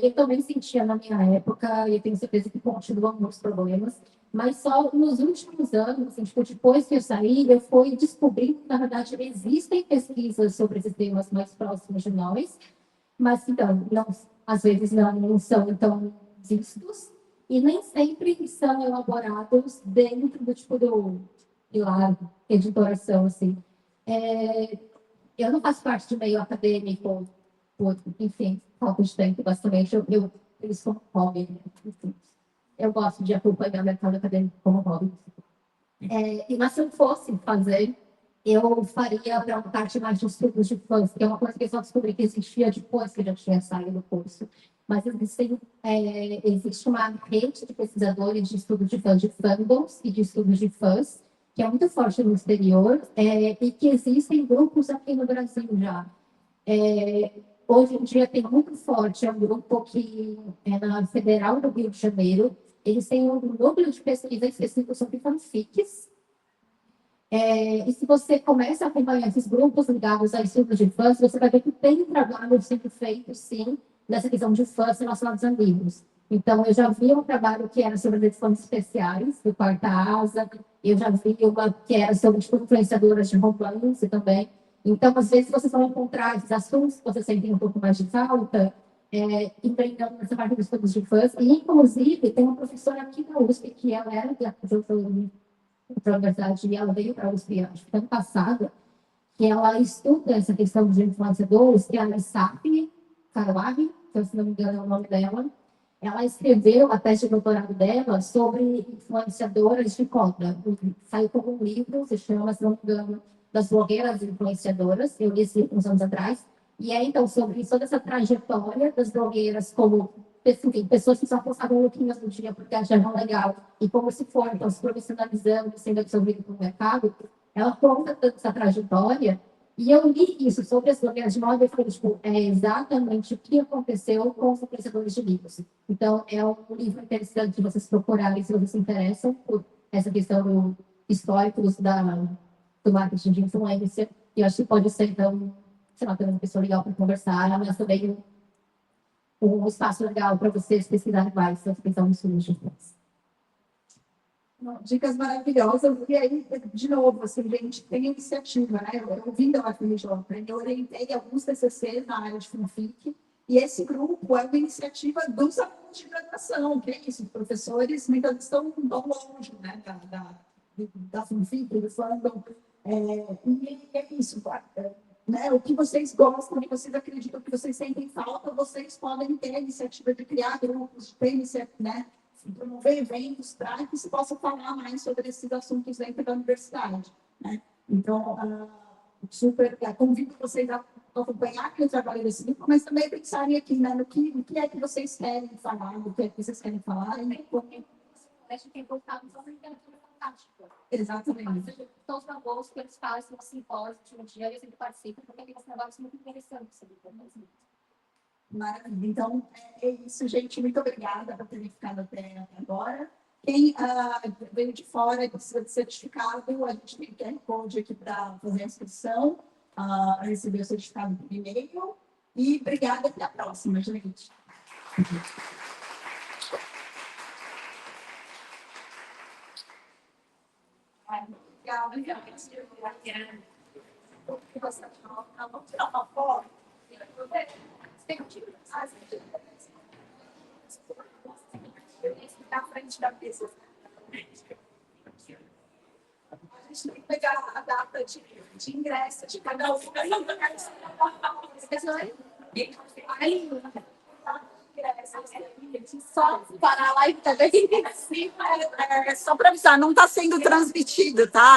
eu também sentia na minha época, e eu tenho certeza que continuam muitos problemas, mas só nos últimos anos, assim, tipo, depois que eu saí, eu fui descobrindo que, na verdade, existem pesquisas sobre esses temas mais próximos de nós, mas então, não, às vezes não são tão vistos, e nem sempre são elaborados dentro do tipo do pilar editoração, assim. Eu não faço parte de meio acadêmico, enfim, falta de tempo, basicamente, eles como hobby, enfim. Eu gosto de acompanhar o mercado acadêmico como hobby. Mas se eu fosse fazer, eu faria para uma parte mais de estudos de fãs, que é uma coisa que eu só descobri que existia depois que eu já tinha saído do curso. Mas existe uma rede de pesquisadores de estudos de fãs, de fandoms e de estudos de fãs, que é muito forte no exterior, e que existem grupos aqui no Brasil já. Hoje em dia tem muito forte, é um grupo que é na Federal do Rio de Janeiro, eles têm um núcleo de pesquisa específico sobre fanfics. E se você começa a acompanhar esses grupos ligados a estudos de fãs, você vai ver que tem trabalho sendo feito, sim, nessa questão de fãs relacionados a livros. Então, eu já vi um trabalho que era sobre edições especiais, do Quarta Asa, eu já vi uma que era sobre tipo, influenciadoras de romance também. Então, às vezes, vocês vão encontrar esses assuntos que vocês sentem um pouco mais de falta, empreendendo nessa parte dos estudos de fãs. E, inclusive, tem uma professora aqui da USP, que ela era da para a universidade, e ela veio para a USP, acho que ano passado, que ela estuda essa questão de influenciadores, que é a Safi Kawahi, que se não me engano é o nome dela. Ela escreveu a tese de doutorado dela sobre influenciadoras de cobra. Saiu como um livro, se chama, se não me engano, das blogueiras influenciadoras. Eu li isso uns anos atrás. E é, então, sobre toda essa trajetória das blogueiras como, enfim, pessoas que só postavam lookinhas no dia porque achavam legal. E como se for, então, se profissionalizando, sendo absorvido pelo mercado. Ela conta toda essa trajetória. E eu li isso sobre as blogueiras de moda e falei, tipo, é exatamente o que aconteceu com os influenciadores de livros. Então, é um livro interessante de vocês procurarem se vocês se interessam por essa questão do histórico do marketing de influência. E eu acho que pode ser, então, sei lá, ter uma pessoa legal para conversar, mas também um espaço legal para vocês pesquisarem mais sobre essa questão dos filmes de influência. Dicas maravilhosas. E aí, de novo, assim, gente, tem iniciativa, né? Eu vim da UFRJ, eu orientei alguns TCCs na área de fanfic, e esse grupo é uma iniciativa dos alunos de graduação, que é isso, os professores muitas vezes estão tão longe, né, da fanfic, do fandom, e é isso, né? O que vocês gostam, o que vocês acreditam, o que vocês sentem falta, vocês podem ter a iniciativa de criar grupos, de ter iniciativa, né? Promover eventos para que se possa falar mais sobre esses assuntos dentro da universidade, né? Então, super convido vocês a acompanharem o trabalho desse grupo, mas também pensarem aqui, né, no que é que vocês querem falar, do que é que vocês querem falar, e porque Acho que é voltado para a literatura fantástica. exatamente. Todos os avós que eles fazem no simpósio de um dia, eu sempre participo, porque tem uns trabalhos muito interessantes sobre isso. Maravilha. Então, é isso, gente. Muito obrigada por terem ficado até agora. Quem veio de fora e precisa de certificado, a gente tem QR Code aqui para fazer a inscrição, receber o certificado por e-mail. E obrigada, até a próxima, gente. Obrigada. Vamos tirar uma foto? Na frente da mesa. A gente tem que pegar a data de ingresso de cada um. Só parar lá e também. Só para avisar, não está sendo transmitido, tá?